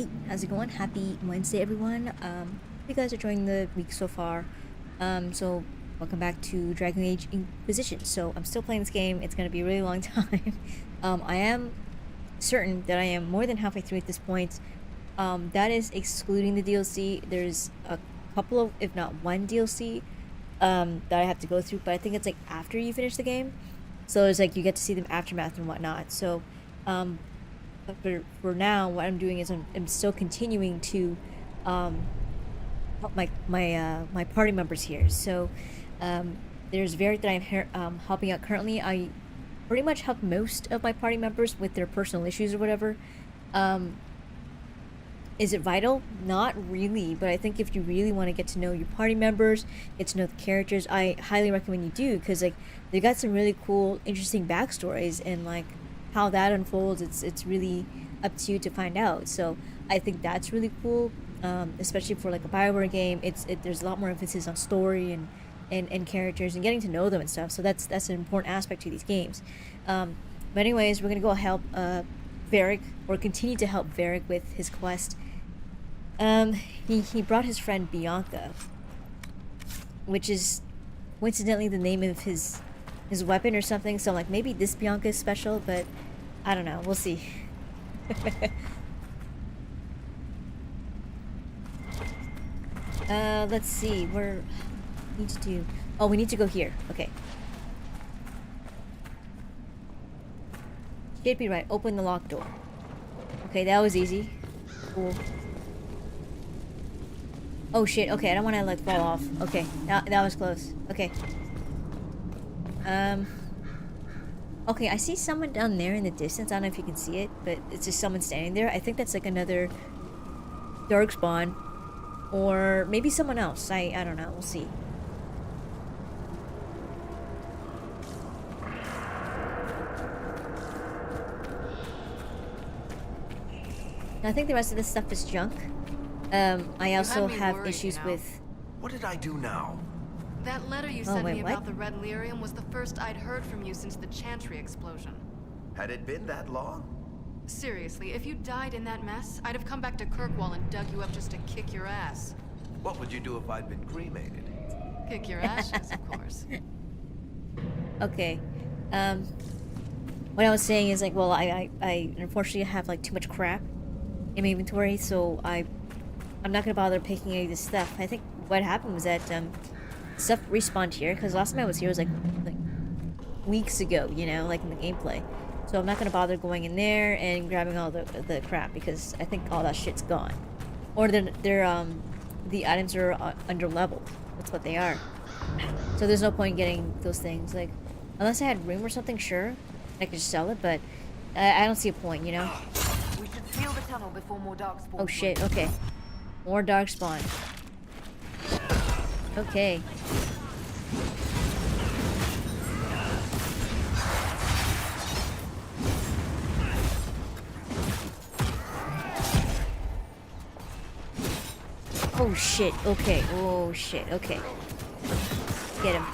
Hey, how's it going? Happy Wednesday, everyone. You guys are enjoying the week so far. So welcome back to Dragon Age Inquisition. So I'm still playing this game. It's gonna be a really long time. I am certain that I am more than halfway through at this point. That is excluding the DLC. There's a couple of, if not one DLC, that I have to go through, but I think it's like after you finish the game. So it's like you get to see the aftermath and whatnot. So, but for now, what I'm doing is I'm still continuing to help my party members here. So there's Varric that I'm helping out currently. I pretty much help most of my party members with their personal issues or whatever. Is it vital? Not really, but I think if you really want to get to know your party members, get to know the characters, I highly recommend you do, because like they got some really cool, interesting backstories, and like how that unfolds, it's really up to you to find out. So I think that's really cool, especially for like a Bioware game. There's a lot more emphasis on story and characters and getting to know them and stuff. So that's an important aspect to these games. But anyways, we're gonna go help Varric, or continue to help Varric with his quest. He brought his friend Bianca, which is coincidentally the name of his weapon or something. So like maybe this Bianca is special, but I don't know. We'll see. Let's see. Where we need to do? Oh, we need to go here. Okay. Should be right. Open the locked door. Okay, that was easy. Cool. Oh shit, okay, I don't want to like fall off. Okay, that was close. Okay. Okay, I see someone down there in the distance. I don't know if you can see it, but it's just someone standing there. I think that's like another darkspawn. Or maybe someone else. I don't know, we'll see. I think the rest of this stuff is junk. I also have issues with... What did I do now? That letter you sent me about the red lyrium was the first I'd heard from you since the Chantry explosion. Had it been that long? Seriously, if you died in that mess, I'd have come back to Kirkwall and dug you up just to kick your ass. What would you do if I'd been cremated? Kick your ashes, of course. Okay. What I was saying is like, well, I unfortunately have like too much crap in my inventory, so I'm not gonna bother picking any of this stuff. I think what happened was that stuff respawned here, because last time I was here was like weeks ago, you know, like in the gameplay. So I'm not gonna bother going in there and grabbing all the crap, because I think all that shit's gone, or the items are under leveled. That's what they are. So there's no point in getting those things. Like, unless I had room or something, sure, I could just sell it, but I don't see a point, you know. We should seal the tunnel before more darkspawn. Oh shit, okay. More darkspawn. Okay. Oh shit, okay. Oh shit, okay. Get him.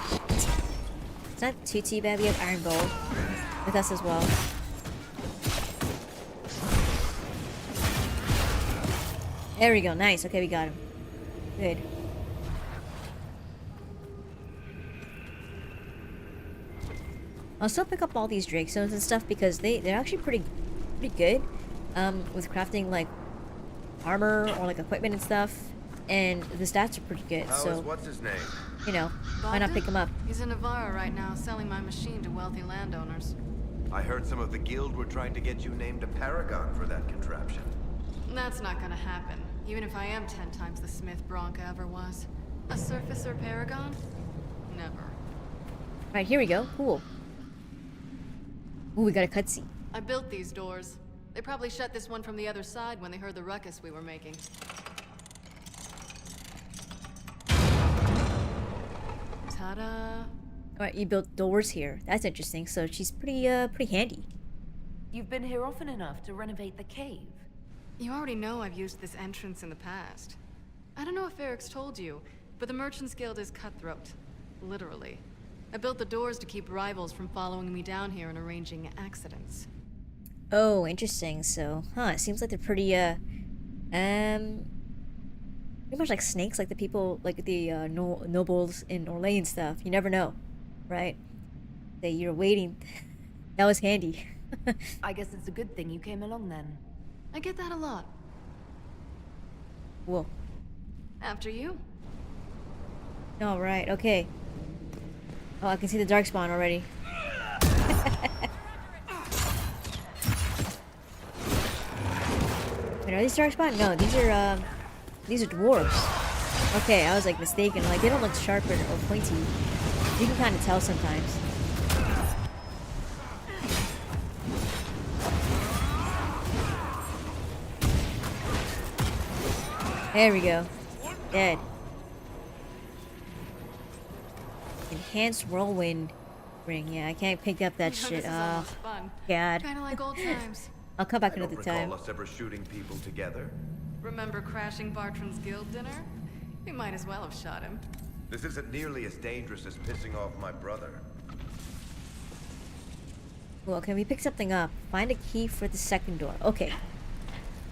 It's not too bad. We have Iron Bowl with us as well. There we go, nice. Okay, we got him. Good. I'll still pick up all these Drake stones and stuff, because they're actually pretty good with crafting like armor or like equipment and stuff, and the stats are pretty good. So What's his name? you know, why not pick him up? He's in Navarra right now, selling my machine to wealthy landowners. I heard some of the guild were trying to get you named a paragon for that contraption. That's not gonna happen, even if I am 10 times the Smith Bronca ever was. A surfacer paragon? Never. Alright, here we go. Cool. Ooh, we got a cutscene. I built these doors. They probably shut this one from the other side when they heard the ruckus we were making. Ta-da! Alright, you built doors here. That's interesting. So she's pretty handy. You've been here often enough to renovate the cave. You already know I've used this entrance in the past. I don't know if Eric's told you, but the Merchants Guild is cutthroat. Literally. I built the doors to keep rivals from following me down here and arranging accidents. Oh, interesting. So, it seems like they're Pretty much like snakes, like the people, like the nobles in Orlais and stuff. You never know, right? That you're waiting. That was handy. I guess it's a good thing you came along then. I get that a lot. Cool. After you. All right. Okay. Oh, I can see the darkspawn already. Wait, are these darkspawn? No, these are dwarves. Okay, I was like mistaken. Like they don't look sharp or pointy. You can kind of tell sometimes. There we go. Dead. Enhanced whirlwind ring. Yeah, I can't pick up that shit. This is almost fun. God. Kind of like old times. I'll come back I don't another recall time. us ever shooting people together. Remember crashing Bartram's guild dinner? We might as well have shot him. This isn't nearly as dangerous as pissing off my brother. Well, can we pick something up? Find a key for the second door. Okay.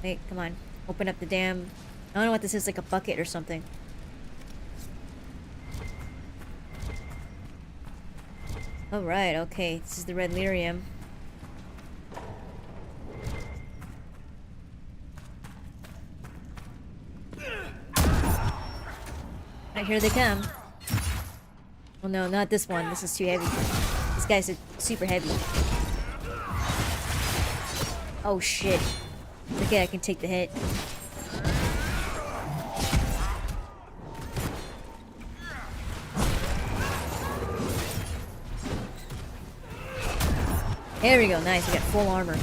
Wait, come on. Open up the damn... I don't know what this is, like a bucket or something. Alright, okay. This is the red lyrium. Right, here they come. Well, no, not this one. This is too heavy. This guy's super heavy. Oh, shit. Okay, I can take the hit. There we go, nice, we got full armor.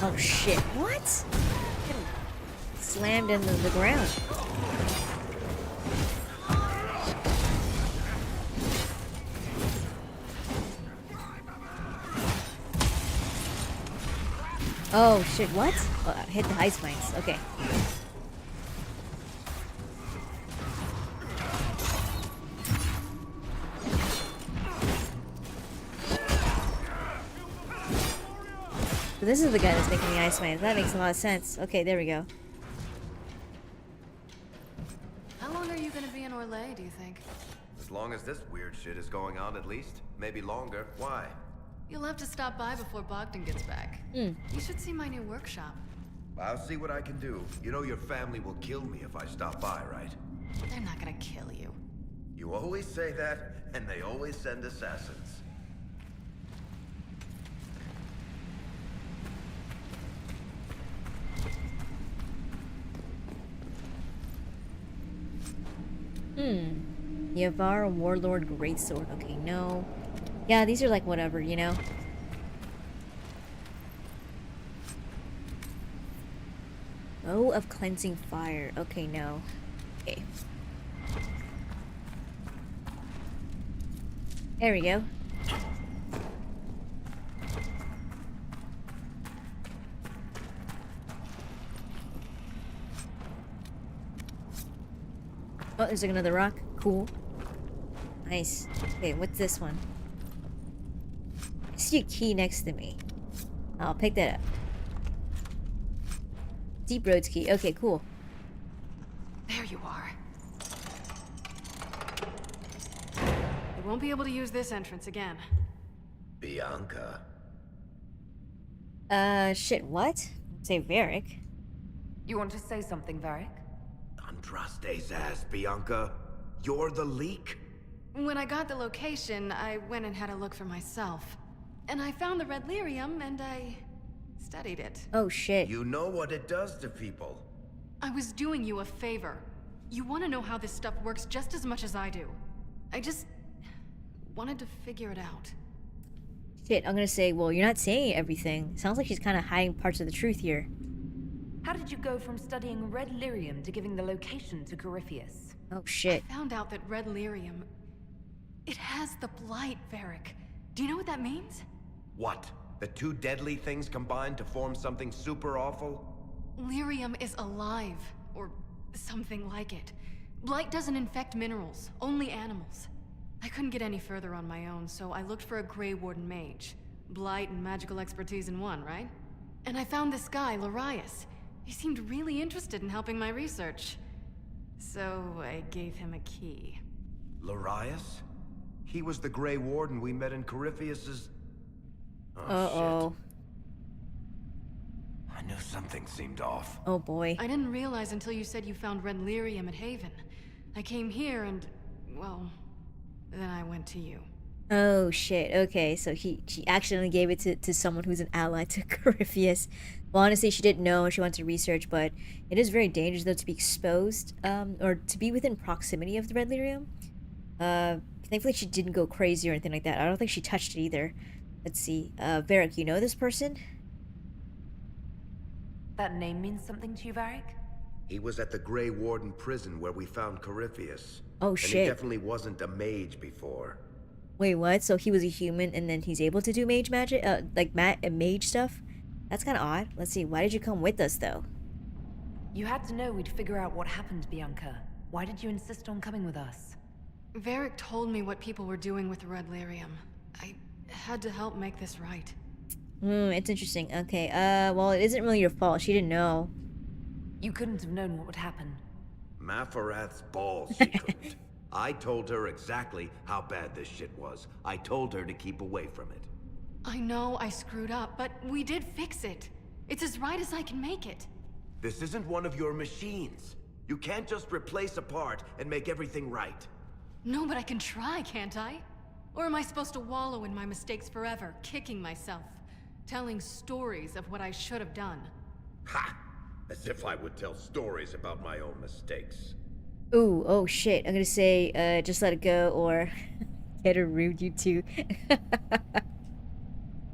Oh shit, what? Slammed into the ground. Oh shit, what? Oh, I hit the ice mines, okay. So this is the guy that's making the ice mines. That makes a lot of sense. Okay, there we go. How long are you gonna be in Orlais, do you think? As long as this weird shit is going on, at least. Maybe longer. Why? You'll have to stop by before Bogdan gets back. You should see my new workshop. I'll see what I can do. You know your family will kill me if I stop by, right? They're not gonna kill you. You always say that, and they always send assassins. Yavar Warlord Greatsword. Okay, no. Yeah, these are like whatever, you know? Bow of Cleansing Fire. Okay, no. Okay. There we go. Oh, there's like another rock. Cool. Nice. Okay, what's this one? I see a key next to me. I'll pick that up. Deep Roads key. Okay, cool. There you are. I won't be able to use this entrance again. Bianca. Shit, what? Say Varric. You want to say something, Varric? Andraste's ass, Bianca. You're the leak? When I got the location, I went and had a look for myself. And I found the red lyrium, and I studied it. Oh shit. You know what it does to people. I was doing you a favor. You want to know how this stuff works just as much as I do. I just wanted to figure it out. Shit, I'm gonna say, well, you're not saying everything. Sounds like she's kind of hiding parts of the truth here. How did you go from studying red lyrium to giving the location to Corypheus? Oh shit. I found out that red lyrium... It has the blight, Varric. Do you know what that means? What? The two deadly things combined to form something super awful? Lyrium is alive, or something like it. Blight doesn't infect minerals, only animals. I couldn't get any further on my own, so I looked for a Grey Warden mage. Blight and magical expertise in one, right? And I found this guy, Larius. He seemed really interested in helping my research. So I gave him a key. Larius? He was the Grey Warden we met in Corypheus's... Oh, Uh-oh. shit. I knew something seemed off. Oh boy. I didn't realize until you said you found Red Lyrium at Haven. I came here and, well, then I went to you. Oh shit. Okay, so she accidentally gave it to someone who's an ally to Corypheus. Well, honestly, she didn't know and she wanted to research, but it is very dangerous though to be exposed, or to be within proximity of the Red Lyrium. Thankfully she didn't go crazy or anything like that. I don't think she touched it either. Let's see. Varric, you know this person? That name means something to you, Varric? He was at the Grey Warden prison where we found Corypheus. Oh And he shit. definitely wasn't a mage before. Wait, what? So he was a human and then he's able to do mage magic? Like mage stuff? That's kind of odd. Let's see. Why did you come with us though? You had to know we'd figure out what happened, Bianca. Why did you insist on coming with us? Varric told me what people were doing with the Red Lyrium. I had to help make this right. It's interesting. Okay, well, it isn't really your fault. She didn't know. You couldn't have known what would happen. Mafarath's balls, she couldn't. I told her exactly how bad this shit was. I told her to keep away from it. I know I screwed up, but we did fix it. It's as right as I can make it. This isn't one of your machines. You can't just replace a part and make everything right. No, but I can try, can't I? Or am I supposed to wallow in my mistakes forever, kicking myself, telling stories of what I should have done? Ha! As if I would tell stories about my own mistakes. Ooh, oh shit. I'm gonna say, just let it go or get a room, you two.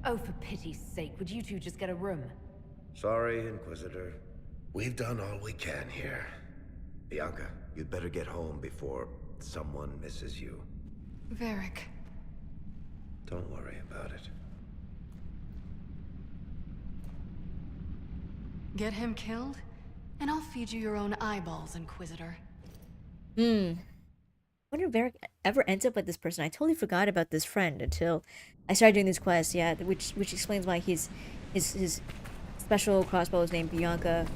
Oh, for pity's sake, would you two just get a room? Sorry, Inquisitor. We've done all we can here. Bianca, you'd better get home before someone misses you. Varric. Don't worry about it. Get him killed, and I'll feed you your own eyeballs, Inquisitor. Wonder if Varric ever ends up with this person. I totally forgot about this friend until I started doing this quest, yeah, which explains why his special crossbow is named Bianca.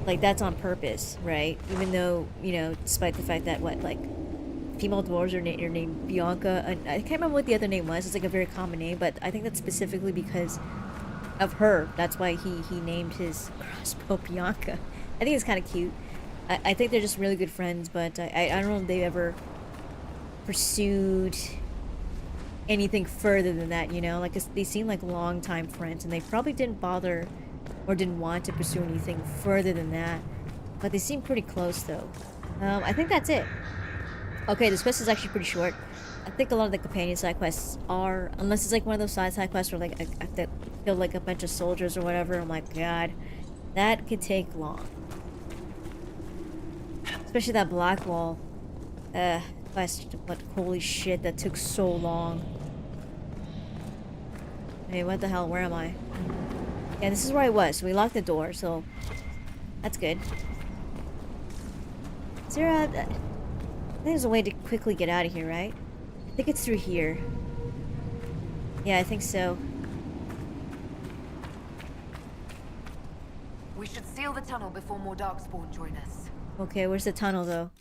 Like, that's on purpose, right? Even though, you know, despite the fact that, like, female dwarves are named Bianca, and I can't remember what the other name was. It's like a very common name, but I think that's specifically because of her. That's why he named his crossbow Bianca. I think it's kind of cute. I think they're just really good friends, but I don't know if they ever pursued anything further than that, you know? Like, they seem like longtime friends, and they probably didn't bother or didn't want to pursue anything further than that. But they seem pretty close, though. I think that's it. Okay, this quest is actually pretty short. I think a lot of the companion side quests are, unless it's like one of those side quests where like I have to kill like a bunch of soldiers or whatever. I'm like, God, that could take long. Especially that Blackwall quest. But holy shit, that took so long. Hey, what the hell? Where am I? Yeah, this is where I was. So we locked the door, so that's good. Is there a... I think there's a way to quickly get out of here, right? I think it's through here. Yeah, I think so. We should seal the tunnel before more Darkspawn join us. Okay, where's the tunnel, though?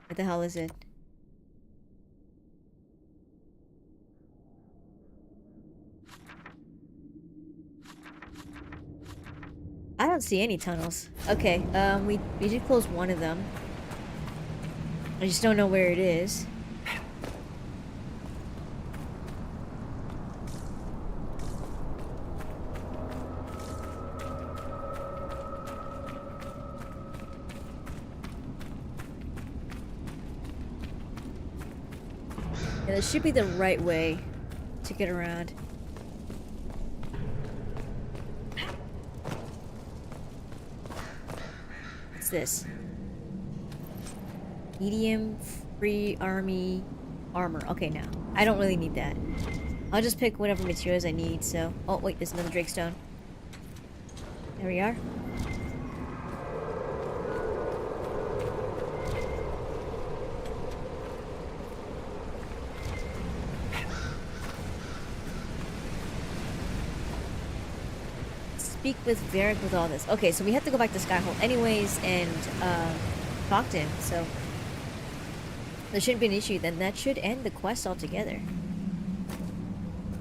What the hell is it? I don't see any tunnels. Okay, we did close one of them. I just don't know where it is. Yeah, this should be the right way to get around. What's this? Medium free army armor. Okay, no. I don't really need that. I'll just pick whatever materials I need, so... Oh, wait, there's another Drakestone. There we are. speak with Varric with all this. Okay, so we have to go back to Skyhold anyways and talk to him. So there shouldn't be an issue. Then that should end the quest altogether.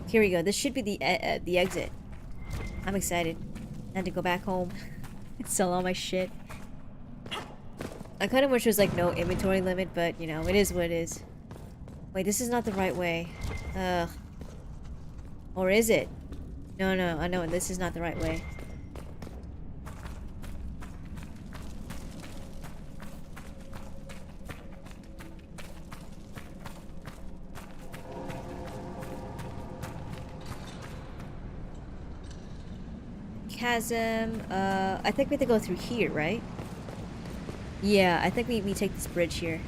Here we go. This should be the exit. I'm excited. I had to go back home and sell all my shit. I kind of wish there was like no inventory limit, but you know, it is what it is. Wait, this is not the right way. Ugh. Or is it? No, no, I know this is not the right way. Chasm. I think we have to go through here, right? Yeah, I think we take this bridge here.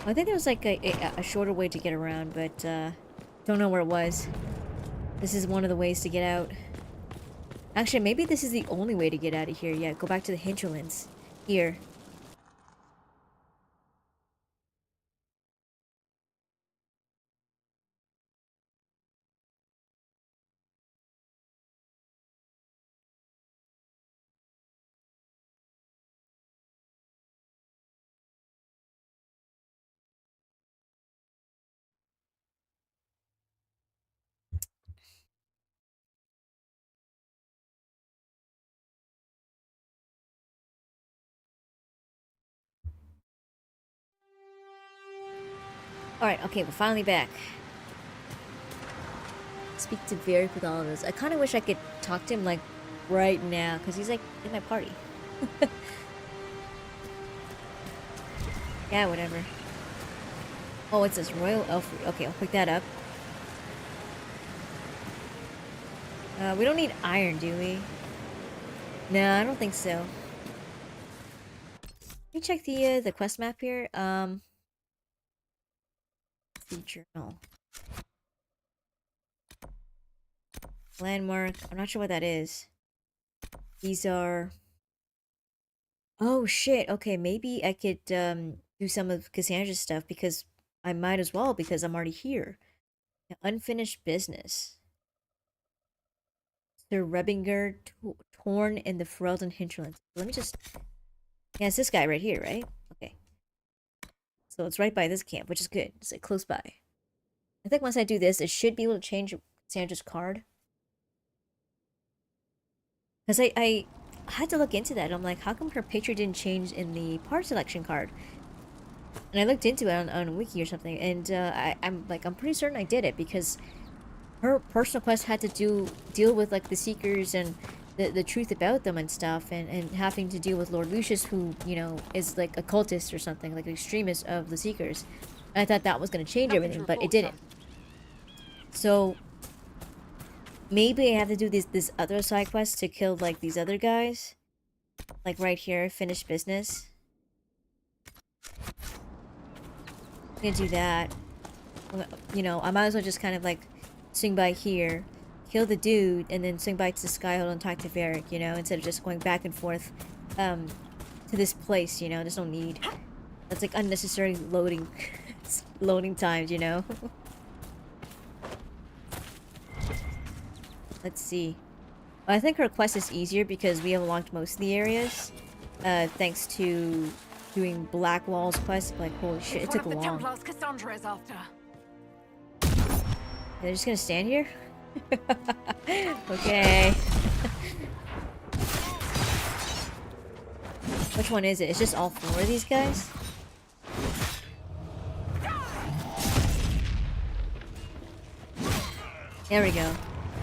I think there was like a shorter way to get around, but don't know where it was. This is one of the ways to get out. Actually, maybe this is the only way to get out of here. Yeah, go back to the hinterlands. Here. Alright, okay, we're finally back. Speak to Varric with all of this. I kind of wish I could talk to him, like, right now, because he's, like, in my party. Yeah, whatever. Oh, it says Royal Elfry. Okay, I'll pick that up. We don't need iron, do we? No, I don't think so. Let me check the quest map here. The journal. Landmark. I'm not sure what that is. These are... Oh, shit. Okay, maybe I could, do some of Cassandra's stuff because I might as well because I'm already here. Yeah, unfinished business. Sir Rebinger, torn in the Ferelden hinterlands. Let me just... Yeah, it's this guy right here, right? Okay. So it's right by this camp, which is good. It's like close by. I think once I do this, it should be able to change Cassandra's card. Because I had to look into that. I'm like, how come her picture didn't change in the part selection card? And I looked into it on a wiki or something, and I'm pretty certain I did it because her personal quest had to deal with like the Seekers and the truth about them and stuff, and having to deal with Lord Lucius, who, you know, is like a cultist or something, like an extremist of the Seekers. And I thought that was going to change everything, but it didn't. So maybe I have to do this other side quest to kill like these other guys, like right here, finish business. I'm gonna do that. You know, I might as well just kind of like swing by here, kill the dude, and then swing by to Skyhold and talk to Varric, you know, instead of just going back and forth to this place, you know. There's no need. That's like unnecessary loading loading times, you know. Let's see. I think her quest is easier because we have unlocked most of the ares, thanks to doing Black Wall's quest. Like, holy shit, it took long. Templars Cassandra is after. They're just gonna stand here? Okay. Which one is it? It's just all four of these guys? There we go.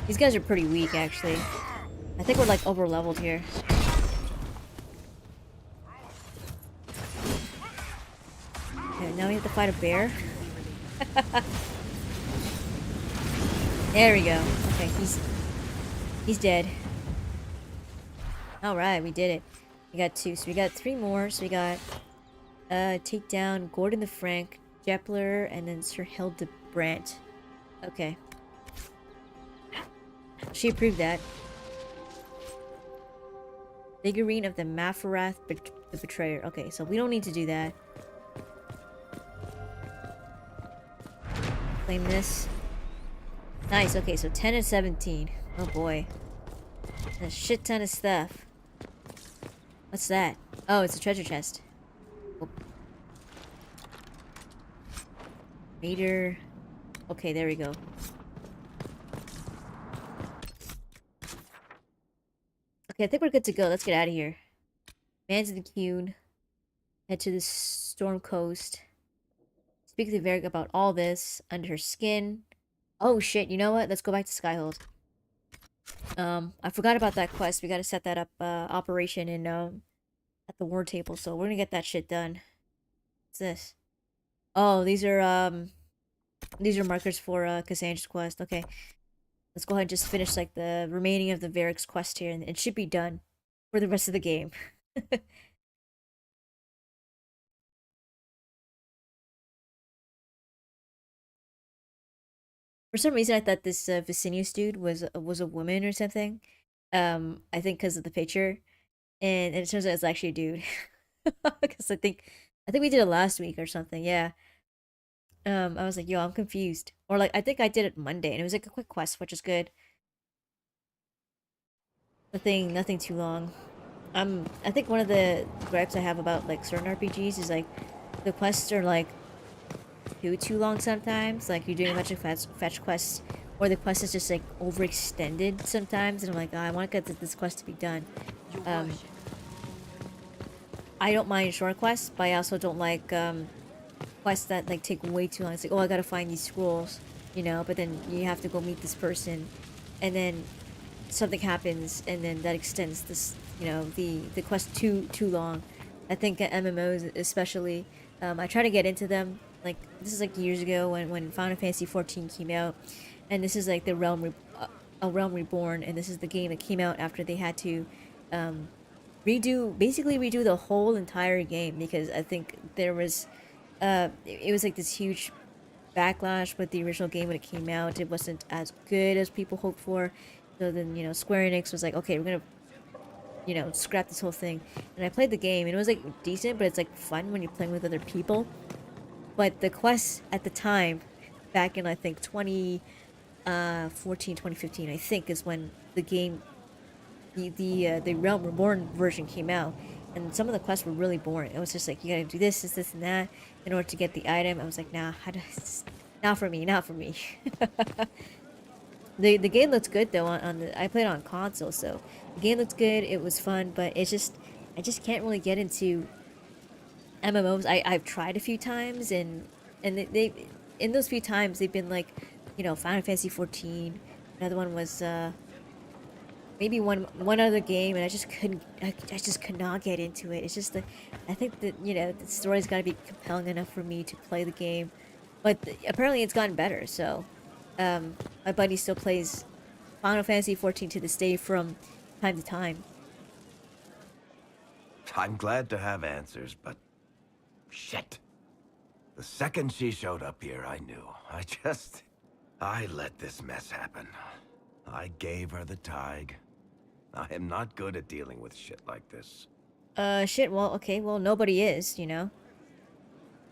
These guys are pretty weak, actually. I think we're like over leveled here. Okay, now we have to fight a bear. There we go. Okay, he's dead. Alright, we did it. We got 2, so we got 3 more. So we got take down Gordon the Frank, Jepler, and then Sir Hildebrandt. Okay. She approved that. Figurine of the Mafarath, the Betrayer. Okay, so we don't need to do that. Claim this. Nice, okay, so 10 and 17. Oh boy. A shit ton of stuff. What's that? Oh, it's a treasure chest. Oh. Meter. Okay, there we go. Okay, I think we're good to go. Let's get out of here. Man's in the queue. Head to the Storm Coast. Speak to Varric about all this. Under her skin. Oh shit, you know what? Let's go back to Skyhold. I forgot about that quest. We gotta set that up, operation in, at the war table, so we're gonna get that shit done. What's this? Oh, these are markers for, Cassandra's quest. Okay. Let's go ahead and just finish, like, the remaining of the Varric's quest here, and it should be done for the rest of the game. For some reason, I thought this Vicinius dude was a woman or something. I think because of the picture, and it turns out it's actually a dude. Because I think we did it last week or something. Yeah. I was like, yo, I'm confused. Or like, I think I did it Monday, and it was like a quick quest, which is good. Nothing too long. I think one of the gripes I have about like certain RPGs is like, the quests are like too long sometimes. Like you're doing a bunch of fetch quests, or the quest is just like overextended sometimes, and I'm like, oh, I want to get this quest to be done. I don't mind short quests, but I also don't like quests that like take way too long. It's like, oh, I gotta find these scrolls, you know, but then you have to go meet this person, and then something happens, and then that extends this, you know, the quest too long. I think at MMOs especially, I try to get into them. Like this is like years ago when Final Fantasy 14 came out, and this is like the A Realm Reborn, and this is the game that came out after they had to basically redo the whole entire game, because I think there was it was like this huge backlash with the original game when it came out. It wasn't as good as people hoped for, so then, you know, Square Enix was like, okay, we're gonna, you know, scrap this whole thing. And I played the game, and it was like decent, but it's like fun when you're playing with other people. But the quests at the time, back in I think 2014, 2015, I think is when the game, the Realm Reborn version came out, and some of the quests were really boring. It was just like, you gotta do this, and that in order to get the item. I was like, nah, not for me, not for me. The game looks good though on the, I played it on console, so the game looks good. It was fun, but it's just, I just can't really get into MMOs. I've tried a few times, and they in those few times they've been like, you know, Final Fantasy 14. Another one was maybe one other game, and I just could not get into it. It's just the, I think that, you know, the story's got to be compelling enough for me to play the game, but apparently it's gotten better. So my buddy still plays Final Fantasy 14 to this day from time to time. I'm glad to have answers, but shit. The second she showed up here, I knew. I let this mess happen. I gave her the tag. I am not good at dealing with shit like this. Shit, well, okay, well, nobody is, you know?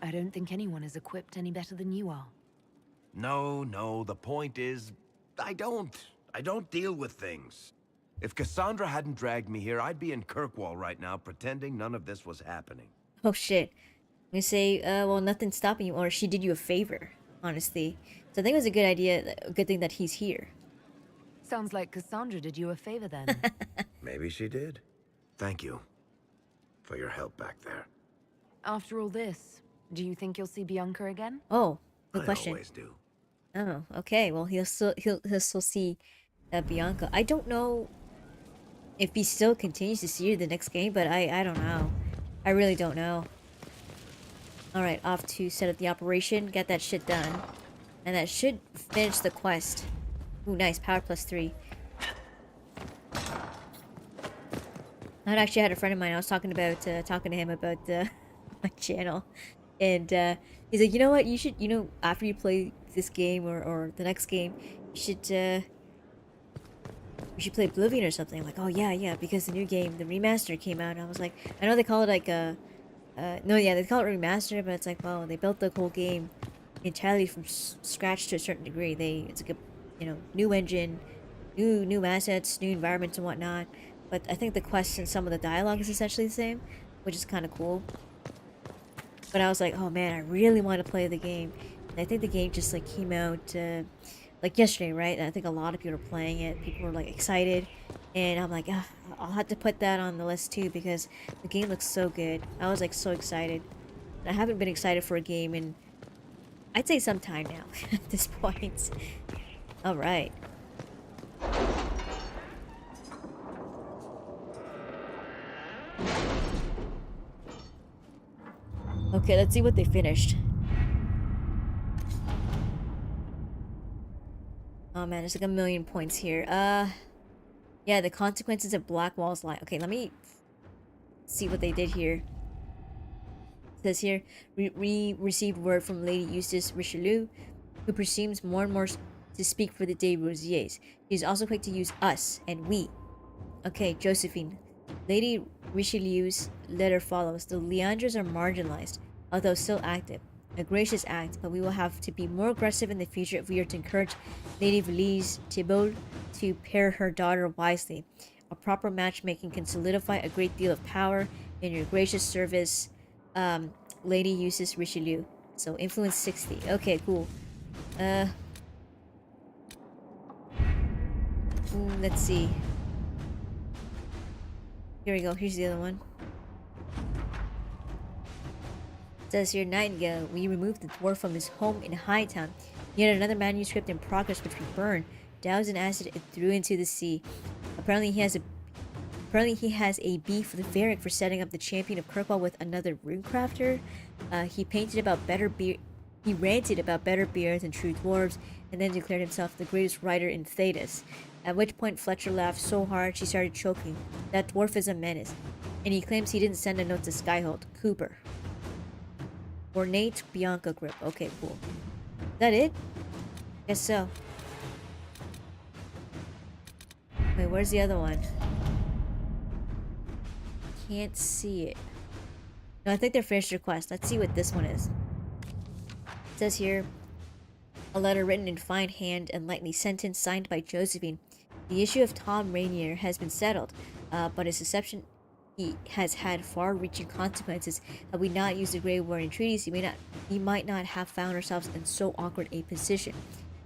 I don't think anyone is equipped any better than you are. No, the point is, I don't deal with things. If Cassandra hadn't dragged me here, I'd be in Kirkwall right now pretending none of this was happening. Oh, shit. I'm gonna say, well, nothing's stopping you, or she did you a favor, honestly. So I think it was a good idea, a good thing that he's here. Sounds like Cassandra did you a favor then. Maybe she did. Thank you for your help back there. After all this, do you think you'll see Bianca again? Oh, good question. I always do. Oh, okay. Well, he'll still see Bianca. I don't know if he still continues to see her the next game, but I don't know. I really don't know. All right, off to set up the operation, get that shit done, and that should finish the quest. Ooh, nice, power +3. I actually had a friend of mine. I was talking to him about my channel, and he's like, you know what? You should, you know, after you play this game or the next game, you should play Oblivion or something. I'm like, oh yeah, because the new game, the remaster came out. And I was like, I know they call it like a, no, yeah, they call it remaster, but it's like, well, they built the whole game entirely from scratch to a certain degree. It's like a, new engine, new assets, new environments and whatnot. But I think the quest and some of the dialogue is essentially the same, which is kind of cool. But I was like, oh man, I really want to play the game. And I think the game just like came out like yesterday, right? And I think a lot of people are playing it. People were like excited, and I'm like, I'll have to put that on the list too because the game looks so good. I was like so excited. I haven't been excited for a game in I'd say some time now at this point. All right. Okay, let's see what they finished. Oh man, there's like a million points here. Yeah, the consequences of Blackwall's lie. Okay, let me see what they did here. It says here, we received word from Lady Eustace Richelieu, who presumes more and more to speak for the de Rosiers. She is also quick to use us and we. Okay, Josephine. Lady Richelieu's letter follows. The Leandres are marginalized, although still active. A gracious act, but we will have to be more aggressive in the future if we are to encourage Lady Valise Thibault to pair her daughter wisely. A proper matchmaking can solidify a great deal of power in your gracious service, Lady Eustace Richelieu. So, influence 60. Okay, cool. Let's see. Here we go. Here's the other one. It says here, Nightingale, we removed the dwarf from his home in Hightown. Yet another manuscript in progress which we burned, doused in acid, and threw into the sea. Apparently he has a beef with Varric for setting up the champion of Kirkwall with another runecrafter. He ranted about better beer than true dwarves, and then declared himself the greatest writer in Thedas. At which point Fletcher laughed so hard she started choking. That dwarf is a menace, and he claims he didn't send a note to Skyhold. Cooper. Ornate Bianca grip. Okay, cool. Is that it? Guess so. Wait, where's the other one? Can't see it. No, I think they're finished their quest. Let's see what this one is. It says here, a letter written in fine hand and lightly sentenced, signed by Josephine. The issue of Tom Rainier has been settled, but his deception has had far-reaching consequences. Had we not used the Grey Warden treaties, we might not have found ourselves in so awkward a position.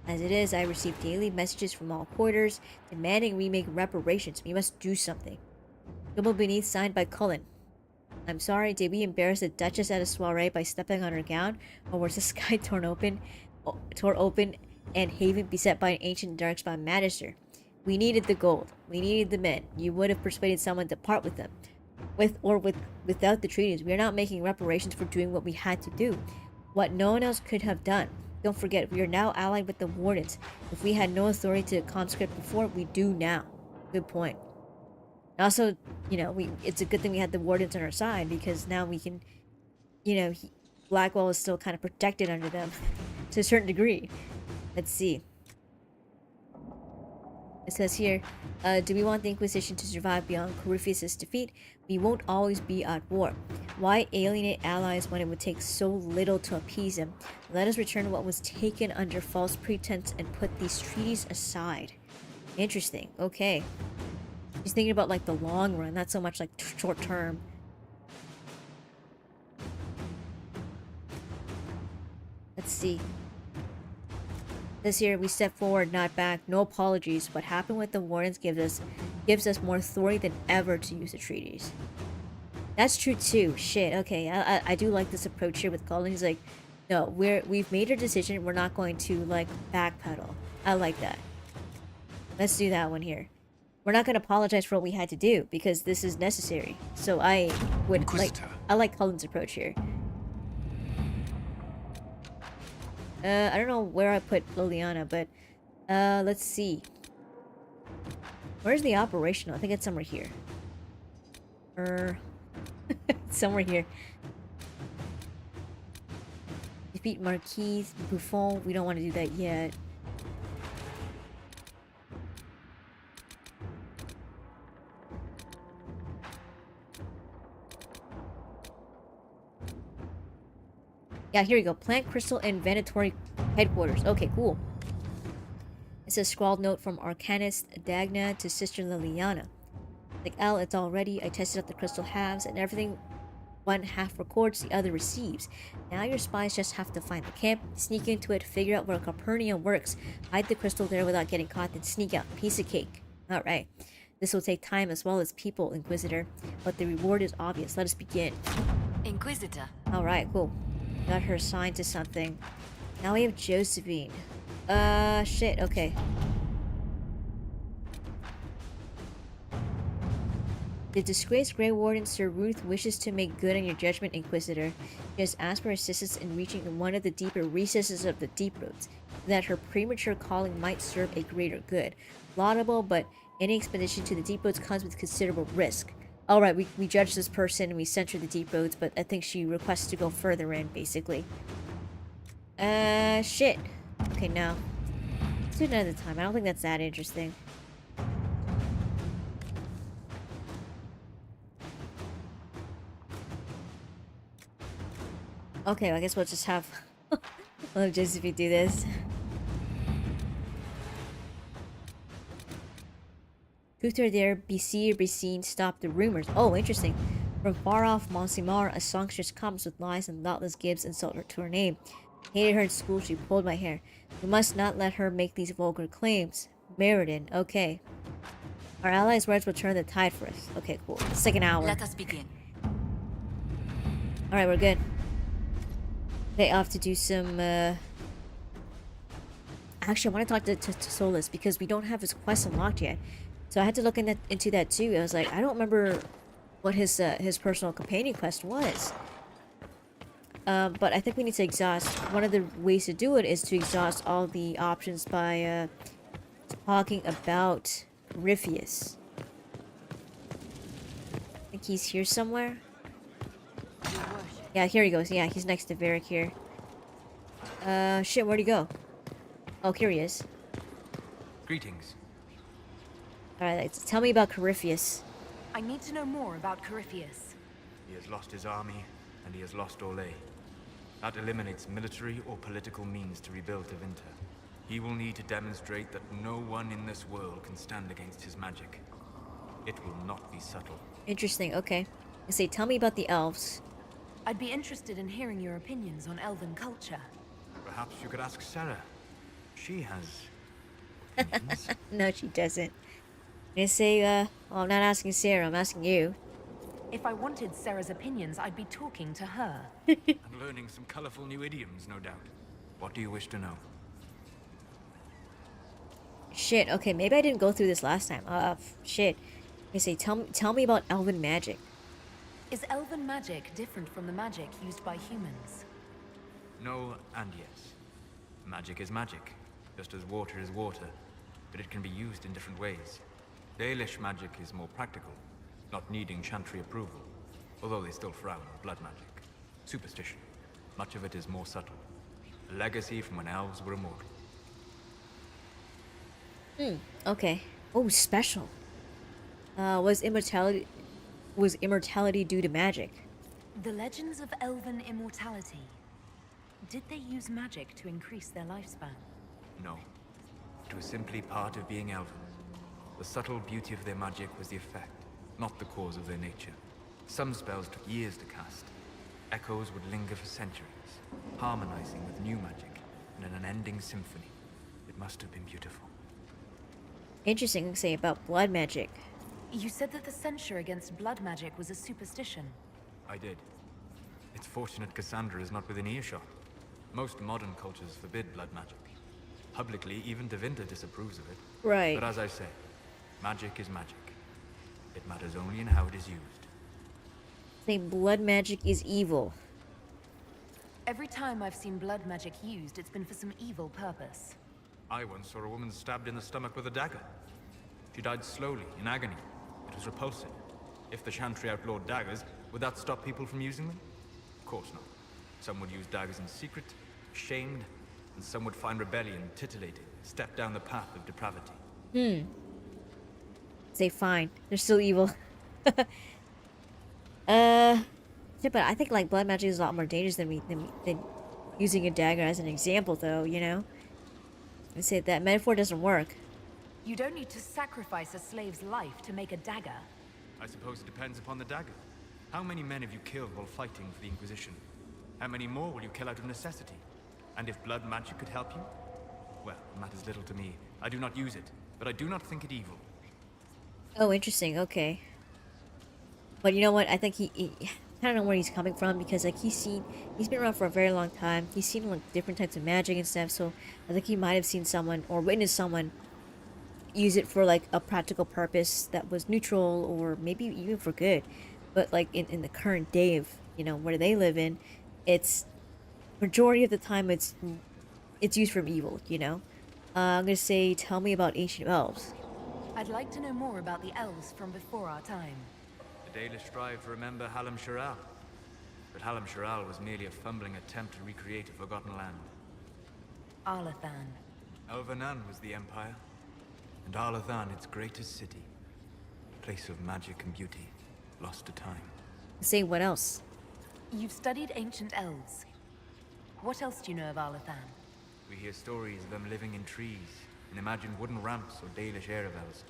As it is, I receive daily messages from all quarters demanding we make reparations. We must do something. Double beneath, signed by Cullen. I'm sorry, did we embarrass the Duchess at a soiree by stepping on her gown, or was the sky torn open, and Haven beset by an ancient darkspawn magister? We needed the gold. We needed the men. You would have persuaded someone to part with them. Without the treaties, we are not making reparations for doing what we had to do. What no one else could have done. Don't forget, we are now allied with the Wardens. If we had no authority to conscript before, we do now. Good point. Also, it's a good thing we had the Wardens on our side, because now we can, Blackwall is still kind of protected under them to a certain degree. Let's see. It says here, do we want the Inquisition to survive beyond Corypheus' defeat? We won't always be at war. Why alienate allies when it would take so little to appease them? Let us return what was taken under false pretense and put these treaties aside. Interesting. Okay. He's thinking about like the long run, not so much like short term. Let's see. This year we step forward, not back. No apologies. What happened with the Wardens gives us more authority than ever to use the treaties. That's true too. Shit. Okay, I do like this approach here with Cullen. He's like, no, we've made our decision. We're not going to like backpedal. I like that. Let's do that one here. We're not going to apologize for what we had to do because this is necessary. So I like Cullen's approach here. I don't know where I put Liliana, but let's see. Where's the operational? I think it's somewhere here. Somewhere here. Defeat Marquis Buffon. We don't want to do that yet. Yeah, here we go. Plant Crystal Inventory Headquarters. Okay, cool. It's a scrawled note from Arcanist Dagna to Sister Liliana. Like, Al, it's all ready. I tested out the crystal halves, and everything one half records, the other receives. Now your spies just have to find the camp, sneak into it, figure out where Capernaum works, hide the crystal there without getting caught, then sneak out. Piece of cake. Alright. This will take time as well as people, Inquisitor, but the reward is obvious. Let us begin. Inquisitor. Alright, cool. Got her assigned to something. Now we have Josephine. Shit, okay. The disgraced Grey Warden Sir Ruth wishes to make good on your judgment, Inquisitor. She has asked for assistance in reaching one of the deeper recesses of the Deep Roads, so that her premature calling might serve a greater good. Laudable, but any expedition to the Deep Roads comes with considerable risk. Alright, we judged this person and we sent her to the Deep Roads, but I think she requests to go further in, basically. Shit. Okay, no. Let's do it another time. I don't think that's that interesting. Okay, well, I guess we'll just have we'll have Josephine do this. Truth or dare, be seen or be seen, stop the rumors. Oh, interesting. From far off Monsimar, a songstress comes with lies and thoughtless gibes insult her to her name. Hated her in school, she pulled my hair. We must not let her make these vulgar claims. Meriden, okay. Our allies' words will turn the tide for us. Okay, cool. Second hour. Let us begin. Alright, we're good. Okay, off to do some, Actually, I want to talk to Solus, because we don't have his quest unlocked yet. So I had to look into that too. I was like, I don't remember what his personal companion quest was. But I think we need to exhaust. One of the ways to do it is to exhaust all the options by, talking about Ripheus. I think he's here somewhere. Yeah, here he goes. Yeah, he's next to Varric here. Shit, where'd he go? Oh, here he is. Greetings. Alright, tell me about Corypheus. I need to know more about Corypheus. He has lost his army, and he has lost Orlais. That eliminates military or political means to rebuild Tevinter. He will need to demonstrate that no one in this world can stand against his magic. It will not be subtle. Interesting, okay. I say, tell me about the elves. I'd be interested in hearing your opinions on elven culture. Perhaps you could ask Sarah. She has opinions. No, she doesn't. I say, well, I'm not asking Sarah, I'm asking you. If I wanted Sarah's opinions, I'd be talking to her. And learning some colorful new idioms, no doubt. What do you wish to know? Shit, okay, maybe I didn't go through this last time. Shit. I say, tell me about elven magic. Is elven magic different from the magic used by humans? No and yes. Magic is magic, just as water is water, but it can be used in different ways. Dalish magic is more practical, not needing chantry approval, although they still frown on blood magic. Superstition. Much of it is more subtle. A legacy from when elves were immortal. Okay. Oh, special. Was immortality due to magic? The legends of elven immortality. Did they use magic to increase their lifespan? No. It was simply part of being elven. The subtle beauty of their magic was the effect, not the cause of their nature. Some spells took years to cast. Echoes would linger for centuries, harmonizing with new magic in an unending symphony. It must have been beautiful. Interesting to say about blood magic. You said that the censure against blood magic was a superstition. I did. It's fortunate Cassandra is not within earshot. Most modern cultures forbid blood magic. Publicly, even Tevinter disapproves of it. Right. But as I say, magic is magic. It matters only in how it is used. Say blood magic is evil. Every time I've seen blood magic used, it's been for some evil purpose. I once saw a woman stabbed in the stomach with a dagger. She died slowly, in agony. It was repulsive. If the Chantry outlawed daggers, would that stop people from using them? Of course not. Some would use daggers in secret, shamed, and some would find rebellion titillating, step down the path of depravity. Say fine. They're still evil. Yeah, but I think like blood magic is a lot more dangerous than using a dagger as an example, though, you know? I say that metaphor doesn't work. You don't need to sacrifice a slave's life to make a dagger. I suppose it depends upon the dagger. How many men have you killed while fighting for the Inquisition? How many more will you kill out of necessity? And if blood magic could help you? Well, it matters little to me. I do not use it, but I do not think it evil. Oh, interesting. Okay. But you know what? I think I don't know where he's coming from, because like he's been around for a very long time. He's seen like different types of magic and stuff. So I think he might have seen someone or witnessed someone use it for like a practical purpose that was neutral or maybe even for good. But like in the current day of, you know, where they live in, it's majority of the time it's used for evil, you know. I'm gonna say, tell me about ancient elves. I'd like to know more about the elves from before our time. The Dalish strive to remember Hallam Shiral. But Hallam Shiral was merely a fumbling attempt to recreate a forgotten land. Arlathan. Elvanan was the empire, and Arlathan its greatest city. A place of magic and beauty, lost to time. Say what else? You've studied ancient elves. What else do you know of Arlathan? We hear stories of them living in trees, and imagine wooden ramps or Dalish Erebels.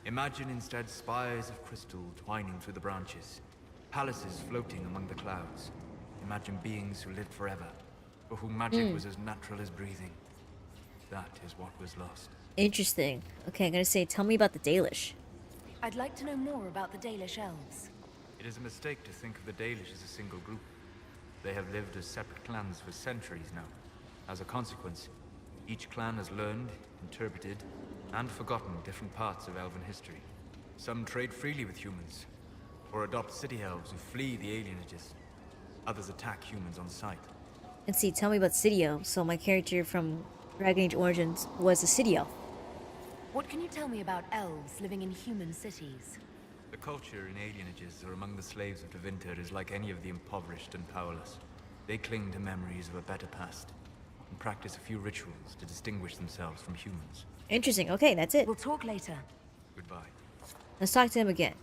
Imagine instead spires of crystal twining through the branches, palaces floating among the clouds. Imagine beings who lived forever, for whom magic was as natural as breathing. That is what was lost. Interesting. Okay, I'm gonna say, tell me about the Dalish. I'd like to know more about the Dalish elves. It is a mistake to think of the Dalish as a single group. They have lived as separate clans for centuries now. As a consequence, each clan has learned, interpreted, and forgotten different parts of elven history. Some trade freely with humans, or adopt city elves who flee the alienages. Others attack humans on sight. Let's see, tell me about city elves. So my character from Dragon Age Origins was a city elf. What can you tell me about elves living in human cities? The culture in alienages or among the slaves of Tevinter is like any of the impoverished and powerless. They cling to memories of a better past, and practice a few rituals to distinguish themselves from humans. Interesting. Okay, that's it. We'll talk later. Goodbye. Let's talk to him again.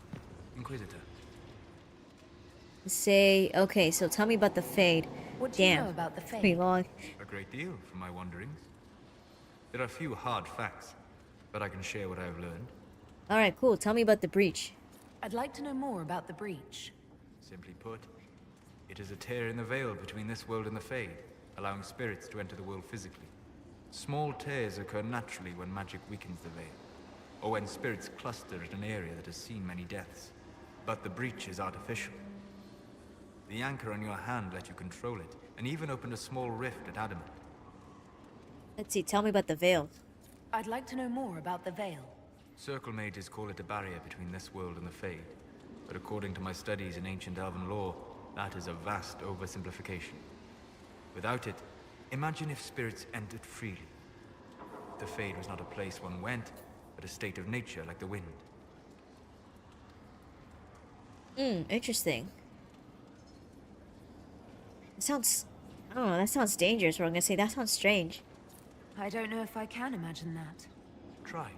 Inquisitor. Say, okay, so tell me about the Fade. What do you Damn, know about the it's pretty Fae? long. A great deal from my wanderings. There are few hard facts, but I can share what I have learned. Alright, cool. Tell me about the Breach. I'd like to know more about the Breach. Simply put, it is a tear in the veil between this world and the Fade, allowing spirits to enter the world physically. Small tears occur naturally when magic weakens the veil, or when spirits cluster at an area that has seen many deaths. But the breach is artificial. The anchor on your hand let you control it, and even opened a small rift at adamant. Let's see, tell me about the Veil. I'd like to know more about the Veil. Circle mages call it a barrier between this world and the Fade, but according to my studies in ancient elven lore, that is a vast oversimplification. Without it, imagine if spirits entered freely. The Fade was not a place one went, but a state of nature like the wind. Interesting. It sounds, I don't know, that sounds dangerous, or I'm gonna say that sounds strange. I don't know if I can imagine that. Try.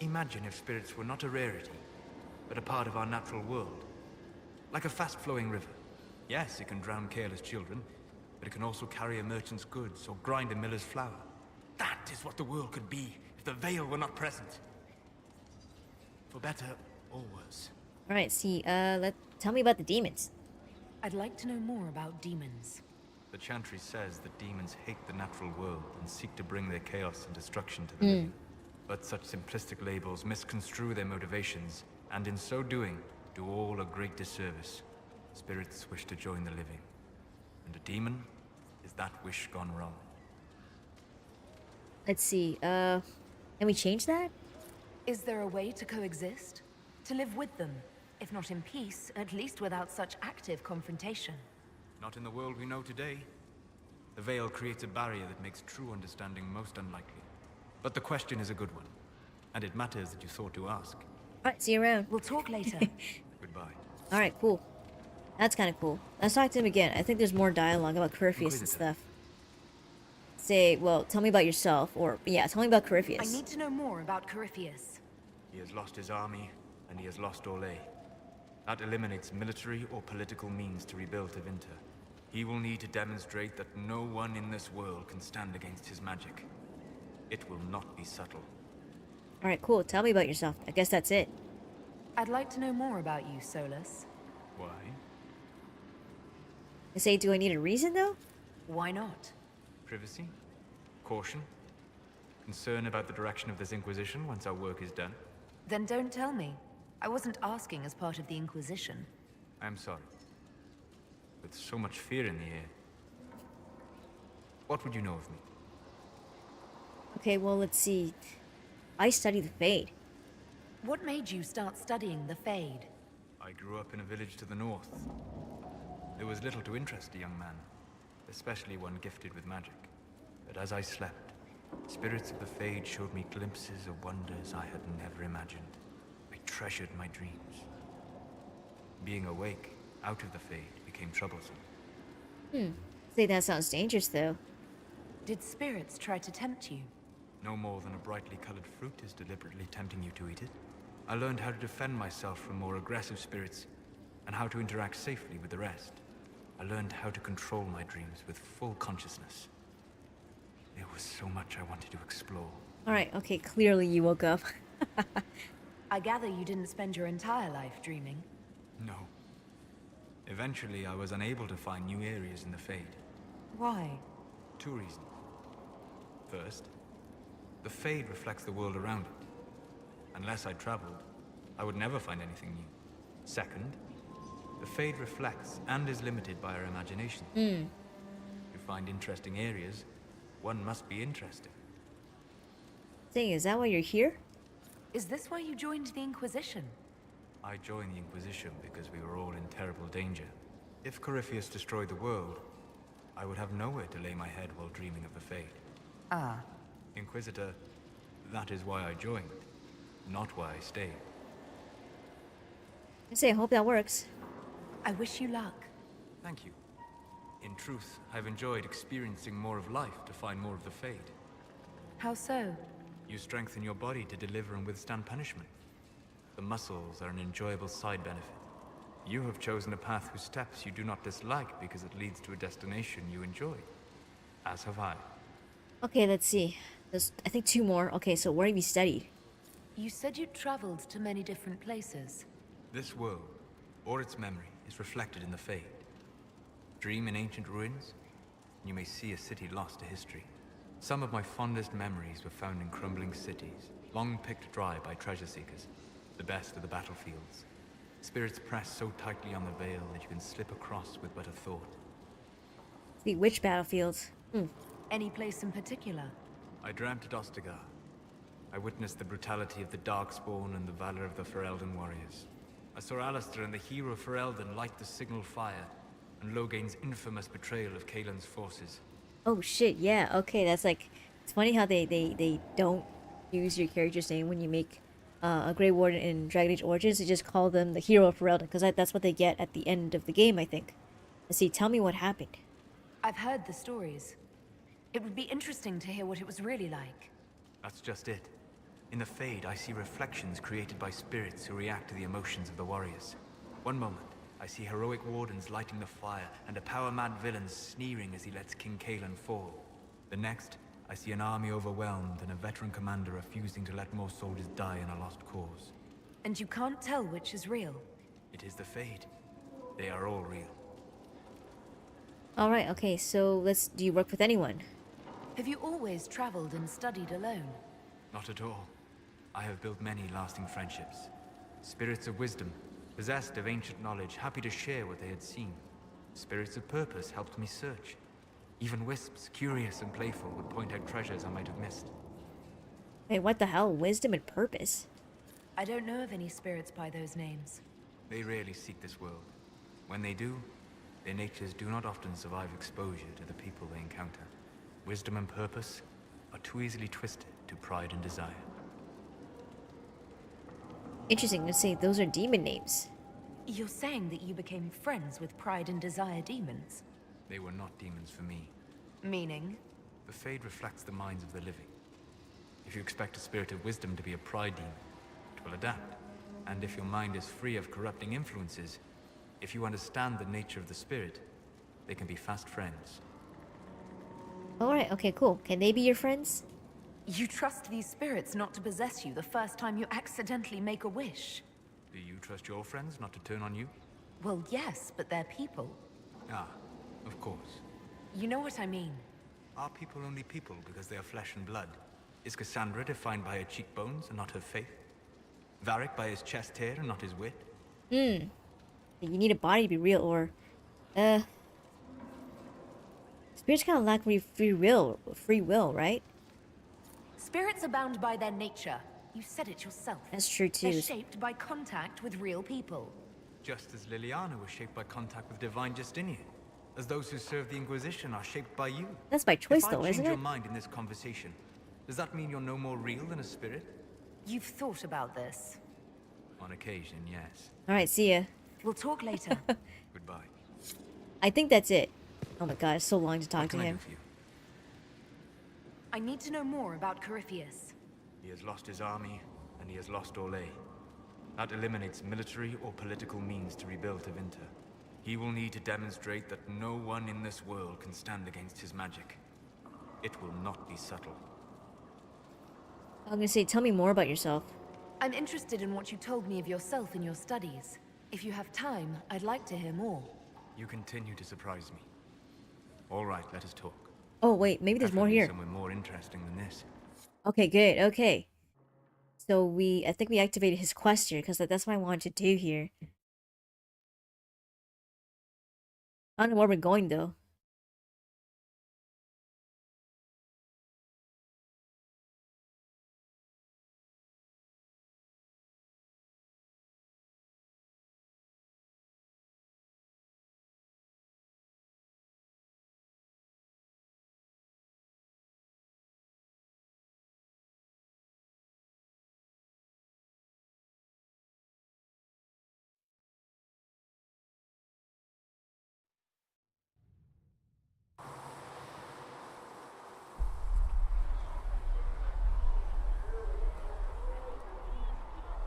Imagine if spirits were not a rarity, but a part of our natural world. Like a fast-flowing river. Yes, it can drown careless children, but it can also carry a merchant's goods or grind a miller's flour. That is what the world could be if the Veil were not present. For better or worse. Alright, see, tell me about the demons. I'd like to know more about demons. The Chantry says that demons hate the natural world and seek to bring their chaos and destruction to the living. But such simplistic labels misconstrue their motivations, and in so doing, do all a great disservice. Spirits wish to join the living, and a demon is that wish gone wrong. Let's see, can we change that? Is there a way to coexist? To live with them? If not in peace, at least without such active confrontation. Not in the world we know today. The Veil creates a barrier that makes true understanding most unlikely. But the question is a good one, and it matters that you thought to ask. Alright, see you around. We'll talk later. Goodbye. Alright, cool. That's kind of cool. Let's talk to him again. I think there's more dialogue about Corypheus and Inquisitor. stuff. Say, well, tell me about yourself, or, yeah, tell me about I Corypheus. need to know more about Corypheus. He has lost his army, and he has lost Orlais. That eliminates military or political means to rebuild Tevinter. He will need to demonstrate that no one in this world can stand against his magic. It will not be subtle. Alright, cool. Tell me about yourself. I guess that's it. I'd like to know more about you, Solus. Why? I say, do I need a reason, though? Why not? Privacy? Caution? Concern about the direction of this Inquisition once our work is done? Then don't tell me. I wasn't asking as part of the Inquisition. I'm sorry. With so much fear in the air. What would you know of me? Okay, well, let's see. I study the Fade. What made you start studying the Fade? I grew up in a village to the north. There was little to interest a young man, especially one gifted with magic. But as I slept, spirits of the Fade showed me glimpses of wonders I had never imagined. I treasured my dreams. Being awake, out of the Fade, became troublesome. Say that sounds dangerous, though. Did spirits try to tempt you? No more than a brightly colored fruit is deliberately tempting you to eat it. I learned how to defend myself from more aggressive spirits, and how to interact safely with the rest. I learned how to control my dreams with full consciousness. There was so much I wanted to explore. Alright, okay, clearly you woke up. I gather you didn't spend your entire life dreaming. No. Eventually, I was unable to find new areas in the Fade. Why? 2 reasons. First, the Fade reflects the world around it. Unless I traveled, I would never find anything new. Second, the Fade reflects and is limited by our imagination. To find interesting areas, one must be interesting. Say, is that why you're here? Is this why you joined the Inquisition? I joined the Inquisition because we were all in terrible danger. If Corypheus destroyed the world, I would have nowhere to lay my head while dreaming of the Fade. Ah. Inquisitor, that is why I joined, not why I stayed. I say, I hope that works. I wish you luck. Thank you. In truth, I've enjoyed experiencing more of life to find more of the Fade. How so? You strengthen your body to deliver and withstand punishment. The muscles are an enjoyable side benefit. You have chosen a path whose steps you do not dislike because it leads to a destination you enjoy. As have I. Okay, let's see. There's, I think, 2 more. Okay, so where have you studied? You said you traveled to many different places. This world, or its memory, is reflected in the Fade. Dream in ancient ruins, and you may see a city lost to history. Some of my fondest memories were found in crumbling cities, long picked dry by treasure seekers. The best of the battlefields. Spirits press so tightly on the veil that you can slip across with but a thought. The which battlefields? Any place in particular? I dreamt at Ostagar. I witnessed the brutality of the Darkspawn and the valor of the Ferelden warriors. I saw Alistair and the hero Ferelden light the signal fire, and Logain's infamous betrayal of Kaelin's forces. Oh shit, yeah, okay, that's like... It's funny how they don't use your character's name when you make a Grey Warden in Dragon Age Origins. They just call them the hero of Ferelden, because that's what they get at the end of the game, I think. Let's see, tell me what happened. I've heard the stories. It would be interesting to hear what it was really like. That's just it. In the Fade, I see reflections created by spirits who react to the emotions of the warriors. One moment, I see heroic wardens lighting the fire, and a power-mad villain sneering as he lets King Kaelin fall. The next, I see an army overwhelmed and a veteran commander refusing to let more soldiers die in a lost cause. And you can't tell which is real. It is the Fade. They are all real. Alright, okay, so do you work with anyone? Have you always traveled and studied alone? Not at all. I have built many lasting friendships. Spirits of wisdom, possessed of ancient knowledge, happy to share what they had seen. Spirits of purpose helped me search. Even wisps, curious and playful, would point out treasures I might have missed. Hey, what the hell? Wisdom and purpose? I don't know of any spirits by those names. They rarely seek this world. When they do, their natures do not often survive exposure to the people they encounter. Wisdom and purpose are too easily twisted to pride and desire. Interesting to say those are demon names. You're saying that you became friends with Pride and Desire demons? They were not demons for me. Meaning? The Fade reflects the minds of the living. If you expect a spirit of wisdom to be a pride demon, it will adapt. And if your mind is free of corrupting influences, if you understand the nature of the spirit, They can be fast friends. Alright, okay, cool. Can they be your friends? You trust these spirits not to possess you the first time you accidentally make a wish? Do you trust your friends not to turn on you? Well, yes, but they're people. Ah, of course. You know what I mean. Are people only people because they are flesh and blood? Is Cassandra defined by her cheekbones and not her faith? Varric by his chest hair and not his wit? You need a body to be real, or... Spirits kind of lack free will, right? Spirits are bound by their nature. You said it yourself. That's true, too. They're shaped by contact with real people. Just as Liliana was shaped by contact with divine Justinian. As those who serve the Inquisition are shaped by you. That's by choice, If though, I isn't change it? your mind in this conversation, does that mean you're no more real than a spirit? You've thought about this. On occasion, yes. Alright, see ya. We'll talk later. Goodbye. I think that's it. Oh my god, it's so long to talk What to can I him. do for you? I need to know more about Corypheus. He has lost his army, and he has lost Orlais. That eliminates military or political means to rebuild Tevinter. He will need to demonstrate that no one in this world can stand against his magic. It will not be subtle. I'm gonna say, tell me more about yourself. I'm interested in what you told me of yourself in your studies. If you have time, I'd like to hear more. You continue to surprise me. All right, let us talk. Oh, wait, maybe there's more Preferably here. somewhere more interesting than this. Okay, good, okay. So I think we activated his quest here, because that's what I wanted to do here. I don't know where we're going, though.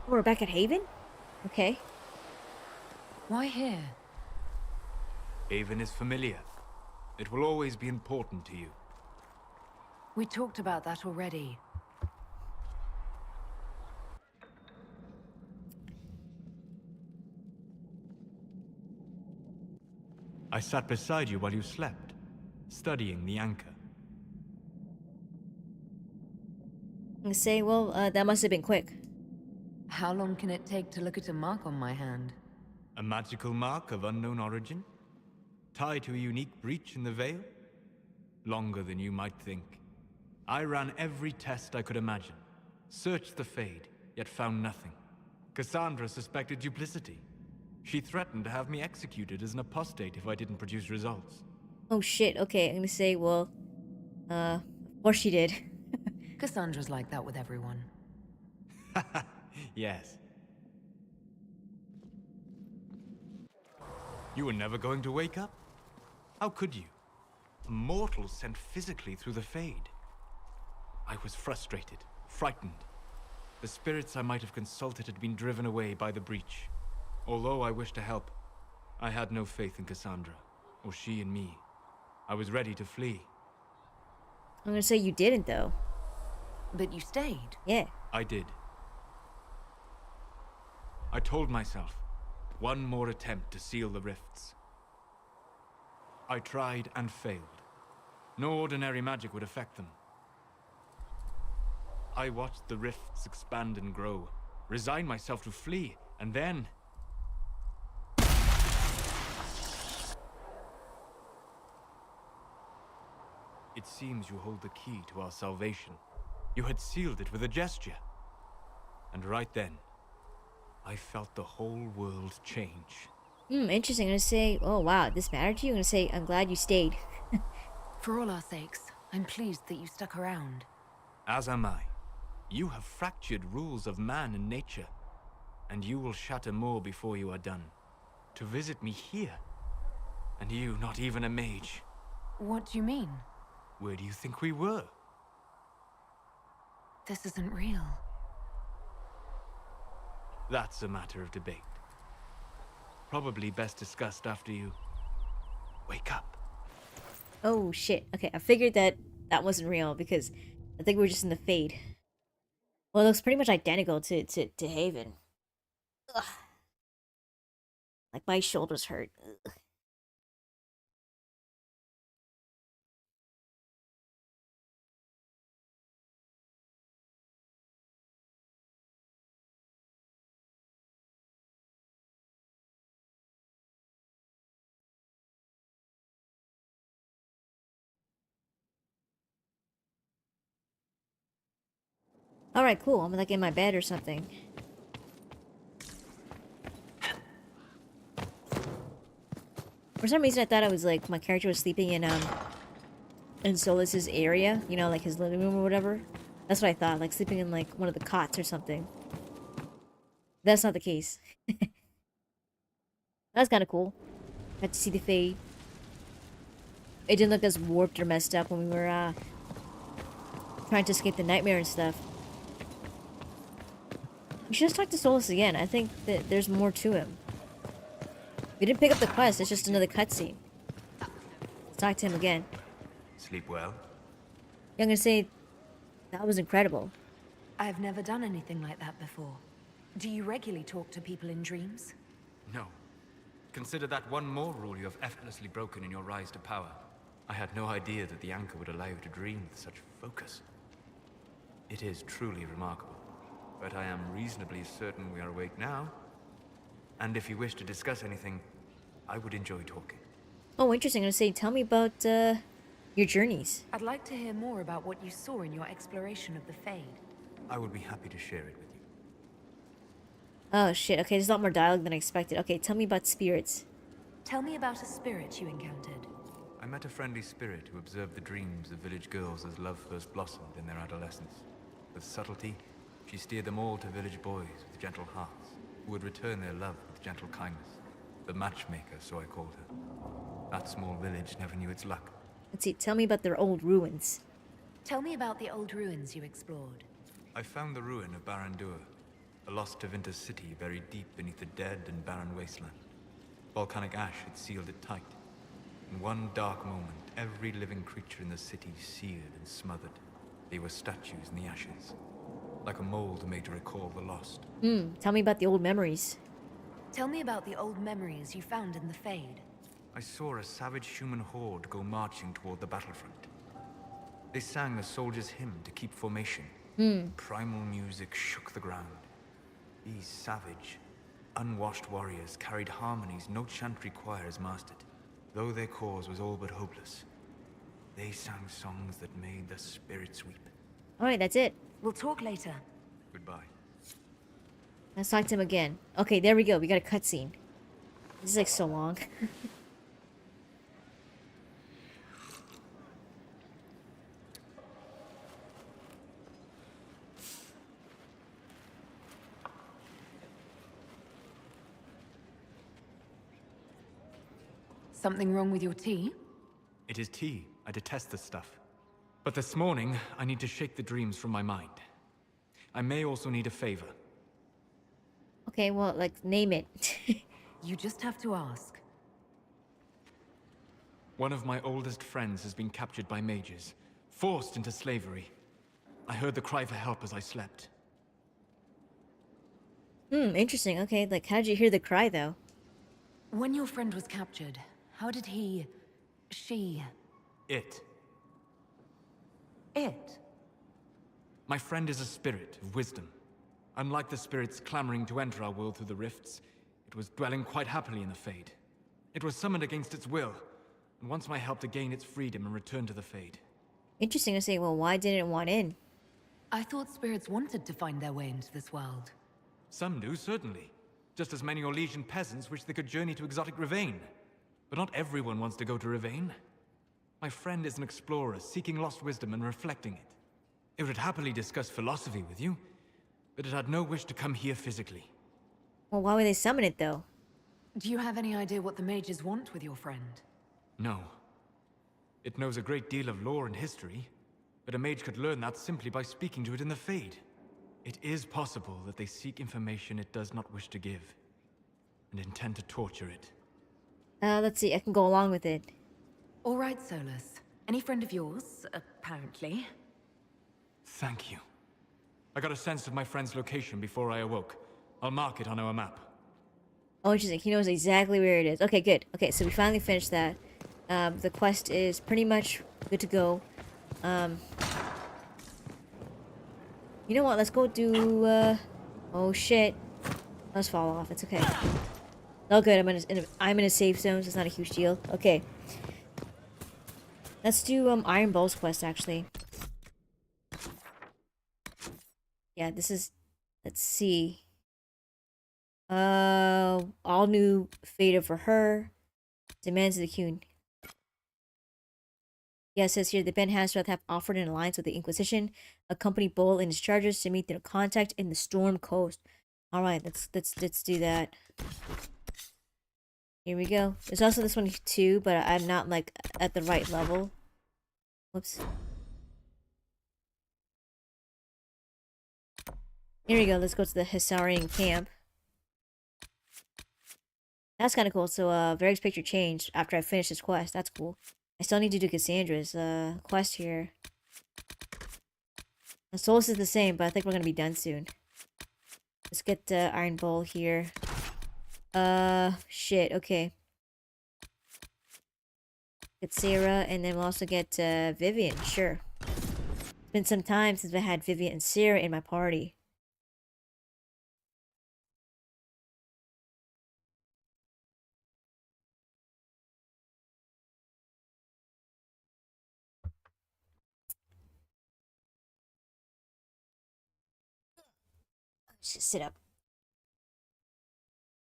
Oh, we're back at Haven? Okay. Why here? Haven is familiar. It will always be important to you. We talked about that already. I sat beside you while you slept, studying the anchor. I'm gonna say, well, that must have been quick. How long can it take to look at a mark on my hand? A magical mark of unknown origin? Tied to a unique breach in the veil? Longer than you might think. I ran every test I could imagine. Searched the Fade, yet found nothing. Cassandra suspected duplicity. She threatened to have me executed as an apostate if I didn't produce results. Oh shit, okay, I'm gonna say, well, of course she did. Cassandra's like that with everyone. Yes. You were never going to wake up? How could you? A mortal sent physically through the Fade. I was frustrated, frightened. The spirits I might have consulted had been driven away by the breach. Although I wished to help, I had no faith in Cassandra, or she in me. I was ready to flee. I'm gonna say you didn't, though. But you stayed. Yeah. I did. I told myself, one more attempt to seal the rifts. I tried and failed. No ordinary magic would affect them. I watched the rifts expand and grow, resigned myself to flee, and then... It seems you hold the key to our salvation. You had sealed it with a gesture. And right then, I felt the whole world change. Interesting. I'm gonna say, oh wow, this mattered to you? I'm gonna say, I'm glad you stayed. For all our sakes, I'm pleased that you stuck around. As am I. You have fractured rules of man and nature, and you will shatter more before you are done. To visit me here, and you not even a mage. What do you mean? Where do you think we were? This isn't real. That's a matter of debate. Probably best discussed after you... Wake up. Oh shit. Okay, I figured that that wasn't real because I think we were just in the Fade. Well, it looks pretty much identical to Haven. Ugh. Like my shoulders hurt. Ugh. Alright, cool. I'm like in my bed or something. For some reason I thought I was like my character was sleeping in Solus's area, you know, like his living room or whatever. That's what I thought, like sleeping in like one of the cots or something. That's not the case. That's kind of cool. Got to see the Fade. It didn't look as warped or messed up when we were trying to escape the nightmare and stuff. We should just talk to Solus again. I think that there's more to him. We didn't pick up the quest, it's just another cutscene. Let's talk to him again. Sleep well? Yeah, I'm gonna say that was incredible. I've never done anything like that before. Do you regularly talk to people in dreams? No. Consider that one more rule you have effortlessly broken in your rise to power. I had no idea that the anchor would allow you to dream with such focus. It is truly remarkable. But I am reasonably certain we are awake now. And if you wish to discuss anything, I would enjoy talking. Oh, interesting. I'm gonna say, tell me about your journeys. I'd like to hear more about what you saw in your exploration of the Fade. I would be happy to share it with you. Oh shit, okay, there's a lot more dialogue than I expected. Okay, tell me about spirits. Tell me about a spirit you encountered. I met a friendly spirit who observed the dreams of village girls as love first blossomed in their adolescence. With subtlety, she steered them all to village boys with gentle hearts, who would return their love with gentle kindness. The matchmaker, so I called her. That small village never knew its luck. Let's see, tell me about their old ruins. Tell me about the old ruins you explored. I found the ruin of Barandur, a lost Tevinter city buried deep beneath a dead and barren wasteland. Volcanic ash had sealed it tight. In one dark moment, every living creature in the city seared and smothered. They were statues in the ashes, like a mold made to recall the lost. Tell me about the old memories. Tell me about the old memories you found in the Fade. I saw a savage human horde go marching toward the battlefront. They sang a soldier's hymn to keep formation. Primal music shook the ground. These savage, unwashed warriors carried harmonies no chantry choirs mastered. Though their cause was all but hopeless, they sang songs that made the spirits weep. Alright, that's it. We'll talk later. Goodbye. Let's talk to him again. Okay, there we go. We got a cutscene. This is like so long. Something wrong with your tea? It is tea. I detest this stuff. But this morning, I need to shake the dreams from my mind. I may also need a favor. Okay, well, like, name it. You just have to ask. One of my oldest friends has been captured by mages, forced into slavery. I heard the cry for help as I slept. Interesting. Okay, like, how did you hear the cry, though? When your friend was captured, how did she... It. My friend is a spirit of wisdom. Unlike the spirits clamoring to enter our world through the rifts, it was dwelling quite happily in the Fade. It was summoned against its will, and wants my help to gain its freedom and return to the Fade. Interesting to say, well, why didn't it want in? I thought spirits wanted to find their way into this world. Some do, certainly. Just as many Orlesian peasants wish they could journey to exotic Rivain. But not everyone wants to go to Rivain. My friend is an explorer, seeking lost wisdom and reflecting it. It would happily discuss philosophy with you, but it had no wish to come here physically. Well, why would they summon it, though? Do you have any idea what the mages want with your friend? No. It knows a great deal of lore and history, but a mage could learn that simply by speaking to it in the Fade. It is possible that they seek information it does not wish to give, and intend to torture it. Let's see, I can go along with it. All right, Solus. Any friend of yours, apparently. Thank you. I got a sense of my friend's location before I awoke. I'll mark it on our map. Oh, interesting. He knows exactly where it is. Okay, good. Okay, so we finally finished that. The quest is pretty much good to go. You know what? Let's go do, oh shit. Let's fall off. It's okay. Oh good, I'm in a safe zone, so it's not a huge deal. Okay. Let's do, Iron Bowl's quest, actually. Yeah, this is... Let's see. All new fader for her. Demands of the Queen. Yeah, it says here, the Ben Hasrath have offered an alliance with the Inquisition, accompany Bull and his chargers to meet their contact in the Storm Coast. Alright, let's do that. Here we go. There's also this one too, but I'm not, like, at the right level. Whoops. Here we go, let's go to the Hissarian camp. That's kind of cool. So, Varric's picture changed after I finished this quest. That's cool. I still need to do Cassandra's, quest here. The Solus is the same, but I think we're gonna be done soon. Let's get the Iron Bowl here. Shit, okay. Get Sarah, and then we'll also get, Vivian, sure. It's been some time since I had Vivian and Sarah in my party. Let's just sit up.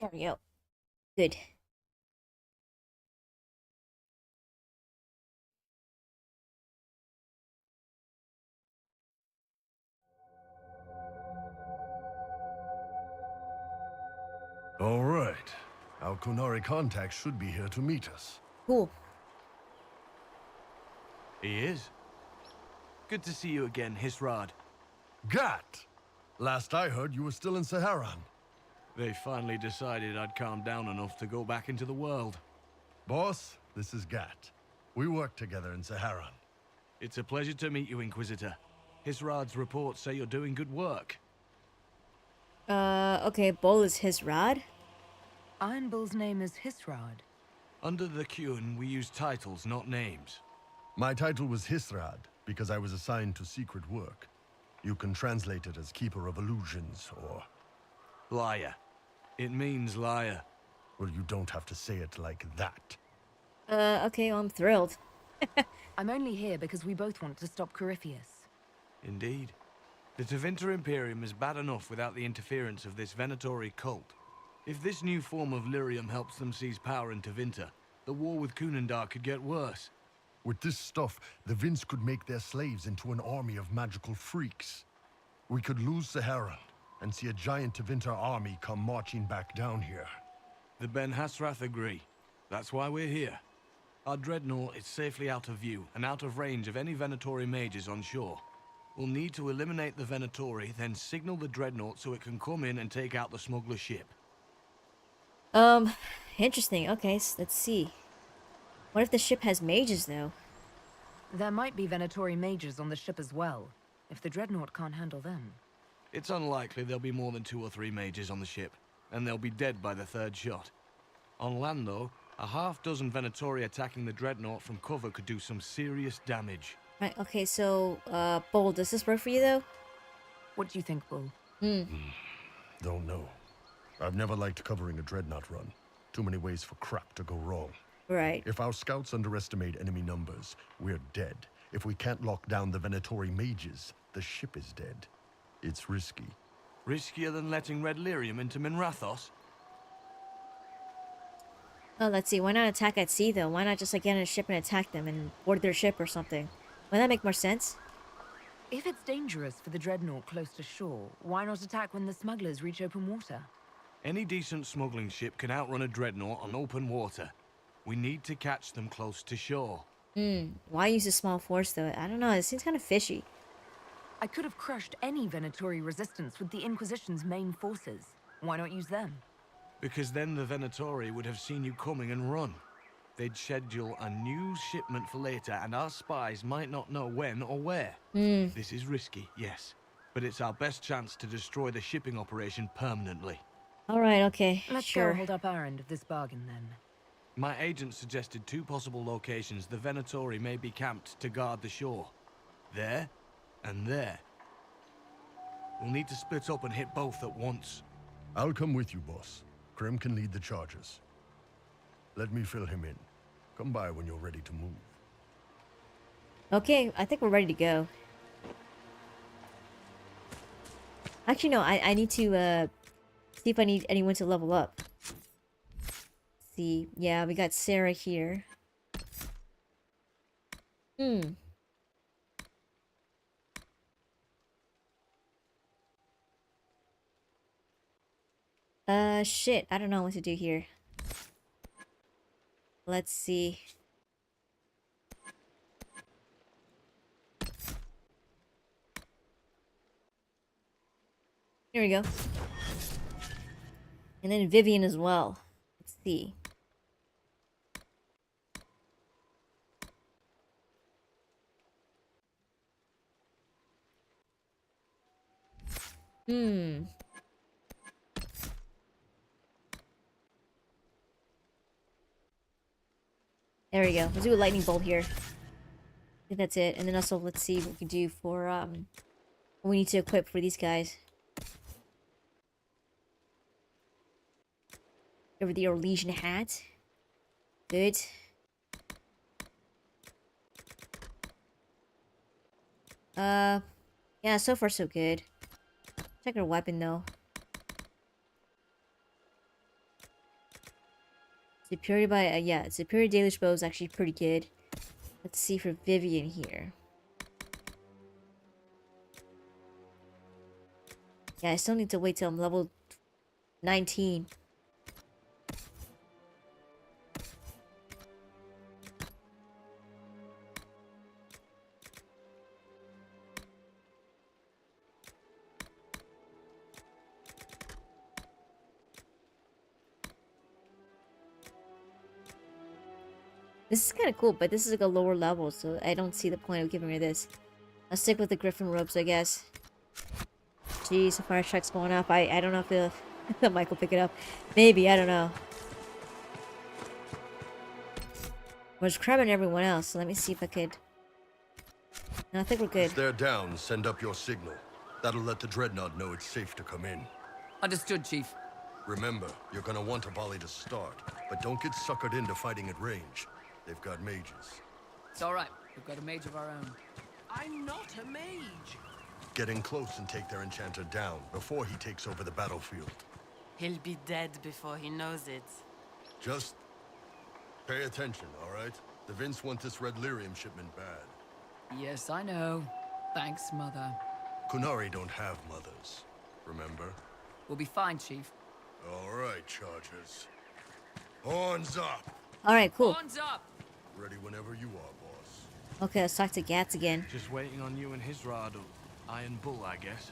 There we go. Good. All right. Our Kunari contact should be here to meet us. Cool. He is. Good to see you again, Hisrad. Gat! Last I heard, you were still in Saharan. They finally decided I'd calmed down enough to go back into the world. Boss, this is Gat. We work together in Saharan. It's a pleasure to meet you, Inquisitor. Hisrad's reports say you're doing good work. Okay, Bull is Hisrad? Iron Bull's name is Hisrad. Under the Qun, we use titles, not names. My title was Hisrad, because I was assigned to secret work. You can translate it as Keeper of Illusions, or... Liar. It means liar. Well, you don't have to say it like that. Okay, well, I'm thrilled. I'm only here because we both want to stop Corypheus. Indeed. The Tevinter Imperium is bad enough without the interference of this Venatori cult. If this new form of lyrium helps them seize power in Tevinter, the war with Kunandar could get worse. With this stuff, the Vince could make their slaves into an army of magical freaks. We could lose Saharan, and see a giant Tevinter army come marching back down here. The Ben Hasrath agree. That's why we're here. Our dreadnought is safely out of view and out of range of any Venatori mages on shore. We'll need to eliminate the Venatori, then signal the dreadnought so it can come in and take out the smuggler ship. Interesting. Okay, so let's see. What if the ship has mages, though? There might be Venatori mages on the ship as well, if the dreadnought can't handle them. It's unlikely there'll be more than 2 or 3 mages on the ship, and they'll be dead by the 3rd shot. On land, though, a half-dozen Venatori attacking the dreadnought from cover could do some serious damage. Right, okay, so, Bull, does this work for you, though? What do you think, Bull? Don't know. I've never liked covering a dreadnought run. Too many ways for crap to go wrong. Right. If our scouts underestimate enemy numbers, we're dead. If we can't lock down the Venatori mages, the ship is dead. It's risky. Riskier than letting Red Lyrium into Minrathos? Oh, let's see. Why not attack at sea, though? Why not just, like, get on a ship and attack them and board their ship or something? Wouldn't that make more sense? If it's dangerous for the dreadnought close to shore, why not attack when the smugglers reach open water? Any decent smuggling ship can outrun a dreadnought on open water. We need to catch them close to shore. Why use a small force, though? I don't know. It seems kind of fishy. I could have crushed any Venatori resistance with the Inquisition's main forces. Why not use them? Because then the Venatori would have seen you coming and run. they'd schedule a new shipment for later, and our spies might not know when or where. This is risky, yes, but it's our best chance to destroy the shipping operation permanently. Alright, okay, Let's sure. go hold up our end of this bargain then. My agent suggested 2 possible locations the Venatori may be camped to guard the shore. There and there. We'll need to split up and hit both at once. I'll come with you, boss. Krem can lead the charges. Let me fill him in. Come by when you're ready to move. Okay, I think we're ready to go. Actually, no, I need to see if I need anyone to level up. See, yeah, we got Sarah here. Shit, I don't know what to do here. Let's see. Here we go. And then Vivian as well. Let's see. There we go. Let's do a lightning bolt here. I think that's it. And then also, let's see what we can do for, what we need to equip for these guys. Over the Orlesian hat. Good. Yeah, so far so good. Check her weapon though. Superior by, yeah, Superior Dalish Bow is actually pretty good. Let's see for Vivian here. Yeah, I still need to wait till I'm level 19. This is kind of cool, but this is like a lower level, so I don't see the point of giving her this. I'll stick with the Griffin robes, I guess. Jeez, the fire truck's going up. I don't know if the mic will pick it up. Maybe, I don't know. We're cramming everyone else, so let me see if I could... No, I think we're good. As they're down, send up your signal. That'll let the Dreadnought know it's safe to come in. Understood, Chief. Remember, you're gonna want a volley to start, but don't get suckered into fighting at range. They've got mages. It's all right. We've got a mage of our own. I'm not a mage. Get in close and take their enchanter down before he takes over the battlefield. He'll be dead before he knows it. Just pay attention, all right? The Vince want this red lyrium shipment bad. Yes, I know. Thanks, Mother. Kunari don't have mothers, remember? We'll be fine, Chief. All right, Chargers. Horns up! Alright, cool. Horns up! Ready whenever you are, boss. Okay, let's talk to Gats again. Just waiting on you and his rod, or Iron Bull, I guess.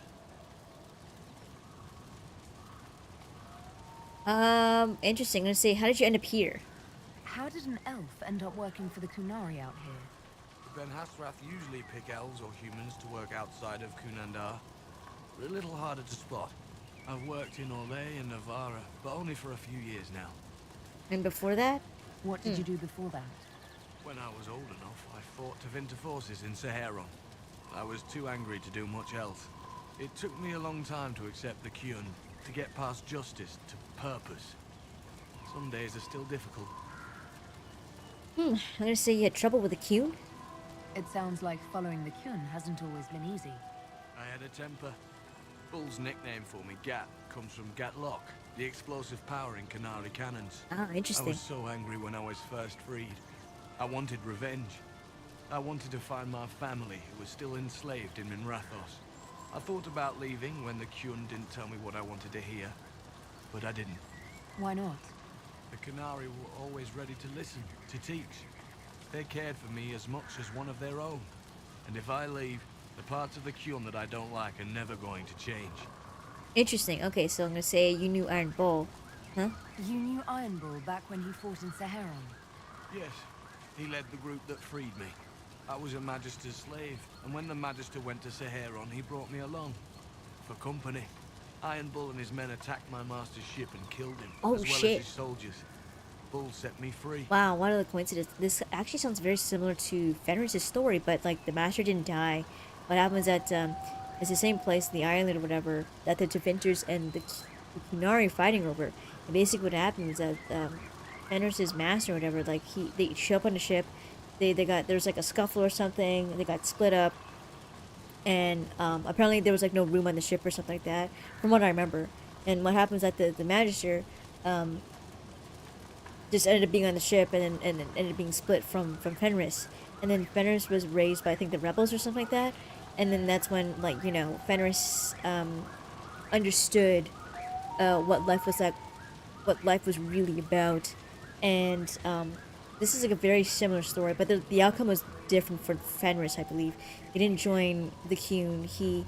Interesting. I'm gonna say, how did you end up here? How did an elf end up working for the Kunari out here? The Ben Hasrath usually pick elves or humans to work outside of Kunandar. They're a little harder to spot. I've worked in Orlais and Navarra, but only for a few years now. And before that? What did you do before that? When I was old enough, I fought Tevinter forces in Saharon. I was too angry to do much else. It took me a long time to accept the Kyun, to get past justice to purpose. Some days are still difficult. I'm gonna say you had trouble with the Q? It sounds like following the Kyun hasn't always been easy. I had a temper. Bull's nickname for me, Gat, comes from Gatlock, the explosive power in Canary cannons. Ah, I interesting. was so angry when I was first freed. I wanted revenge. I wanted to find my family who was still enslaved in Minrathos. I thought about leaving when the Kyun didn't tell me what I wanted to hear, but I didn't. Why not? The Canary were always ready to listen, to teach. They cared for me as much as one of their own. And if I leave, the parts of the Kyun that I don't like are never going to change. Interesting. Okay, so I'm gonna say you knew Iron Bull. Huh? You knew Iron Bull back when he fought in Saharon. Yes, he led the group that freed me. I was a Magister's slave, and when the Magister went to Saharon, he brought me along. For company. Iron Bull and his men attacked my master's ship and killed him, Oh, as well shit. as his soldiers. Bull set me free. Wow, what a coincidence. This actually sounds very similar to Fenris' story, but like the master didn't die. What happens at it's the same place, the island or whatever, that the Devinters and the Kunari are fighting over. And basically what happens is that Fenris' master or whatever, like they show up on the ship, there's like a scuffle or something, they got split up, and apparently there was like no room on the ship or something like that, from what I remember. And what happens at the Magister just ended up being on the ship and ended up being split from Fenris. And then Fenris was raised by, I think, the rebels or something like that. And then that's when, like, you know, Fenris understood what life was like, what life was really about. And this is like a very similar story, but the outcome was different for Fenris, I believe. He didn't join the Qun. He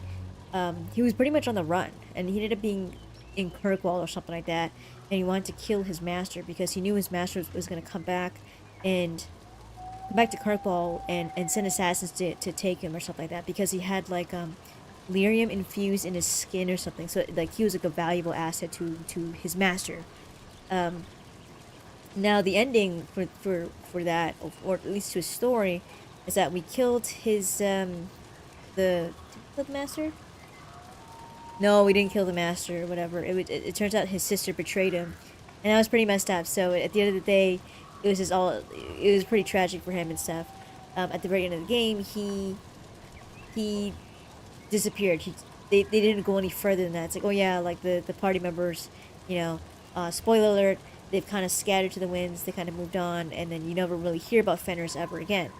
was pretty much on the run, and he ended up being in Kirkwall or something like that. And he wanted to kill his master because he knew his master was going to come back to Kirkwall and send assassins to take him or something like that, because he had like lyrium infused in his skin or something. So like he was like a valuable asset to his master. Now the ending for that, or at least to his story, is that we killed his did we kill the master? No, we didn't kill the master or whatever. It turns out his sister betrayed him, and that was pretty messed up. So at the end of the day, it was pretty tragic for him and stuff. At the very end of the game, he disappeared. They didn't go any further than that. It's like, oh yeah, like the party members, you know, spoiler alert, they've kind of scattered to the winds. They kind of moved on, and then you never really hear about Fenris ever again.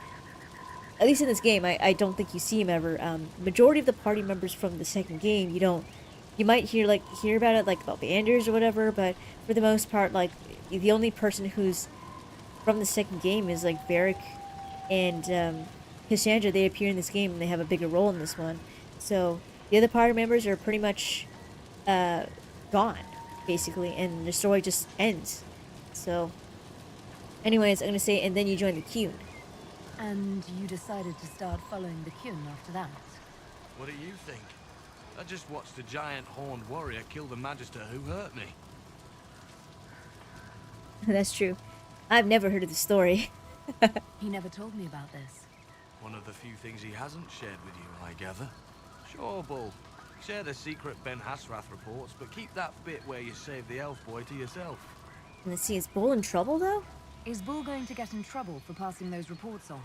At least in this game, I don't think you see him ever. Majority of the party members from the second game, you might hear about it, like about Anders or whatever, but for the most part, like the only person who's from the second game is like Varric and Cassandra. They appear in this game and they have a bigger role in this one. So the other party members are pretty much gone, basically, and the story just ends. So, anyways, I'm gonna say, and then you join the Qun. And you decided to start following the Qun after that? What do you think? I just watched a giant horned warrior kill the Magister who hurt me. That's true. I've never heard of the story. He never told me about this. One of the few things he hasn't shared with you, I gather. Sure, Bull. Share the secret Ben Hasrath reports, but keep that bit where you save the elf boy to yourself. Let's see, is Bull in trouble though? Is Bull going to get in trouble for passing those reports on?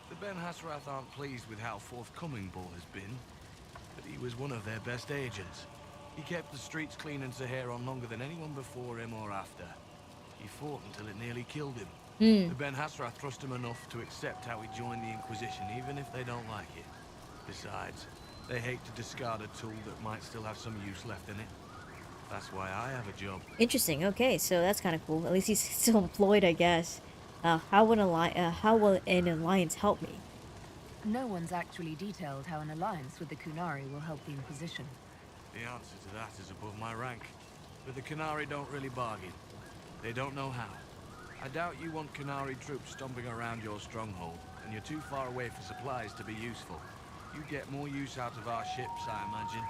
The Ben Hasrath aren't pleased with how forthcoming Bull has been, but he was one of their best agents. He kept the streets clean in Saharon longer than anyone before him or after. He fought until it nearly killed him. The Ben Hasrath trust him enough to accept how he joined the Inquisition, even if they don't like it. Besides, they hate to discard a tool that might still have some use left in it. That's why I have a job. Interesting. Okay, so that's kind of cool. At least he's still employed, I guess. How will an alliance help me? No one's actually detailed how an alliance with the Kunari will help the Inquisition. The answer to that is above my rank. But the Kunari don't really bargain. They don't know how. I doubt you want Kunari troops stomping around your stronghold, and you're too far away for supplies to be useful. You get more use out of our ships, I imagine.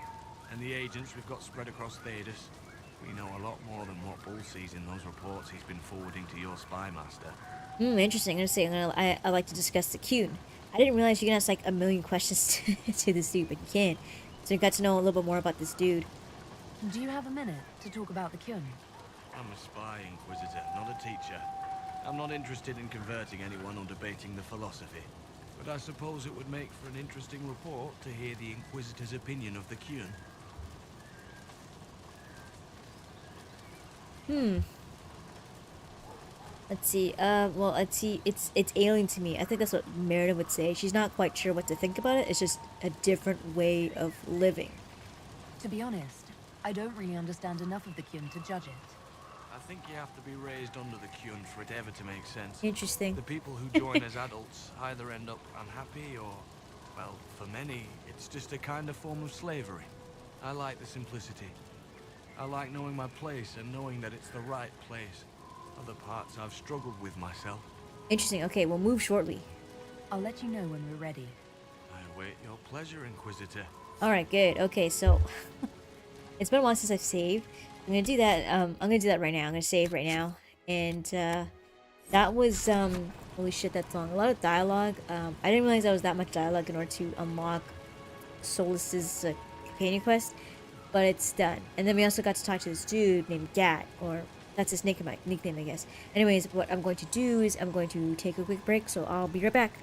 And the agents we've got spread across Thedas. We know a lot more than what Bull sees in those reports he's been forwarding to your spy master. Interesting. I like to discuss the Qun. I didn't realize you can ask like a million questions to this dude, but you can. So you got to know a little bit more about this dude. Do you have a minute to talk about the Qun? I'm a spy inquisitor, not a teacher. I'm not interested in converting anyone or debating the philosophy. But I suppose it would make for an interesting report to hear the Inquisitor's opinion of the Qun. Let's see. Let's see. It's alien to me. I think that's what Merida would say. She's not quite sure what to think about it. It's just a different way of living. To be honest, I don't really understand enough of the Qun to judge it. I think you have to be raised under the Qun for it ever to make sense. Interesting. The people who join as adults either end up unhappy or, well, for many, it's just a kind of form of slavery. I like the simplicity. I like knowing my place and knowing that it's the right place. Other parts I've struggled with myself. Interesting. Okay, we'll move shortly. I'll let you know when we're ready. I await your pleasure, Inquisitor. Alright, good. Okay, so it's been a while since I've saved. I'm gonna do that, I'm gonna do that right now. I'm gonna save right now. And that was holy shit, that's long. A lot of dialogue. I didn't realize there was that much dialogue in order to unlock Solus's companion quest, but it's done. And then we also got to talk to this dude named Gat, or that's his nickname, I guess. Anyways, what I'm going to do is I'm going to take a quick break, so I'll be right back.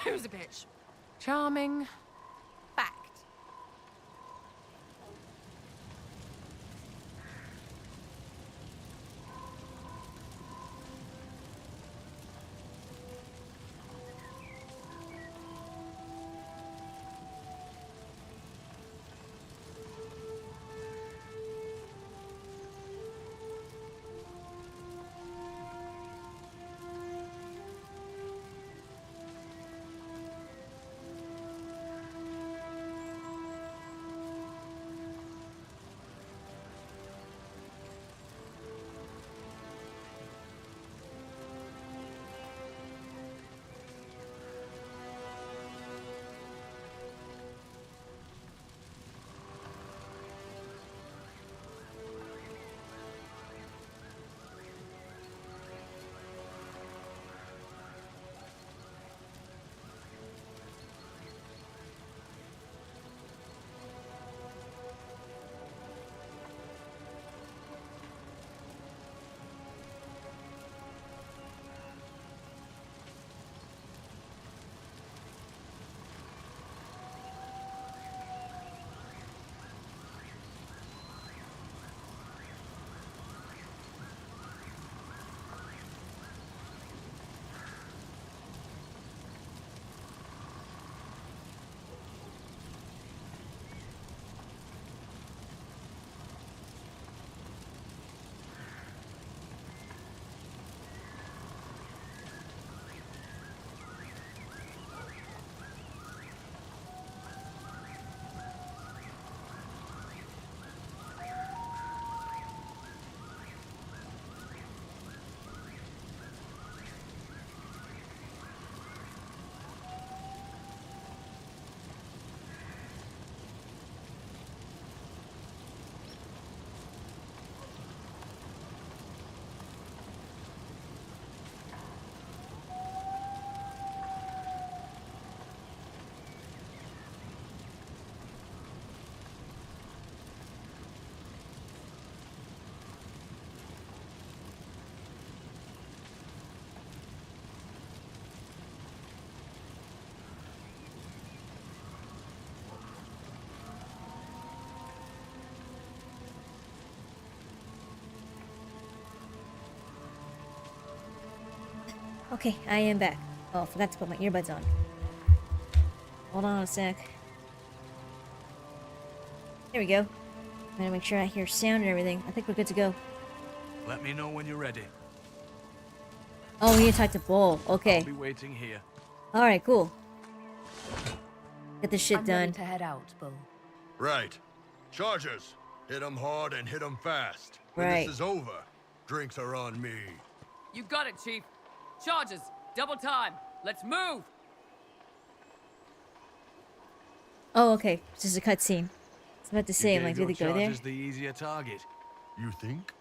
Who's a bitch? Charming. Fact. Okay, I am back. Oh, I forgot to put my earbuds on. Hold on a sec. There we go. Gotta make sure I hear sound and everything. I think we're good to go. Let me know when you're ready. Oh, we need to talk to Bull. Okay. I'll be waiting here. Alright, cool. Get this shit I'm done. ready to head out, Bull. Right. Chargers, hit 'em hard and hit 'em fast. When Right. this is over, drinks are on me. You got it, Chief. Charges. Double time. Let's move. Oh, okay. It's just a cutscene. I was about to say, You I'm like, gave did your they go there? charges the easier target. You think?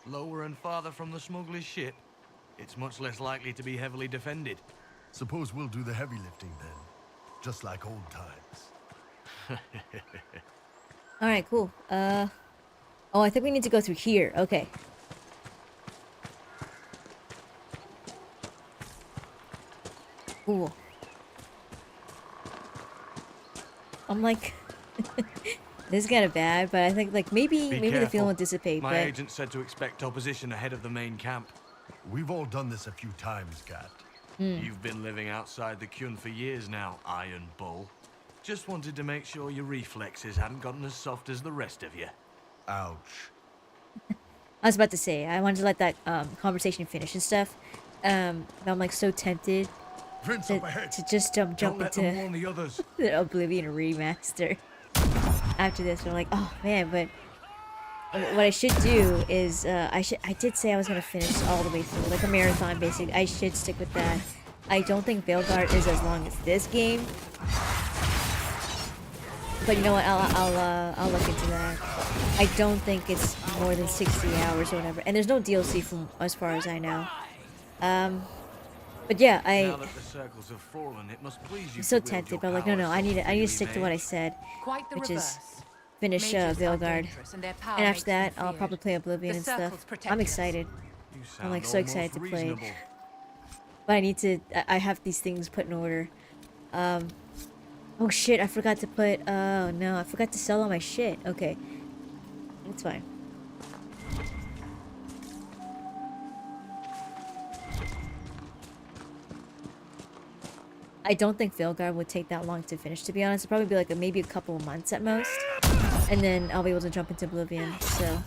Lower and farther from the smuggler's ship, it's much less likely to be heavily defended. Suppose we'll do the heavy lifting then. Just like old times. Alright, cool. Oh, I think we need to go through here. Okay. Cool. I'm like... this is kind of bad, but I think, like, maybe Be the feeling careful. will dissipate, My but... agent said to expect opposition ahead of the main camp. We've all done this a few times, Gat. You've been living outside the Kyun for years now, Iron Bull. Just wanted to make sure your reflexes hadn't gotten as soft as the rest of you. Ouch. I was about to say, I wanted to let that conversation finish and stuff. But I'm like so tempted Vince to, up ahead. to just jump Don't let them into warn the others. the Oblivion remaster after this. But I'm like, oh man, but what I should do is I did say I was gonna finish all the way through, like a marathon basically. I should stick with that. I don't think Veilguard is as long as this game. But you know what? I'll look into that. I don't think it's more than 60 hours or whatever. And there's no DLC from as far as I know. But yeah, Now that the circles have fallen, it must please you I'm so to wield tempted. your But I'm like, no, powers I need to freely, stick to what I mate. said, Quite the which reverse. is finish Mages are Veilguard. dangerous and their power And makes after that, them I'll feared. probably play Oblivion The and stuff. circles protect I'm us. excited. You I'm sound like so almost excited to play. reasonable. But I need to. I have these things put in order. Oh shit! I forgot to put. Oh no! I forgot to sell all my shit. Okay, that's fine. I don't think Veilguard would take that long to finish. To be honest, it'd probably be like maybe a couple of months at most, and then I'll be able to jump into Oblivion. So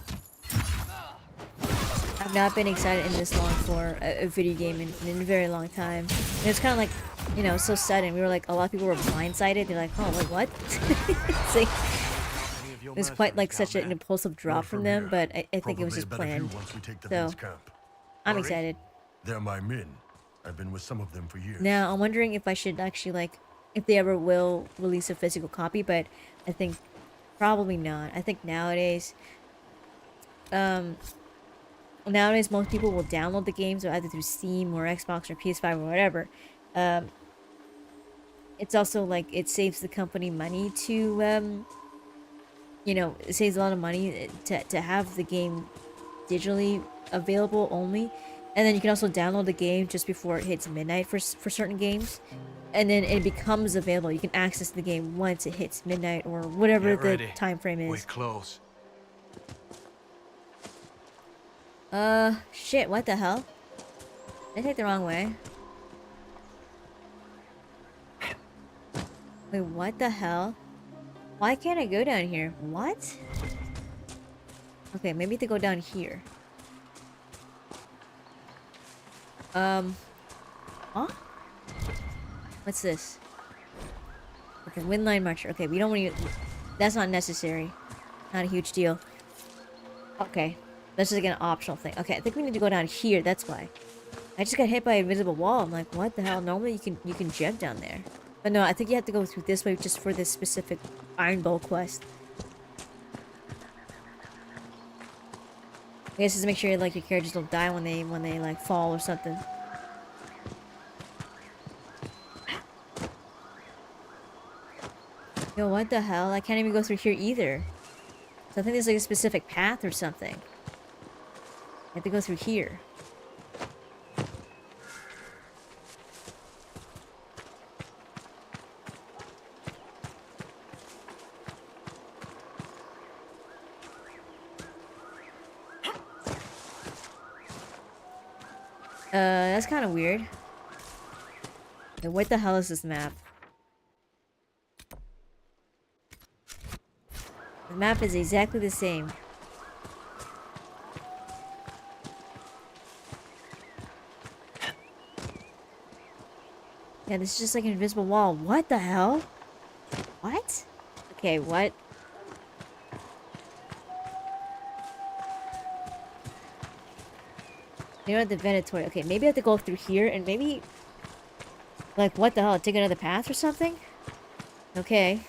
I've not been excited in this long for a video game in a very long time. And it's kind of like, you know, so sudden. We were like, a lot of people were blindsided. They're like, oh, like what? It's like, Any of your it was quite like mercenaries such down an there? impulsive drop Not from from them, here. but I think it was Probably just a better view planned. once we take the So, Vince camp. I'm Hurry. excited. They're my men. I've been with some of them for years. Now, I'm wondering if I should actually, like, if they ever will release a physical copy, but I think probably not. I think nowadays, most people will download the games either through Steam or Xbox or PS5 or whatever. It's also, like, it saves the company money to, you know, it saves a lot of money to have the game digitally available only. And then you can also download the game just before it hits midnight for certain games. And then it becomes available. You can access the game once it hits midnight or whatever Get the ready. time frame We're is. close. Shit, what the hell? Did I take the wrong way? Wait, what the hell? Why can't I go down here? What? Okay, maybe to go down here. Huh? What's this? Okay, Windline Marcher. Okay, we don't want to... That's not necessary. Not a huge deal. Okay. That's just like an optional thing. Okay, I think we need to go down here. That's why. I just got hit by an invisible wall. I'm like, what the hell? Normally you can jump down there. But no, I think you have to go through this way just for this specific Iron Bowl quest. I guess just to make sure like your characters don't die when they like fall or something. Yo, what the hell? I can't even go through here either. So I think there's like a specific path or something. I have to go through here. That's kind of weird. And what the hell is this map? The map is exactly the same. Yeah, this is just like an invisible wall. What the hell? What? Okay, what? You know what, the Venatori. Okay, maybe I have to go through here and maybe... Like, what the hell? Take another path or something? Okay.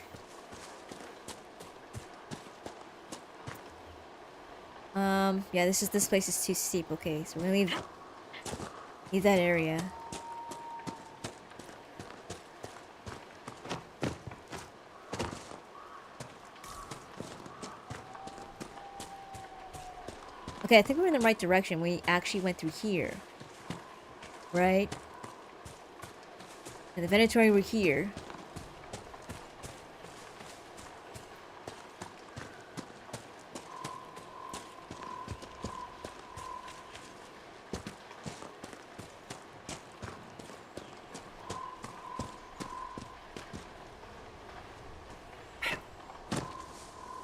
Yeah, this place is too steep. Okay, so we're gonna leave that area. Okay, I think we're in the right direction. We actually went through here. Right? And the Venatori were here.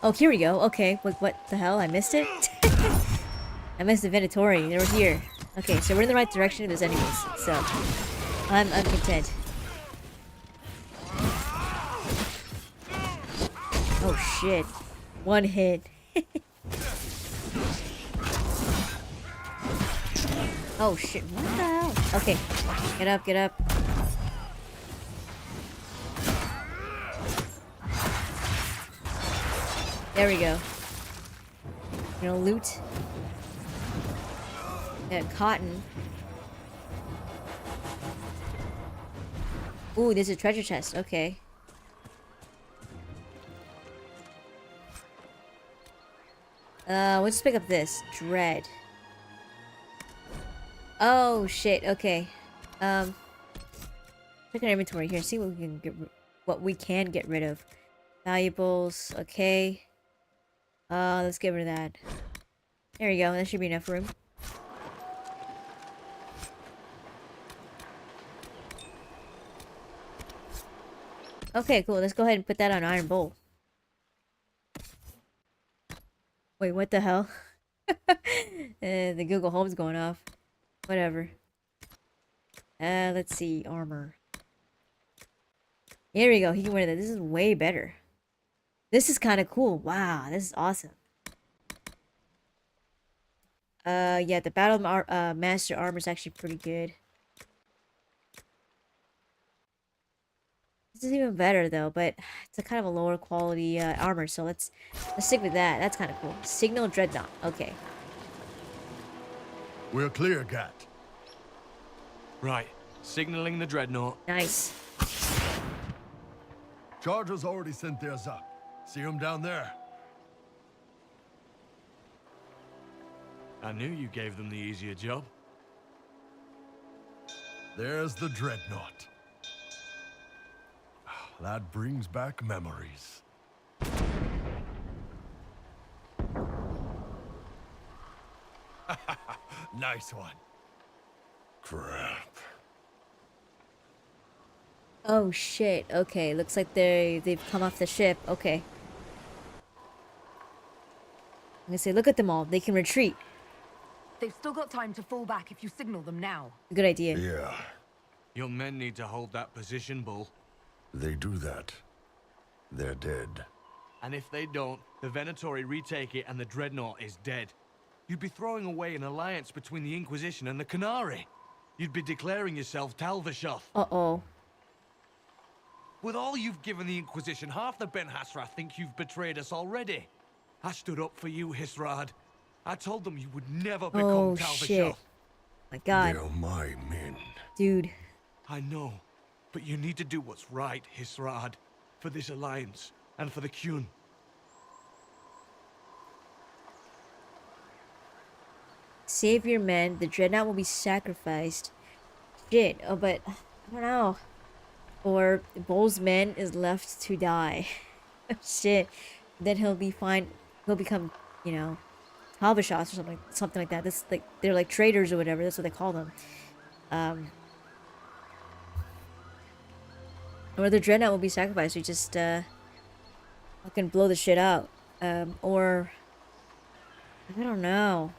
Oh, here we go. Okay, what the hell? I missed it? I missed the Venatori. They were here. Okay, so we're in the right direction if there's enemies. So, I'm content. Oh, shit. One hit. Oh, shit. What the hell? Okay. Get up, get up. There we go. You know, loot. Cotton. Ooh, there's a treasure chest. Okay. Let's pick up this. Dread. Oh, shit. Okay. Check our inventory here. See what we can get rid of. Valuables. Okay. Let's get rid of that. There we go. That should be enough room. Okay, cool. Let's go ahead and put that on Iron Bowl. Wait, what the hell? The Google Home's going off. Whatever. Let's see. Armor. Here we go. He can wear that. This is way better. This is kind of cool. Wow, this is awesome. Yeah, the Battle Master armor is actually pretty good. This is even better though, but it's a kind of a lower quality armor, so let's stick with that. That's kind of cool. Signal Dreadnought. Okay. We're clear, Gat. Right. Signaling the Dreadnought. Nice. Chargers already sent theirs up. See them down there? I knew you gave them the easier job. There's the Dreadnought. That brings back memories. Nice one. Crap. Oh shit. Okay, looks like they've come off the ship. Okay. I'm gonna say, look at them all. They can retreat. They've still got time to fall back if you signal them now. Good idea. Yeah, Your men need to hold that position, Bull. they do that. They're dead. And if they don't, the Venatori retake it and the Dreadnought is dead. You'd be throwing away an alliance between the Inquisition and the Canary. You'd be declaring yourself Talvashoth. Uh-oh. With all you've given the Inquisition, half the Ben Hasra think you've betrayed us already. I stood up for you, Hisrad. I told them you would never become Oh Talvashoth. shit. My god. They're my men. Dude. I know, but you need to do what's right, Hisrad. For this alliance, and for the Qun. Save your men. The Dreadnought will be sacrificed. Shit. Oh, but... I don't know. Or Bull's men is left to die. Shit. Then he'll be fine. He'll become, you know, Talbashots or something like that. This they're like traitors or whatever. That's what they call them. Or the dreadnought will be sacrificed. We just fucking blow the shit out. Or I don't know.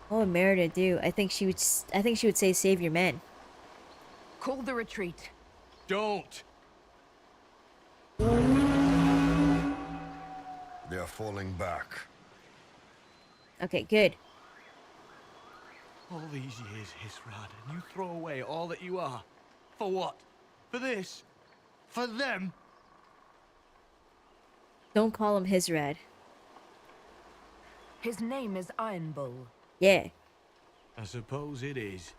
What would Merida do? I think she would say save your men. Call the retreat. Don't! They're falling back. Okay, good. All these years, Hisrad, and you throw away all that you are. For what? For this? For them? Don't call him Hisrad. His name is Iron Bull. Yeah. I suppose it is.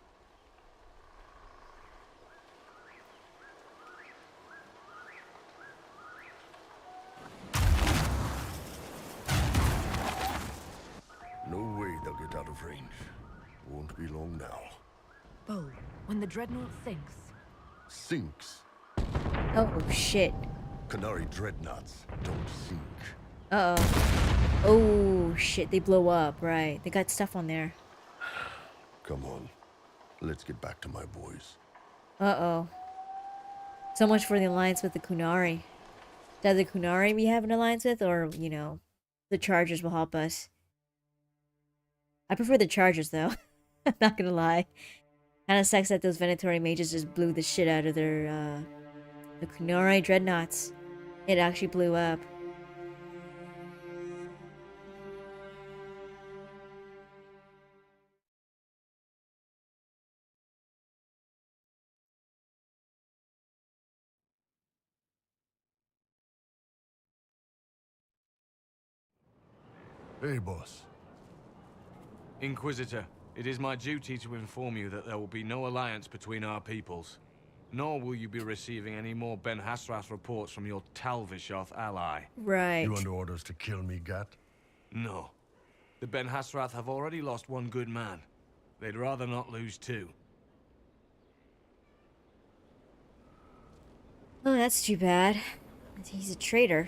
No way they'll get out of range. Won't be long now. Bull, when the dreadnought sinks, Sinks. Oh shit. Canary dreadnoughts don't sink. Uh-oh. Oh shit, they blow up, right. They got stuff on there. Come on. Let's get back to my boys. Uh-oh. So much for the alliance with the Kunari. Does the Kunari we have an alliance with, or, you know, the Chargers will help us? I prefer the Chargers, though. I'm not gonna lie. Kinda sucks that those Venatori mages just blew the shit out of their, the Kunari dreadnoughts. It actually blew up. Hey, boss. Inquisitor, it is my duty to inform you that there will be no alliance between our peoples. Nor will you be receiving any more Ben Hasrath reports from your Talvishoth ally. Right. You under orders to kill me, Gat? No. The Ben Hasrath have already lost one good man. They'd rather not lose two. Oh, that's too bad. He's a traitor.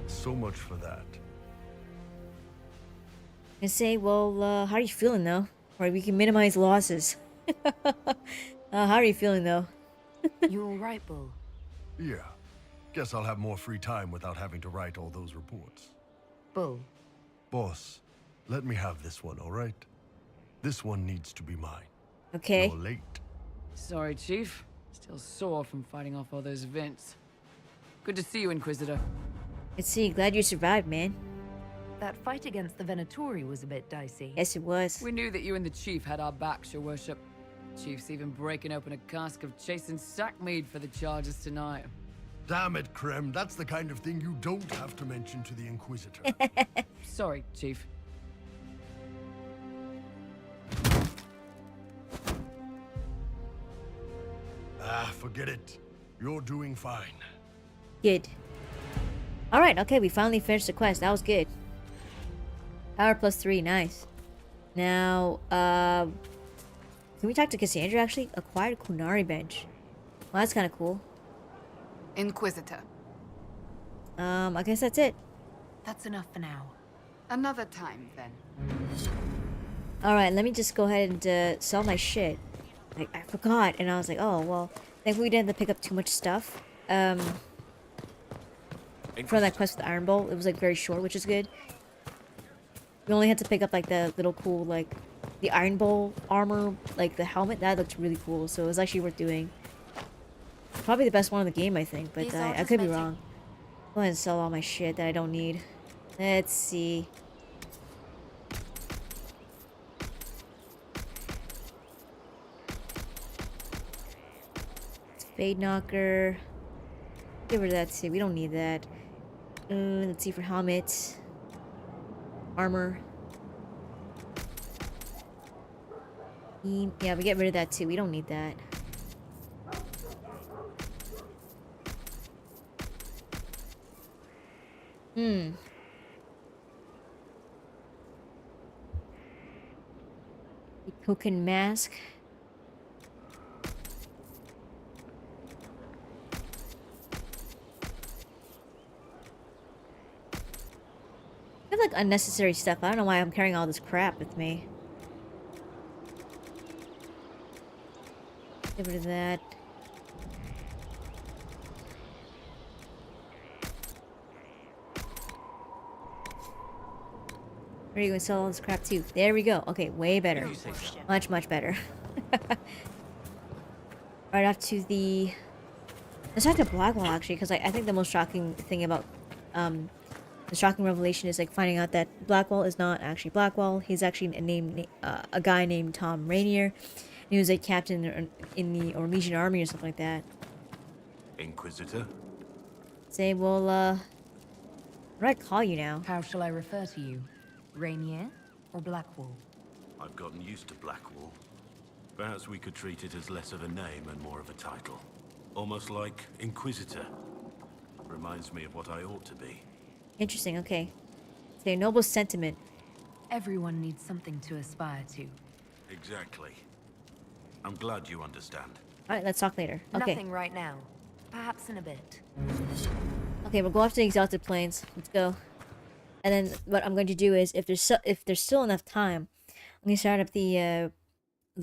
So much for that. I say, well, how are you feeling, though? Or we can minimize losses. How are you feeling, though? you all right, Bull? Yeah. Guess I'll have more free time without having to write all those reports. Bull, Boss, let me have this one, all right? This one needs to be mine. Okay. You're late. Sorry, Chief. Still sore from fighting off all those vents. Good to see you, Inquisitor. Let's see. Glad you survived, man. that fight against the Venatori was a bit dicey. Yes, it was. We knew that you and the Chief had our backs, your worship. Chief's even breaking open a cask of chastened sack mead for the charges tonight. Damn it, Krem. That's the kind of thing you don't have to mention to the Inquisitor. Sorry, Chief. Forget it. You're doing fine. Good. Alright, okay, we finally finished the quest. That was good. Power +3, nice. Now, can we talk to Cassandra, actually? Acquired Kunari bench. Well, that's kind of cool. Inquisitor. I guess that's it. That's enough for now. Another time, then. Alright, let me just go ahead and sell my shit. Like, I forgot, and I was like, oh, well, thankfully we didn't have to pick up too much stuff. For that quest with the Iron Bowl, it was like very short, which is good. We only had to pick up like the little cool, like, the Iron Bowl armor, like the helmet. That looked really cool, so it was actually worth doing. Probably the best one in the game, I think, but I could be wrong. Go ahead and sell all my shit that I don't need. Let's see. Fade Knocker. Get rid of that too. We don't need that. Let's see for helmets. Armor. Yeah, we get rid of that too. We don't need that. Token mask. I have like unnecessary stuff. I don't know why I'm carrying all this crap with me. Get rid of that. Are you going to sell all this crap too? There we go. Okay, way better. Much, much better. Right off to the... Let's talk to Blackwall, actually, because I think the most shocking thing about... the shocking revelation is, like, finding out that Blackwall is not actually Blackwall. He's actually a guy named Tom Rainier. He was a captain in the Orlesian army or something like that. Inquisitor? Say, well, what do I call you now? How shall I refer to you? Rainier or Blackwall? I've gotten used to Blackwall. Perhaps we could treat it as less of a name and more of a title. Almost like Inquisitor. Reminds me of what I ought to be. Interesting, okay. It's a noble sentiment. Everyone needs something to aspire to. Exactly. I'm glad you understand. Alright, let's talk later. Okay. Nothing right now. Perhaps in a bit. Okay, we'll go off to the Exalted Plains. Let's go. And then what I'm going to do is, if there's still enough time, I'm going to start up the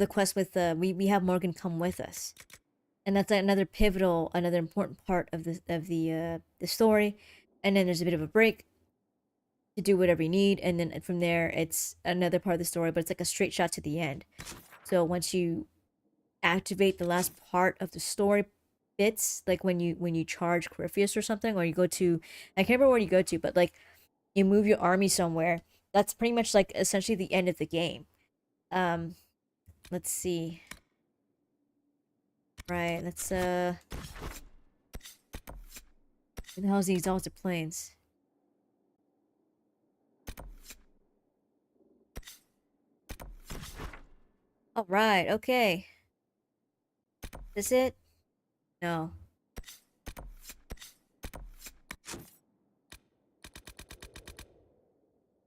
quest with, we have Morgan come with us. And that's another pivotal, another important part of the story. And then there's a bit of a break to do whatever you need. And then from there, it's another part of the story, but it's like a straight shot to the end. So once you activate the last part of the story bits, like when you charge Corypheus or something, or you go to, I can't remember where you go to, but like you move your army somewhere, that's pretty much like essentially the end of the game. Let's see. Right, let's where the hell is the Exalted Plains? Alright, okay. Is this it? No.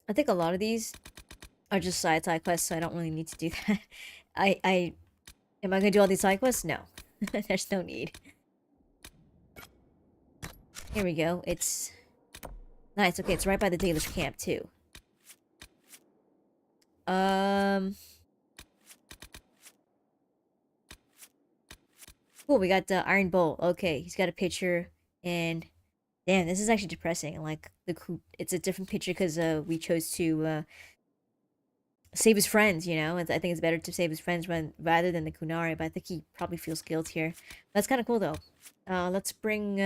I think a lot of these are just side quests, so I don't really need to do that. Am I gonna do all these side quests? No. There's no need. Here we go. It's nice. Okay, it's right by the Dalish camp too. Cool, we got the Iron Bowl. Okay, he's got a picture, and damn, this is actually depressing. Like it's a different picture because we chose to save his friends. You know, I think it's better to save his friends rather than the Kunari. But I think he probably feels guilt here. That's kind of cool though. Let's bring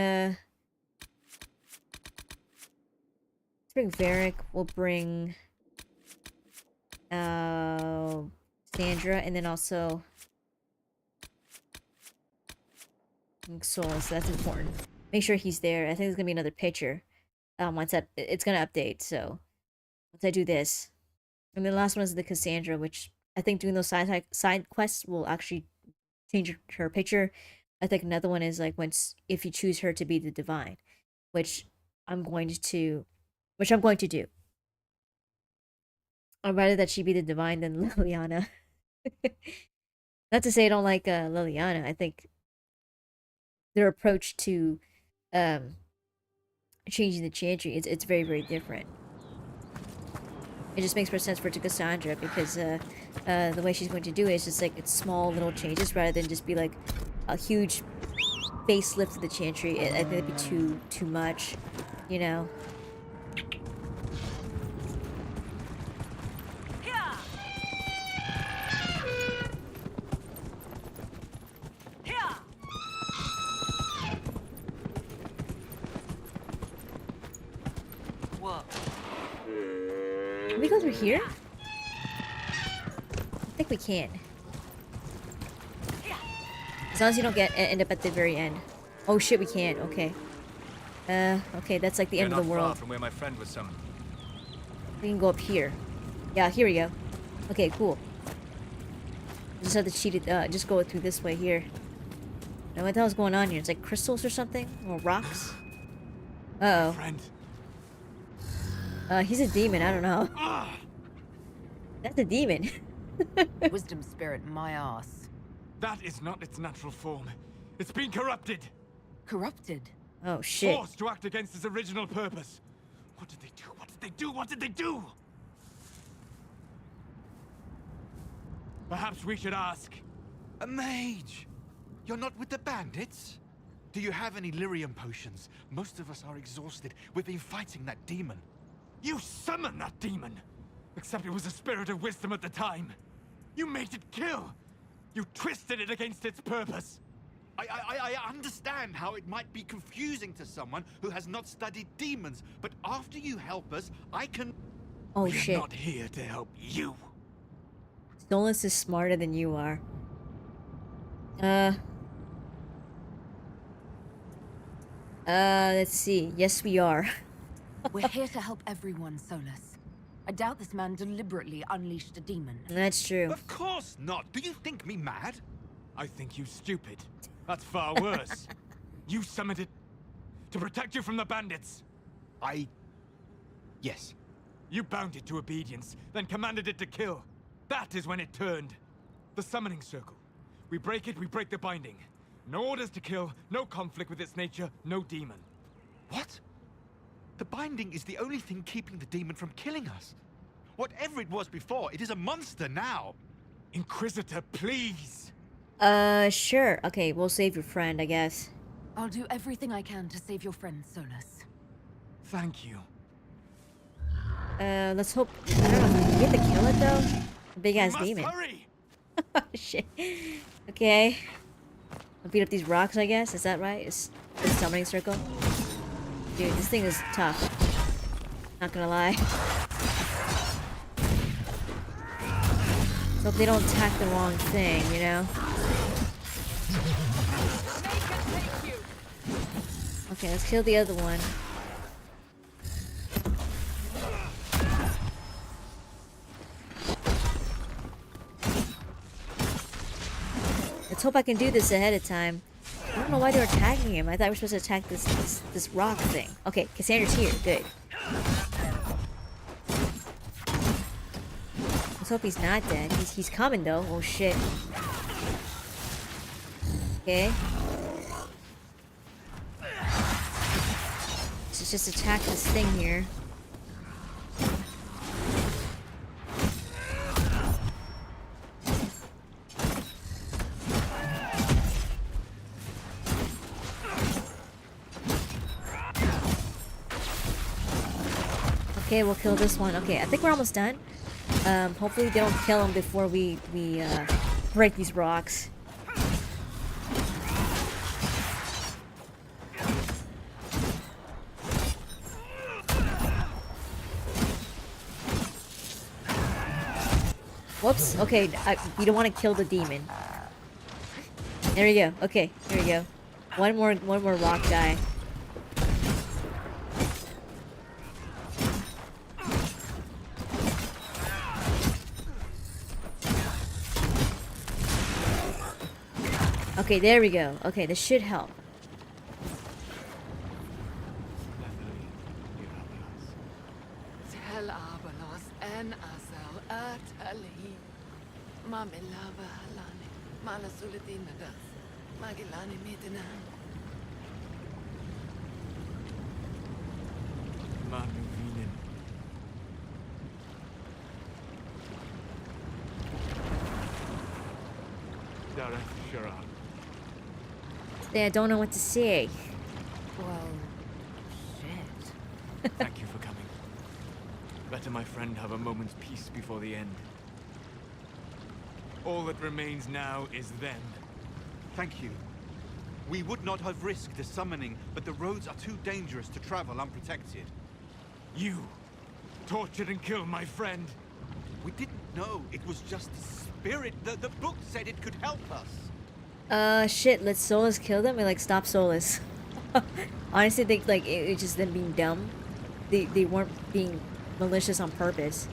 Varric. We'll bring Sandra, and then also Soul, so that's important. Make sure he's there. I think there's gonna be another picture. Once it's gonna update, so once I do this. And the last one is the Cassandra, which I think doing those side quests will actually change her picture. I think another one is like if you choose her to be the divine, which I'm going to do. I'd rather that she be the divine than Liliana. Not to say I don't like Liliana. I think their approach to changing the chantry it's very, very different. It just makes more sense for it to Cassandra because the way she's going to do it is just like it's small little changes rather than just be like a huge facelift of the chantry. I think it'd be too much, you know. Can we go through here? I think we can. As long as you don't end up at the very end. Oh shit, we can. Okay. Okay, that's like the end of the world. Far from where my friend was summoned. We can go up here. Yeah, here we go. Okay, cool. Just have to cheat it. Just go through this way here. Now what the hell's going on here? It's like crystals or something, or rocks. Uh oh. Friend. He's a demon. I don't know. That's a demon. Wisdom spirit, my ass. That is not its natural form. It's been corrupted. Corrupted? Oh shit. Forced to act against its original purpose. What did they do? What did they do? What did they do? Perhaps we should ask. A mage! You're not with the bandits? Do you have any lyrium potions? Most of us are exhausted. We've been fighting that demon. You summon that demon! Except it was a spirit of wisdom at the time. You made it kill! You twisted it against its purpose! I understand how it might be confusing to someone who has not studied demons, but after you help us, I can... Oh We're shit. not here to help you. Solus is smarter than you are. Let's see. Yes, we are. We're here to help everyone, Solus. I doubt this man deliberately unleashed a demon. That's true. Of course not! Do you think me mad? I think you stupid. That's far worse. You summoned it to protect you from the bandits. Yes. You bound it to obedience, then commanded it to kill. That is when it turned. The summoning circle. We break it, we break the binding. No orders to kill, no conflict with its nature, no demon. What? The binding is the only thing keeping the demon from killing us. Whatever it was before, it is a monster now. Inquisitor, please! Sure. Okay, we'll save your friend, I guess. I'll do everything I can to save your friend, Solus. Thank you. Let's hope... I don't know, you get to kill it, though? A big-ass demon. Hurry! Shit. Okay. I'll beat up these rocks, I guess. Is that right? It's the summoning circle? Dude, this thing is tough. Not gonna lie. Hope they don't attack the wrong thing, you know? Okay, let's kill the other one. Let's hope I can do this ahead of time. I don't know why they're attacking him. I thought we were supposed to attack this rock thing. Okay, Cassandra's here. Good. Let's hope he's not dead. He's coming though. Oh shit. Okay. Let's just attack this thing here. Okay, we'll kill this one. Okay, I think we're almost done. Hopefully they don't kill him before we break these rocks. Whoops. Okay, we don't want to kill the demon. There we go. Okay, here we go. One more rock guy. Okay, there we go. Okay, this should help. Tel Abalos en Asel at Ali. Mamilava Halani. Malasulatinadas. Magilani Mitinan. Manuvinin. Dareth Sharan. I don't know what to say. Well, shit. Thank you for coming. Better my friend have a moment's peace before the end. All that remains now is them. Thank you. We would not have risked the summoning, but the roads are too dangerous to travel unprotected. You tortured and killed my friend. We didn't know. It was just a spirit. The book said it could help us. Shit, let Solus kill them and, like, stop Solus. Honestly, they, like, it's just them being dumb. They weren't being malicious on purpose.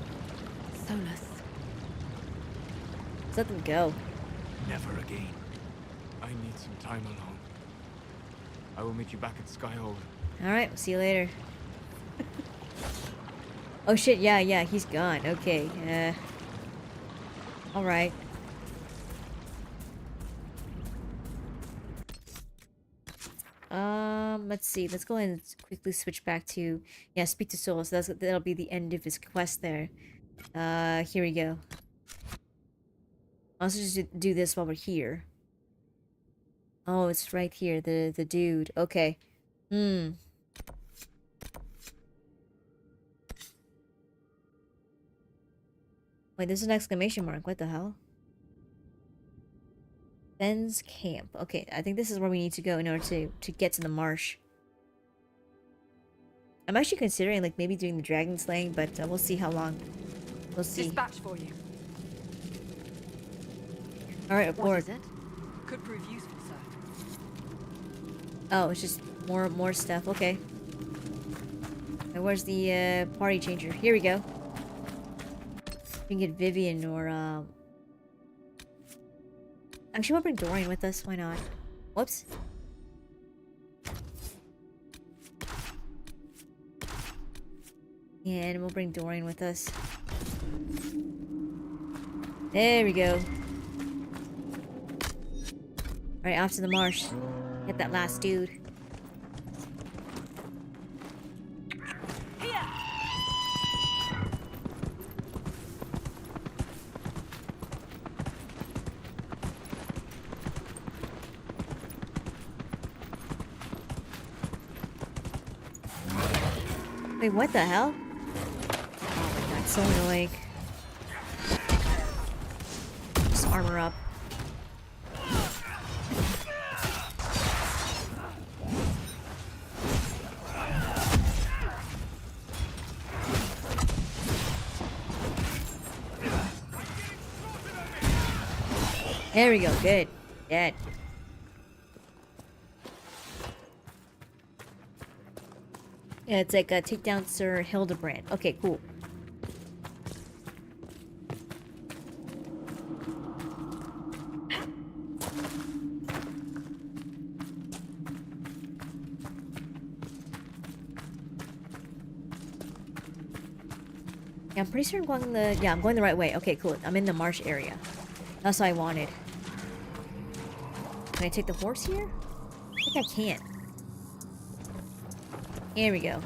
Solus. Let's let them go. Never again. I need some time alone. I will meet you back at Skyhold. Alright, we'll see you later. Oh shit, yeah, he's gone. Okay, alright. Let's see. Let's go ahead and quickly switch back to... Yeah, speak to Solus. That'll be the end of his quest there. Here we go. I'll also just do this while we're here. Oh, it's right here. The dude. Okay. Wait, there's an exclamation mark. What the hell? Ben's camp. Okay, I think this is where we need to go in order to get to the marsh. I'm actually considering like maybe doing the dragon slaying, but we'll see how long. We'll see. Dispatch for you. All right, aboard. What is it? Could prove useful, sir. Oh, it's just more stuff. Okay. And where's the party changer? Here we go. We can get Vivian or actually, we'll bring Dorian with us. Why not? Whoops. And we'll bring Dorian with us. There we go. Alright, off to the marsh. Get that last dude. Wait, what the hell? Oh my god, so annoying. Just armor up. There we go, good. Dead. Yeah, it's like a take down Sir Hildebrand. Okay, cool. Yeah, I'm pretty sure I'm going the... Yeah, I'm going the right way. Okay, cool. I'm in the marsh area. That's what I wanted. Can I take the horse here? I think I can. Here we go.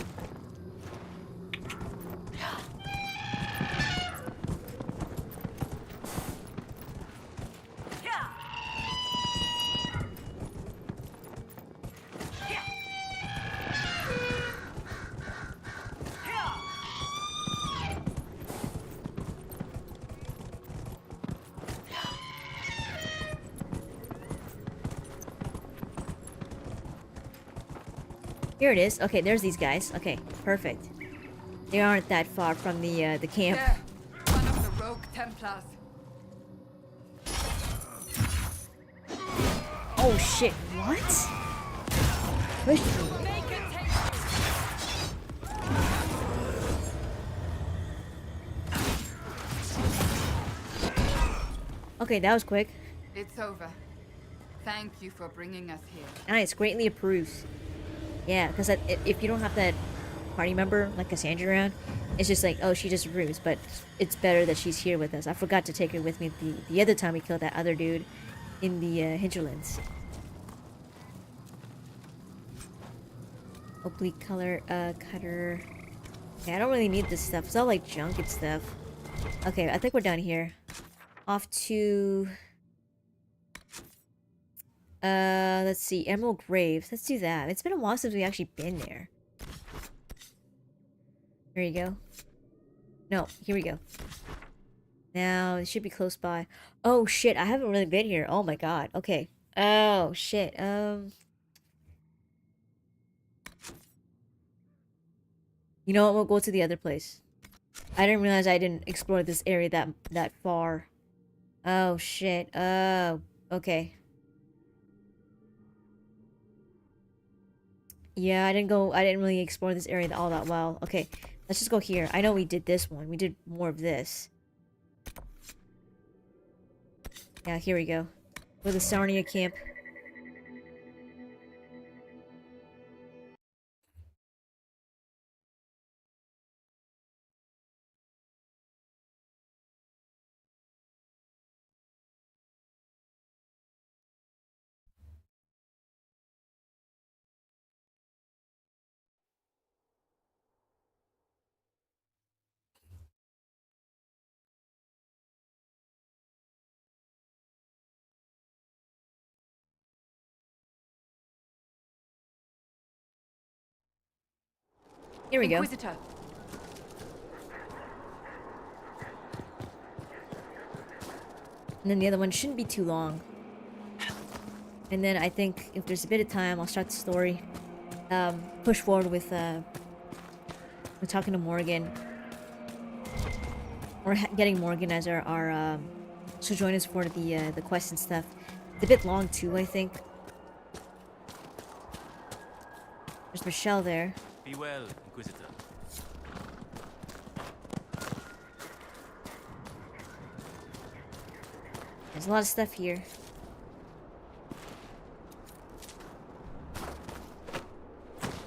Here it is. Okay, there's these guys. Okay, perfect. They aren't that far from the camp. There, one of the rogue Templars. Oh shit! What? Push me. Make it take Okay, that was quick. It's over. Thank you for bringing us here. Nice, greatly approved. Yeah, because if you don't have that party member like Cassandra around, it's just like, oh, she just approves. But it's better that she's here with us. I forgot to take her with me the other time we killed that other dude in the hinterlands. Oblique color cutter. Yeah, I don't really need this stuff. It's all like junk and stuff. Okay, I think we're done here. Off to... let's see. Emerald Graves. Let's do that. It's been a while since we actually been there. Here you go. No, here we go. Now, it should be close by. Oh, shit. I haven't really been here. Oh, my God. Okay. Oh, shit. You know what? We'll go to the other place. I didn't realize I didn't explore this area that far. Oh, shit. Oh, okay. Yeah, I didn't really explore this area all that well. Okay, let's just go here. I know we did this one. We did more of this. Yeah, here we go. With the Sarnia camp. Here we go. Inquisitor. And then the other one shouldn't be too long. And then I think if there's a bit of time, I'll start the story. Push forward with talking to Morgan. Or getting Morgan as our to join us for the quest and stuff. It's a bit long too, I think. There's Michelle there. Be well, Inquisitor. There's a lot of stuff here.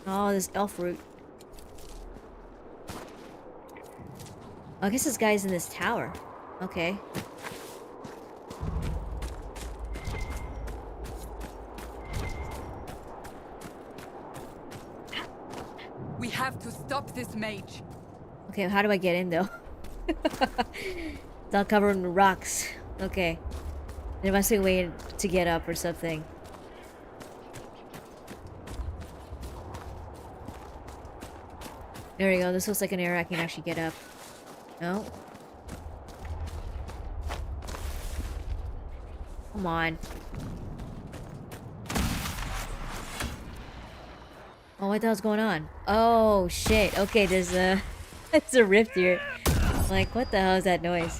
Oh, this elf root. Oh, I guess this guy's in this tower. Okay. We have to stop this mage. Okay, how do I get in though? It's all covered in rocks. Okay. There must be a way to get up or something. There we go. This looks like an area I can actually get up. No? Come on. Oh, what the hell's going on? Oh, shit. Okay, there's a... it's a rift here. Like, what the hell is that noise?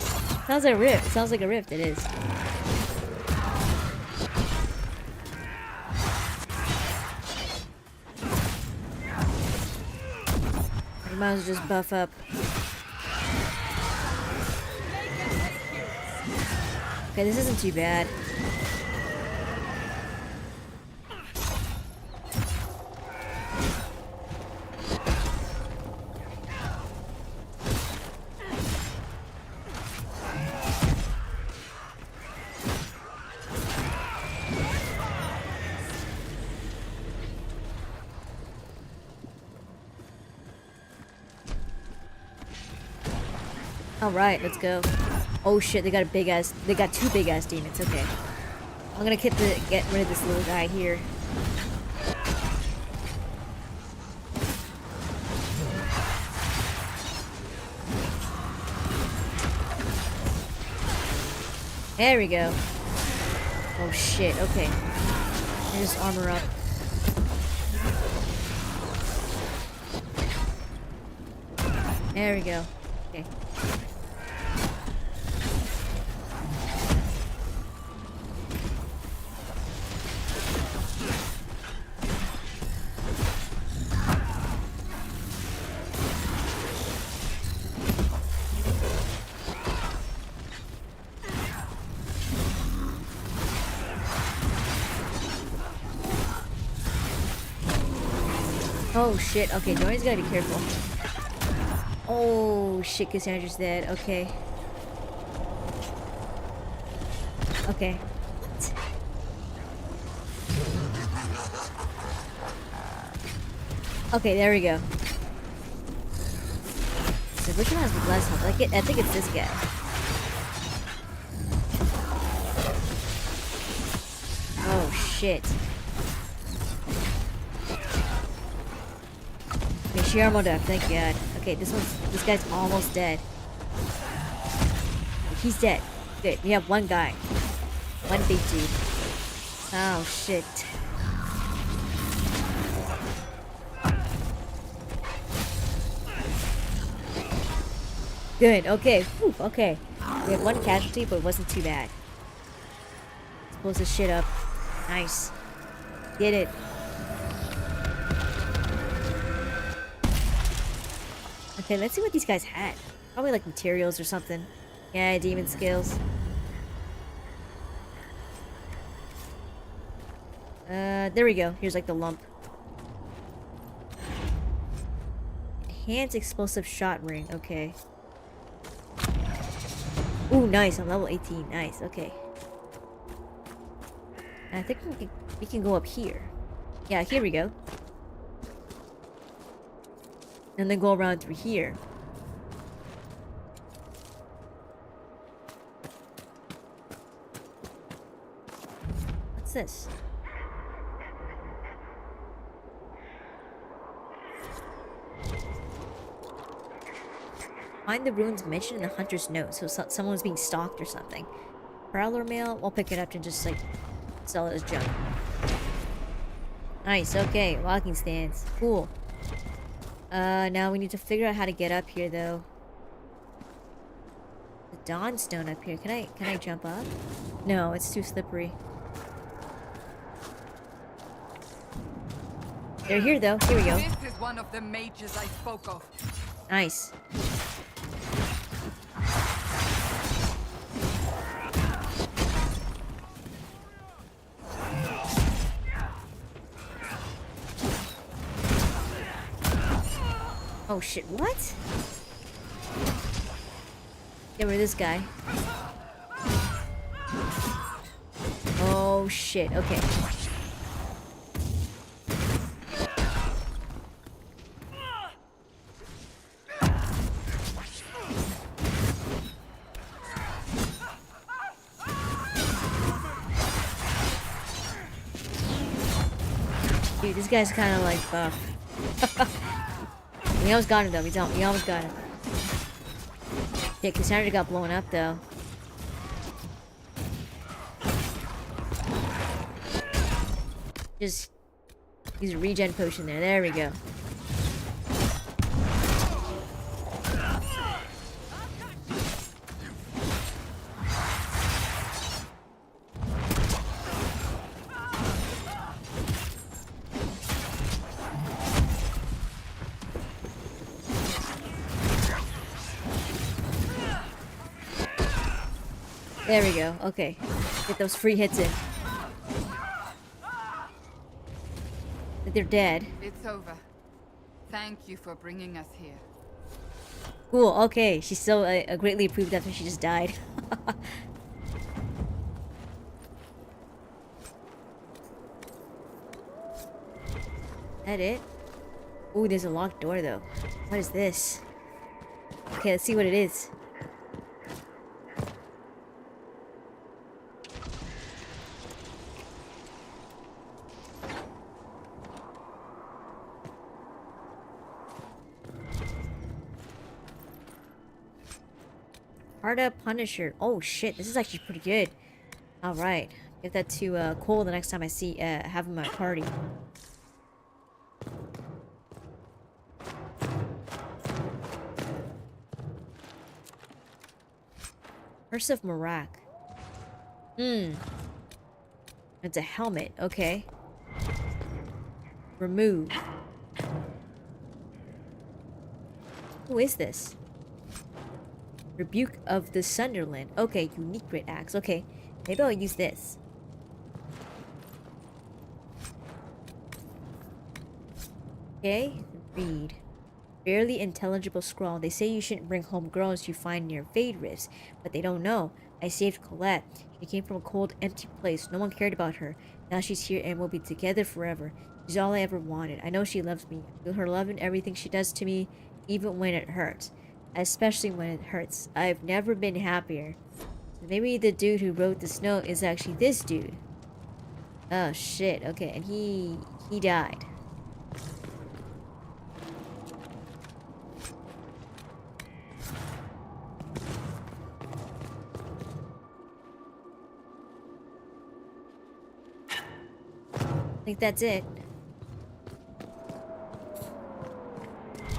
Sounds like a rift. It sounds like a rift. It is. I might as well just buff up. Okay, this isn't too bad. Alright, let's go. Oh shit, they got two big ass demons, okay. I'm gonna get rid of this little guy here. There we go. Oh shit, okay. Just armor up. There we go. Okay. Oh shit, okay, Johnny's gotta be careful. Oh shit, Cassandra's dead, okay. Okay. Okay, there we go. So which one has the less health? I think it's this guy. Oh shit. Okay, she armored up, thank god. Okay, this guy's almost dead. He's dead. Good, we have one guy. One big dude. Oh shit. Good, okay. Whew, okay. We had one casualty, but it wasn't too bad. Let's close this shit up. Nice. Get it. Okay, let's see what these guys had. Probably like materials or something. Yeah, demon skills. There we go. Here's like the lump. Enhanced explosive shot ring. Okay. Ooh, nice. I'm level 18. Nice. Okay. And I think we can go up here. Yeah, here we go. And then go around through here. What's this? Find the runes mentioned in the hunter's note. So someone's being stalked or something. Prowler mail. We'll pick it up and just like sell it as junk. Nice. Okay, walking stands. Cool. Now we need to figure out how to get up here though. The Dawnstone up here. Can I jump up? No, it's too slippery. They're here though. Here we go. This is one of the mages I spoke of. Nice. Oh shit, what? Get rid of this guy. Oh shit, okay. Dude, this guy's kind of like buff. We almost got him though, we almost got him. Yeah, Cassandra got blown up though. Just use a regen potion there. There we go. There we go. Okay. Get those free hits in. They're dead. It's over. Thank you for bringing us here. Cool. Okay. She's so greatly approved after she just died. That it? Ooh, there's a locked door though. What is this? Okay, let's see what it is. Harda Punisher. Oh shit, this is actually pretty good. Alright. Give that to Cole the next time I see have him at party. Curse of Marak. It's a helmet, okay. Remove. Who is this? Rebuke of the Sunderland. Okay, unique great axe. Okay, maybe I'll use this. Okay, read. Barely intelligible scrawl. They say you shouldn't bring home girls you find near Fade Rifts, but they don't know. I saved Colette. She came from a cold, empty place. No one cared about her. Now she's here and we'll be together forever. She's all I ever wanted. I know she loves me. I feel her love in everything she does to me, even when it hurts. Especially when it hurts. I've never been happier. So maybe the dude who wrote this note is actually this dude. Oh shit, okay, and he died. I think that's it.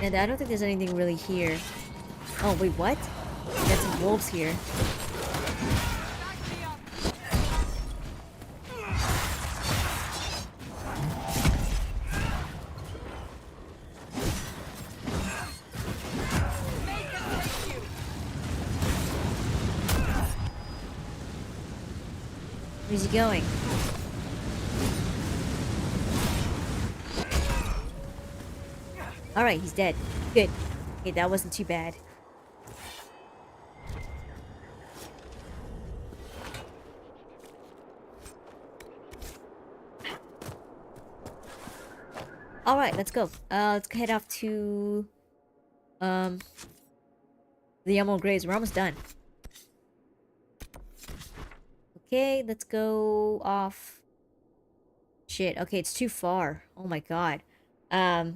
And I don't think there's anything really here. Oh, wait, what? Got some wolves here. Where's he going? Alright, he's dead. Good. Okay, that wasn't too bad. Alright, let's go. Let's head off to... the Emerald Graves. We're almost done. Okay, let's go off... Shit, okay, it's too far. Oh my god. Let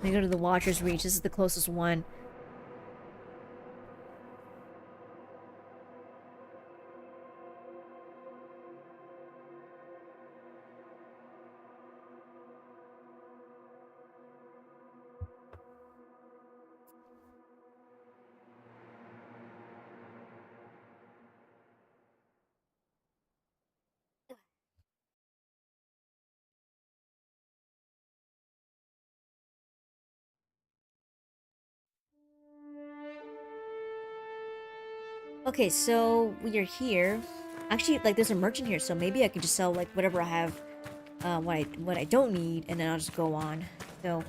me go to the Watcher's Reach. This is the closest one. Okay, so we are here. Actually, like, there's a merchant here, so maybe I can just sell, like, whatever I have, what I don't need, and then I'll just go on. So,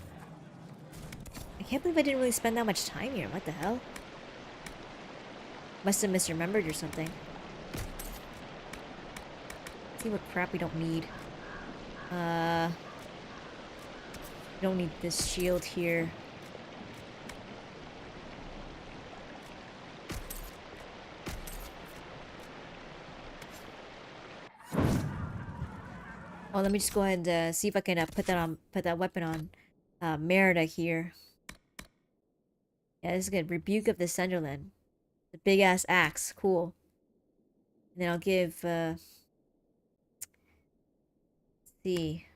I can't believe I didn't really spend that much time here. What the hell? Must have misremembered or something. Let's see what crap we don't need. We don't need this shield here. Oh, let me just go ahead and see if I can put that weapon on Merida here. Yeah, this is good. Rebuke of the Sunderland. The big ass axe. Cool. And then I'll give let's see.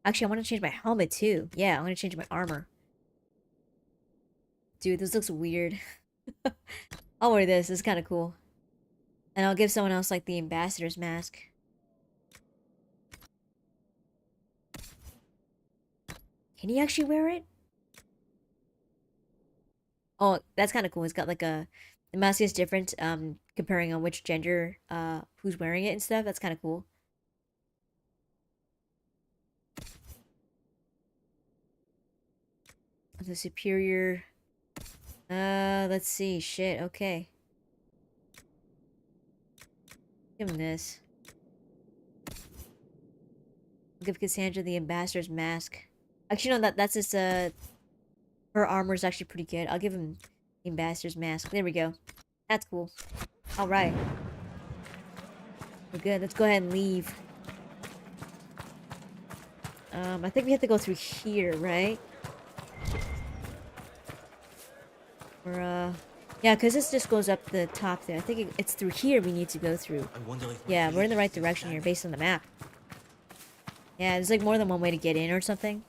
Actually, I want to change my helmet too. Yeah, I'm gonna change my armor. Dude, this looks weird. I'll wear this. It's kind of cool. And I'll give someone else like the ambassador's mask. Can he actually wear it? Oh, that's kind of cool. It's got like the mask is different, comparing on which gender, who's wearing it and stuff. That's kind of cool. The superior, let's see. Shit, okay. Give him this. Give Cassandra the ambassador's mask. Actually, no, that's just, her armor is actually pretty good. I'll give him the ambassador's mask. There we go. That's cool. Alright. We're good. Let's go ahead and leave. I think we have to go through here, right? Or, yeah, because this just goes up the top there. I think it's through here we need to go through. Yeah, we're in the right direction here based on the map. Yeah, there's like more than one way to get in or something.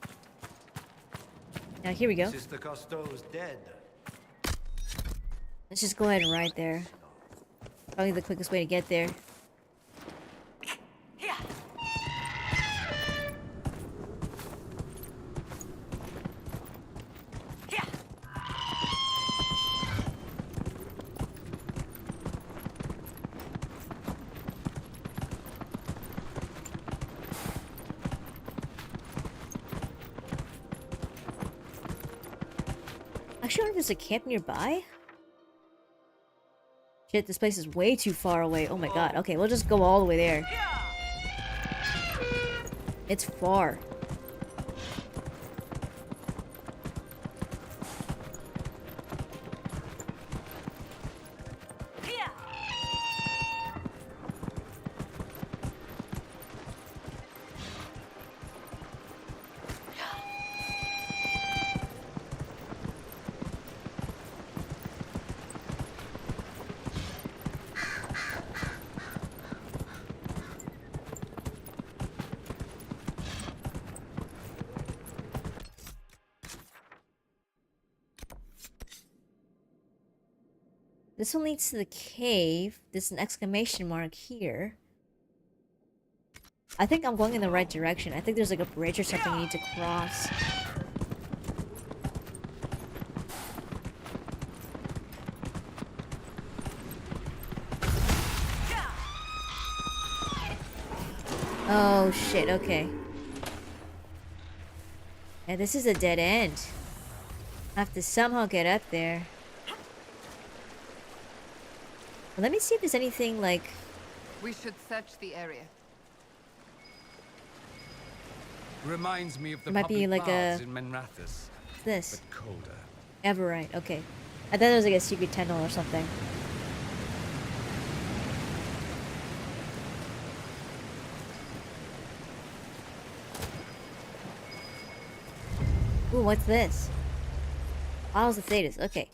Now, here we go. Sister Cousteau's dead. Let's just go ahead and ride there. Probably the quickest way to get there. Actually, I wonder if there's a camp nearby. Shit, this place is way too far away. Oh my god. Okay, we'll just go all the way there. It's far. This one leads to the cave. There's an exclamation mark here. I think I'm going in the right direction. I think there's like a bridge or something you need to cross. Oh shit, okay. Yeah, this is a dead end. I have to somehow get up there. Let me see if there's anything like... We should search the area. Reminds me of the might be like a... in Menrathus. This. But colder. Everite, okay. I thought it was like a secret tunnel or something. Ooh, what's this? Files of Thetis, okay.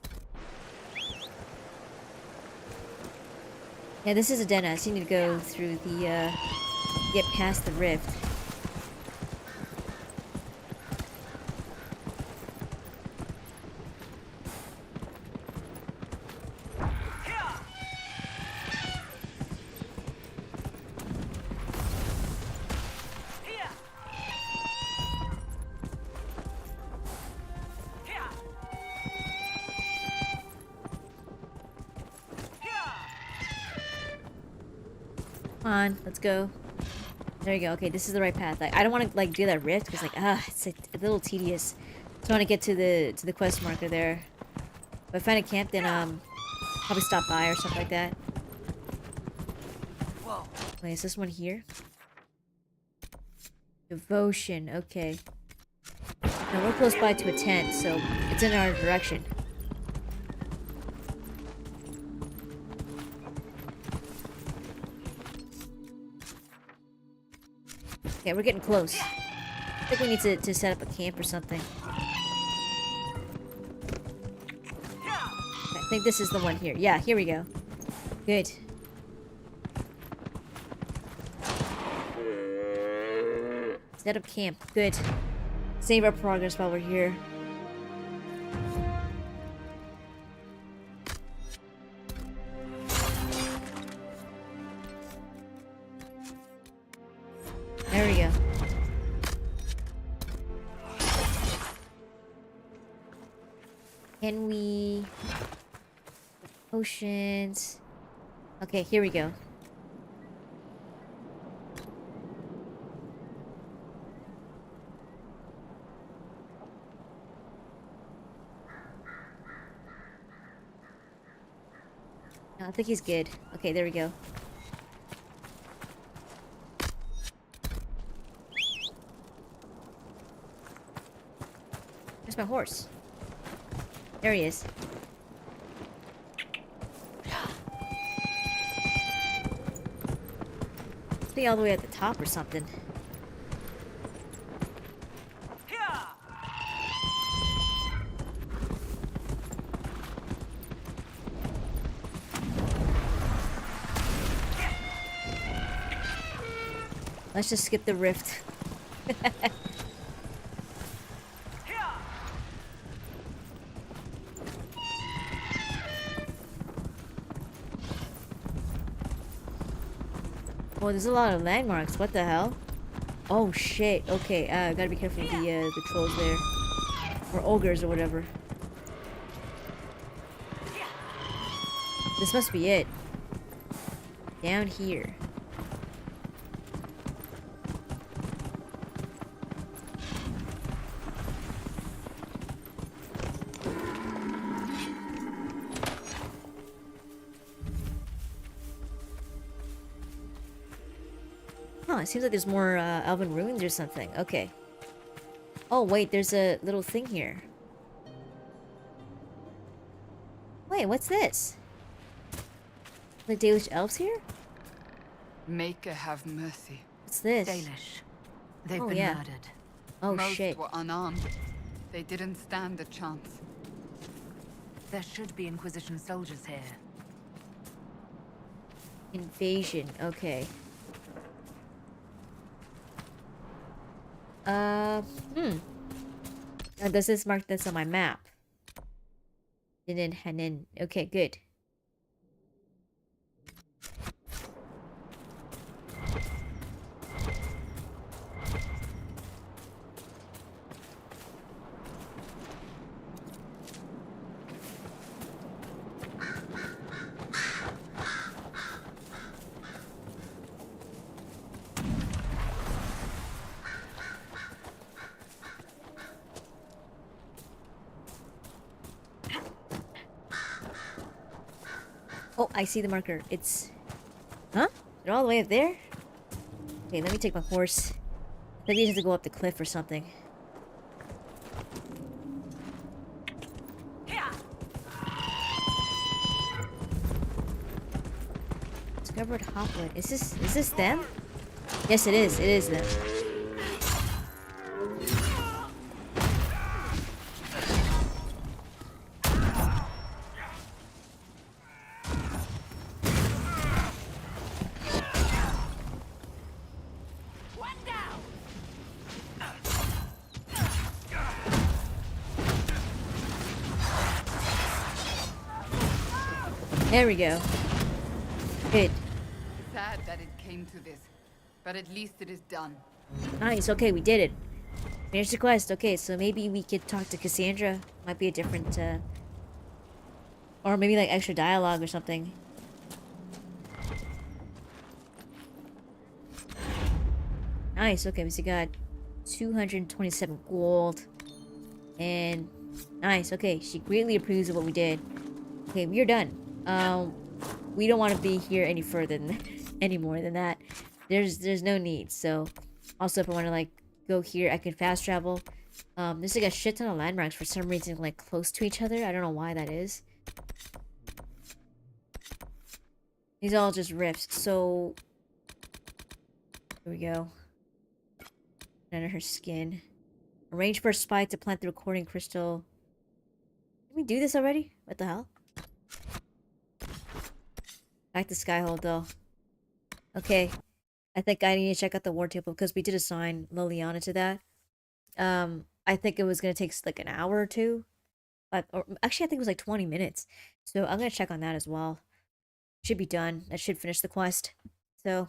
Yeah, this is a den. I just need to go through the, get past the rift. Come on, let's go. There you go. Okay, this is the right path. I don't want to like do that rift because like it's like, a little tedious. Just want to get to the quest marker there. If I find a camp, then probably stop by or something like that. Whoa. Wait, is this one here? Devotion. Okay. Now we're close by to a tent, so it's in our direction. Okay, we're getting close. I think we need to set up a camp or something. I think this is the one here. Yeah, here we go. Good. Set up camp. Good. Save our progress while we're here. There we go. Can we... Potions... Okay, here we go. No, I think he's good. Okay, there we go. Where's my horse? There he is. Must be all the way at the top or something. Let's just skip the rift. Oh, there's a lot of landmarks. What the hell? Oh shit. Okay, gotta be careful with the trolls there, or ogres or whatever. This must be it. Down here. Huh, it seems like there's more elven ruins or something. Okay. Oh, wait, there's a little thing here. Wait, what's this? The Dalish elves here? Maker have mercy. What's this? Dalish. They've Oh, been yeah. murdered. Oh, Most shit. were unarmed. They didn't stand a chance. There should be Inquisition soldiers here. Invasion. Okay. Now, does this mark this on my map? Didn't Hanin. Okay, good. Oh, I see the marker. It's... Huh? They're all the way up there? Okay, let me take my horse. Maybe it has to go up the cliff or something. Discovered hopwood. Is this them? Yes, it is. It is them. There we go. Good. Sad that it came to this, but at least it is done. Nice. Okay, we did it. Finished the quest. Okay, so maybe we could talk to Cassandra. Might be a different, or maybe like extra dialogue or something. Nice. Okay, so you got 227 gold. And nice. Okay, she greatly approves of what we did. Okay, we're done. We don't want to be here any further than any more than that. There's no need. So, also if I want to like go here, I can fast travel. There's like a shit ton of landmarks for some reason like close to each other. I don't know why that is. These are all just rifts. So here we go. Under her skin. Arrange for a spy to plant the recording crystal. Did we do this already? What the hell? Back to Skyhold though. Okay. I think I need to check out the war table because we did assign Liliana to that. I think it was gonna take like an hour or two. But or actually I think it was like 20 minutes. So I'm gonna check on that as well. Should be done. That should finish the quest. So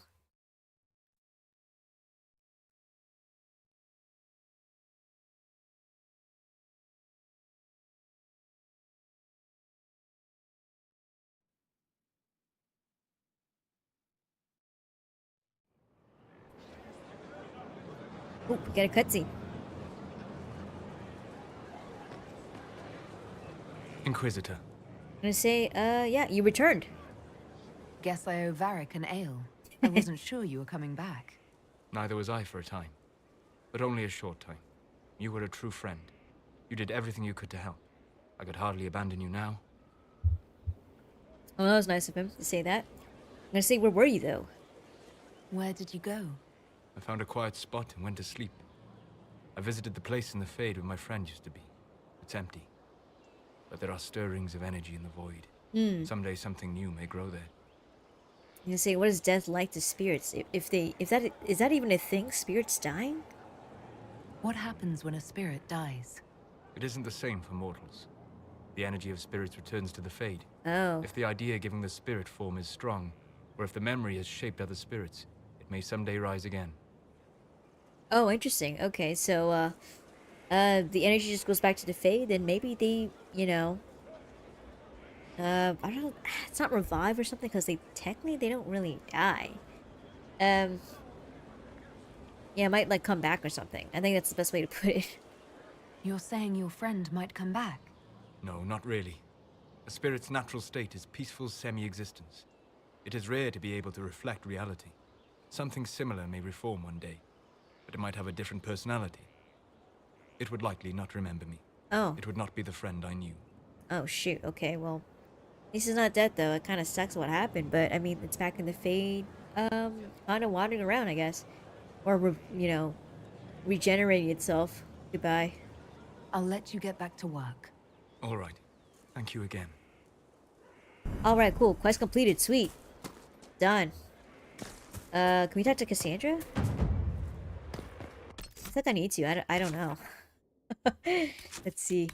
ooh, get a cutscene. Inquisitor. I'm gonna say, yeah, you returned. Guess I owe Varric an ale. I wasn't sure you were coming back. Neither was I for a time. But only a short time. You were a true friend. You did everything you could to help. I could hardly abandon you now. Well, that was nice of him to say that. I'm gonna say, where were you though? Where did you go? I found a quiet spot and went to sleep. I visited the place in the Fade where my friend used to be. It's empty. But there are stirrings of energy in the void. Someday something new may grow there. I'm gonna say, what is death like to spirits? If that is that even a thing? Spirits dying? What happens when a spirit dies? It isn't the same for mortals. The energy of spirits returns to the Fade. Oh. If the idea giving the spirit form is strong, or if the memory has shaped other spirits, it may someday rise again. Oh, interesting. Okay, so the energy just goes back to the Fade, then maybe they, you know, I don't know, it's not revive or something because they don't really die. Yeah, it might like come back or something. I think that's the best way to put it. You're saying your friend might come back? No, not really. A spirit's natural state is peaceful semi-existence. It is rare to be able to reflect reality. Something similar may reform one day, but it might have a different personality. It would likely not remember me. Oh. It would not be the friend I knew. Oh, shoot. Okay, well, at least he's not dead, though. It kind of sucks what happened, but, I mean, it's back in the Fade, kind of wandering around, I guess. Or, you know, regenerating itself. Goodbye. I'll let you get back to work. All right. Thank you again. Alright, cool. Quest completed. Sweet. Done. Can we talk to Cassandra? I think I need to. I don't know. Let's see.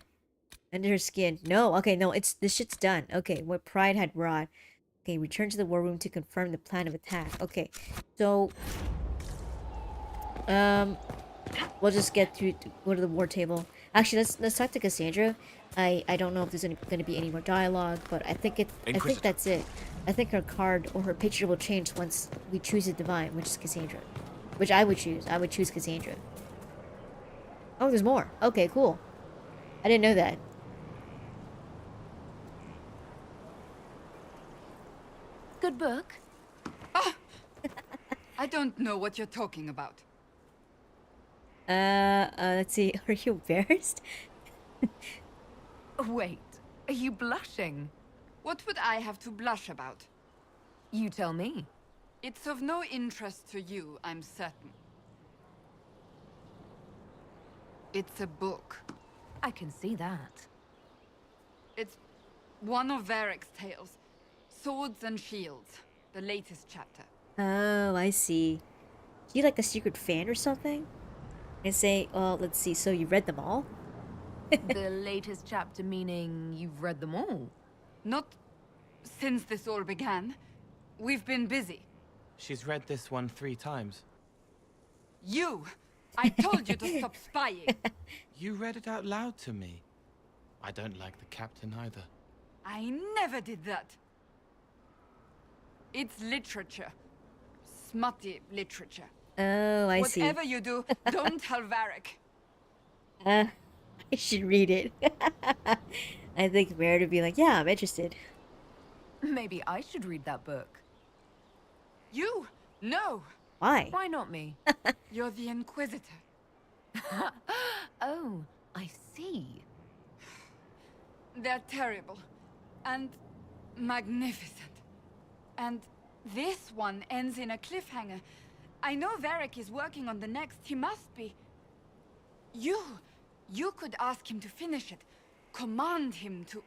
Under her skin. No, okay, no, this shit's done. Okay, what Pride had wrought. Okay, return to the war room to confirm the plan of attack. Okay, so we'll just go to the war table. Actually, let's talk to Cassandra. I don't know if there's going to be any more dialogue, but I think that's it. I think her card or her picture will change once we choose a divine, which is Cassandra. Which I would choose. I would choose Cassandra. Oh, there's more. Okay, cool. I didn't know that. Good book. I don't know what you're talking about. Let's see. Are you embarrassed? Wait, are you blushing? What would I have to blush about? You tell me. It's of no interest to you, I'm certain. It's a book. I can see that. It's one of Varric's tales. Swords and Shields. The latest chapter. Oh, I see. You like a secret fan or something? And say, well, let's see, so you read them all? The latest chapter meaning you've read them all? Not since this all began. We've been busy. She's read this one 3 times. You! I told you to stop spying! You read it out loud to me. I don't like the captain either. I never did that. It's literature. Smutty literature. Oh, I see. Whatever you do, don't tell Varric. I should read it. I think Merit would be like, yeah, I'm interested. Maybe I should read that book. You? No. Why? Why not me? You're the Inquisitor. Oh, I see. They're terrible. And magnificent. And this one ends in a cliffhanger. I know Varric is working on the next. He must be. You could ask him to finish it. Command him to...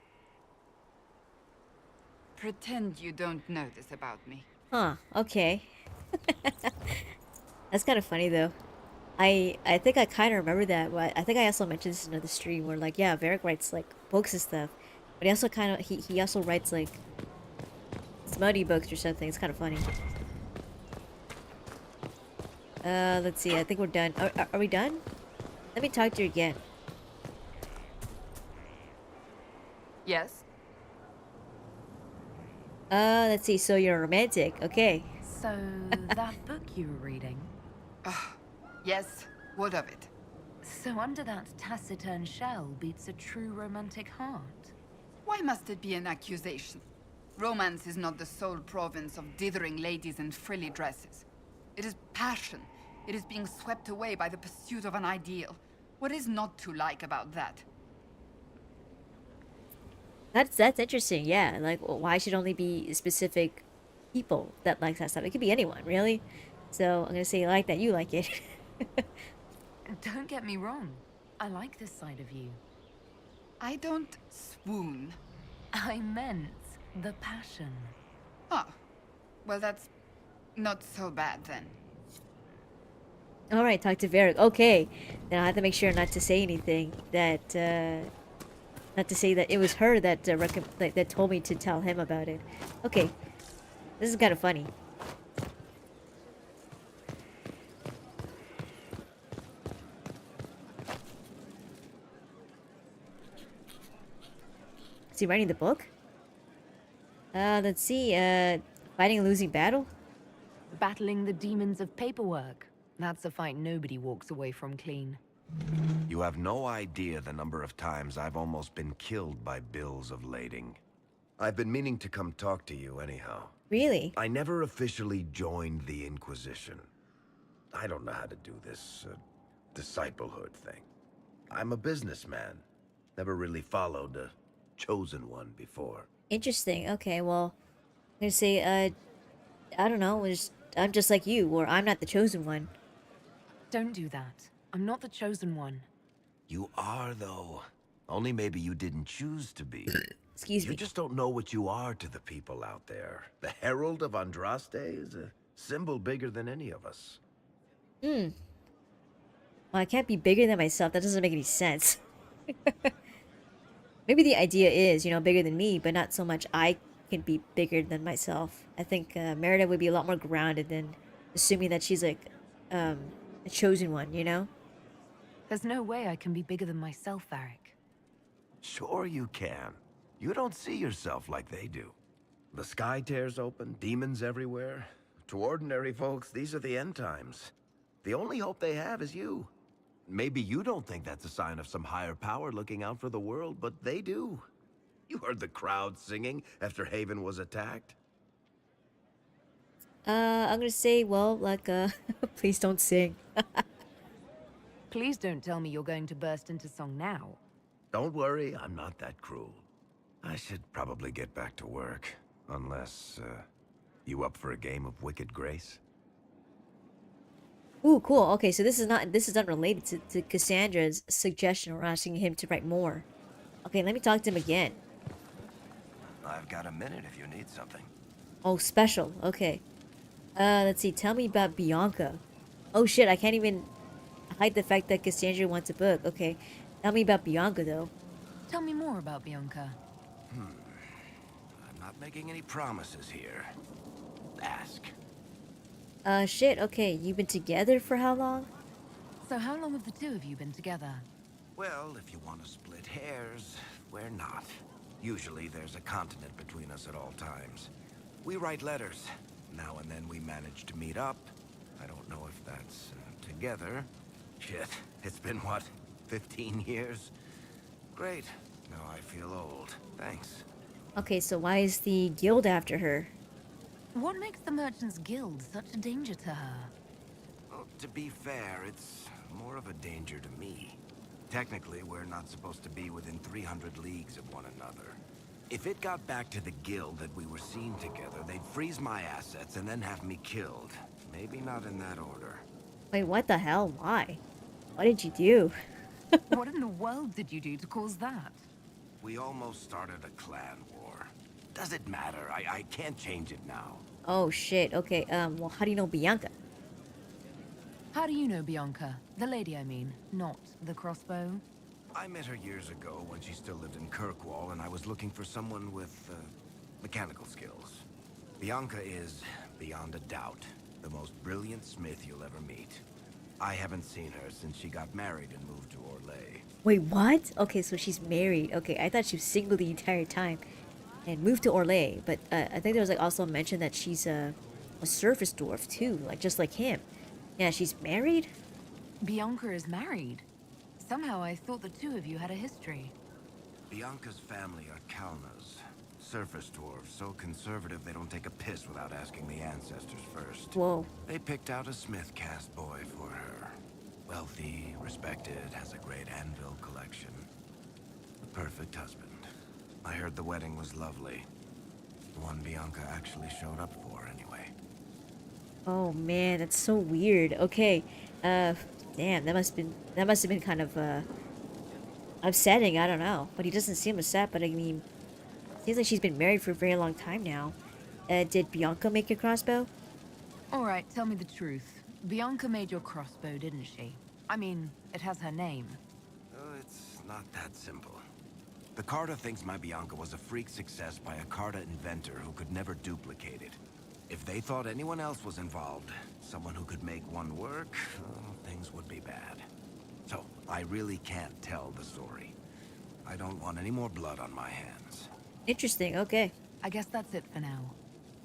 Pretend you don't know this about me. Huh, okay. That's kind of funny, though. I think I kind of remember that. But I think I also mentioned this in another stream where, like, yeah, Varric writes, like, books and stuff. But he also kind of, he also writes, like, smutty books or something. It's kind of funny. Let's see. I think we're done. Are we done? Let me talk to you again. Yes? Let's see. So you're a romantic. Okay. So, that book you were reading? Yes, what of it? So under that taciturn shell beats a true romantic heart. Why must it be an accusation? Romance is not the sole province of dithering ladies in frilly dresses. It is passion. It is being swept away by the pursuit of an ideal. What is not to like about that? That's interesting. Yeah. Like, why should only be specific people that like that stuff? It could be anyone, really. So I'm gonna say you like that. You like it. Don't get me wrong. I like this side of you. I don't swoon. I meant the passion. Oh, well that's not so bad then. All right, talk to Varric. Okay, then I have to make sure not to say anything that, not to say that it was her that that told me to tell him about it. Okay, this is kind of funny. Is he writing the book? Let's see. Fighting a losing battle. Battling the demons of paperwork. That's a fight nobody walks away from clean. You have no idea the number of times I've almost been killed by bills of lading. I've been meaning to come talk to you anyhow. Really? I never officially joined the Inquisition. I don't know how to do this disciplehood thing. I'm a businessman. Never really followed a chosen one before. Interesting. Okay, well, I'm gonna say, I don't know. I'm just like you, or I'm not the chosen one. Don't do that. I'm not the chosen one. You are, though. Only maybe you didn't choose to be. Excuse me. You just don't know what you are to the people out there. The Herald of Andraste is a symbol bigger than any of us. Well, I can't be bigger than myself. That doesn't make any sense. Maybe the idea is, you know, bigger than me, but not so much I can be bigger than myself. I think Merida would be a lot more grounded than assuming that she's like a chosen one, you know? There's no way I can be bigger than myself, Varric. Sure you can. You don't see yourself like they do. The sky tears open, demons everywhere. To ordinary folks, these are the end times. The only hope they have is you. Maybe you don't think that's a sign of some higher power looking out for the world, but they do. You heard the crowd singing after Haven was attacked? I'm gonna say, well, like, please don't sing. Please don't tell me you're going to burst into song now. Don't worry, I'm not that cruel. I should probably get back to work. Unless, you up for a game of Wicked Grace? Ooh, cool. Okay, so this is unrelated to Cassandra's suggestion or asking him to write more. Okay, let me talk to him again. I've got a minute if you need something. Oh, special. Okay. Let's see. Tell me about Bianca. Oh shit, I can't even hide the fact that Cassandra wants a book. Okay. Tell me about Bianca, though. Tell me more about Bianca. I'm not making any promises here. Ask. Shit. Okay, you've been together for how long? So how long have the two of you been together? Well, if you want to split hairs, we're not. Usually there's a continent between us at all times. We write letters. Now and then we manage to meet up. I don't know if that's together. Shit, it's been what, 15 years? Great. Now I feel old. Thanks. Okay, so why is the guild after her? What makes the Merchants Guild such a danger to her? Well, to be fair, it's more of a danger to me. Technically, we're not supposed to be within 300 leagues of one another. If it got back to the guild that we were seen together, they'd freeze my assets and then have me killed. Maybe not in that order. Wait, what the hell? Why? What did you do? What in the world did you do to cause that? We almost started a clan war. Does it matter? I can't change it now. Oh shit, okay, well, how do you know Bianca? How do you know Bianca? The lady, I mean, not the crossbow. I met her years ago when she still lived in Kirkwall, and I was looking for someone with, mechanical skills. Bianca is, beyond a doubt, the most brilliant smith you'll ever meet. I haven't seen her since she got married and moved to Orlais. Wait, what? Okay, so she's married. Okay, I thought she was single the entire time and moved to Orlais, but I think there was like also mentioned that she's a surface dwarf too, like just like him. Yeah, she's married? Bianca is married. Somehow I thought the two of you had a history. Bianca's family are Kalnas. Surface dwarves, so conservative they don't take a piss without asking the ancestors first. Whoa. They picked out a smith caste boy for her. Wealthy, respected, has a great anvil collection. The perfect husband. I heard the wedding was lovely. The one Bianca actually showed up for, anyway. Oh man, that's so weird. Okay, damn, that must have been kind of upsetting. I don't know, but he doesn't seem upset. But I mean, seems like she's been married for a very long time now. Did Bianca make your crossbow? All right, tell me the truth. Bianca made your crossbow, didn't she? I mean, it has her name. It's not that simple. The Carta thinks my Bianca was a freak success by a Carta inventor who could never duplicate it. If they thought anyone else was involved, someone who could make one work, things would be bad. So, I really can't tell the story. I don't want any more blood on my hands. Interesting, okay. I guess that's it for now.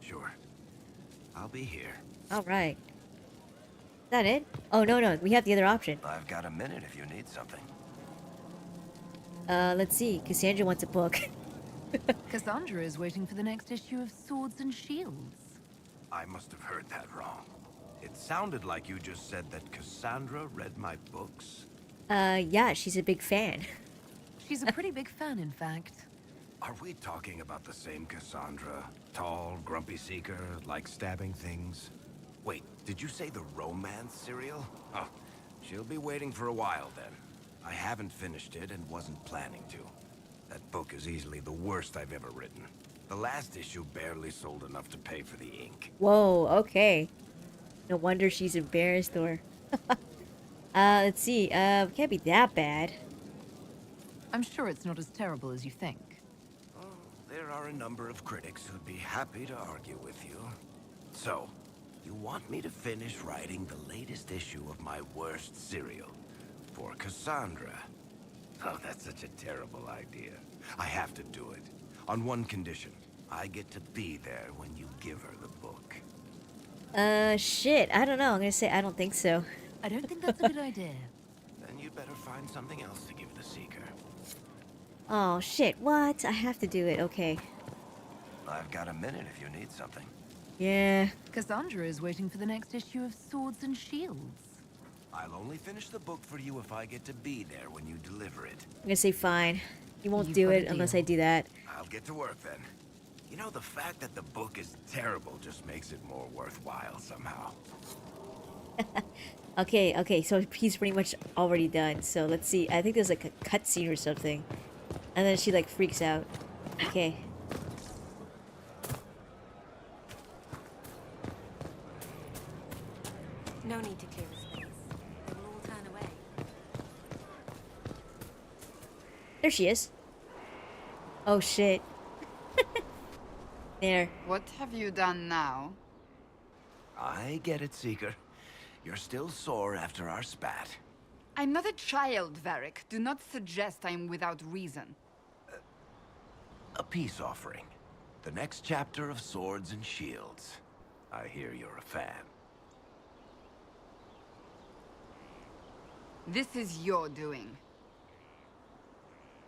Sure. I'll be here. Alright. Is that it? Oh, no, we have the other option. I've got a minute if you need something. Let's see. Cassandra wants a book. Cassandra is waiting for the next issue of Swords and Shields. I must have heard that wrong. It sounded like you just said that Cassandra read my books. Yeah, she's a big fan. She's a pretty big fan, in fact. Are we talking about the same Cassandra? Tall, grumpy seeker, like stabbing things? Wait, did you say the romance serial? Oh, she'll be waiting for a while then. I haven't finished it and wasn't planning to. That book is easily the worst I've ever written. The last issue barely sold enough to pay for the ink. Whoa, okay. No wonder she's embarrassed or... let's see. Can't be that bad. I'm sure it's not as terrible as you think. Oh, there are a number of critics who'd be happy to argue with you. So, you want me to finish writing the latest issue of my worst serial for Cassandra? Oh, that's such a terrible idea. I have to do it. On one condition. I get to be there when you give her the book. Shit. I don't know. I'm gonna say I don't think so. I don't think that's a good idea. Then you'd better find something else to give the Seeker. Oh, shit. What? I have to do it. Okay. I've got a minute if you need something. Yeah. Cassandra is waiting for the next issue of Swords and Shields. I'll only finish the book for you if I get to be there when you deliver it. I'm gonna say fine. You won't You've do got a it unless I deal. do that. I'll get to work then. You know, the fact that the book is terrible just makes it more worthwhile somehow. Okay, so he's pretty much already done. So let's see. I think there's like a cutscene or something. And then she like freaks out. Okay. No need to clear the space. They will all turn away. There she is. Oh shit. There. What have you done now? I get it, Seeker. You're still sore after our spat. I'm not a child, Varric. Do not suggest I'm without reason. A peace offering. The next chapter of Swords and Shields. I hear you're a fan. This is your doing.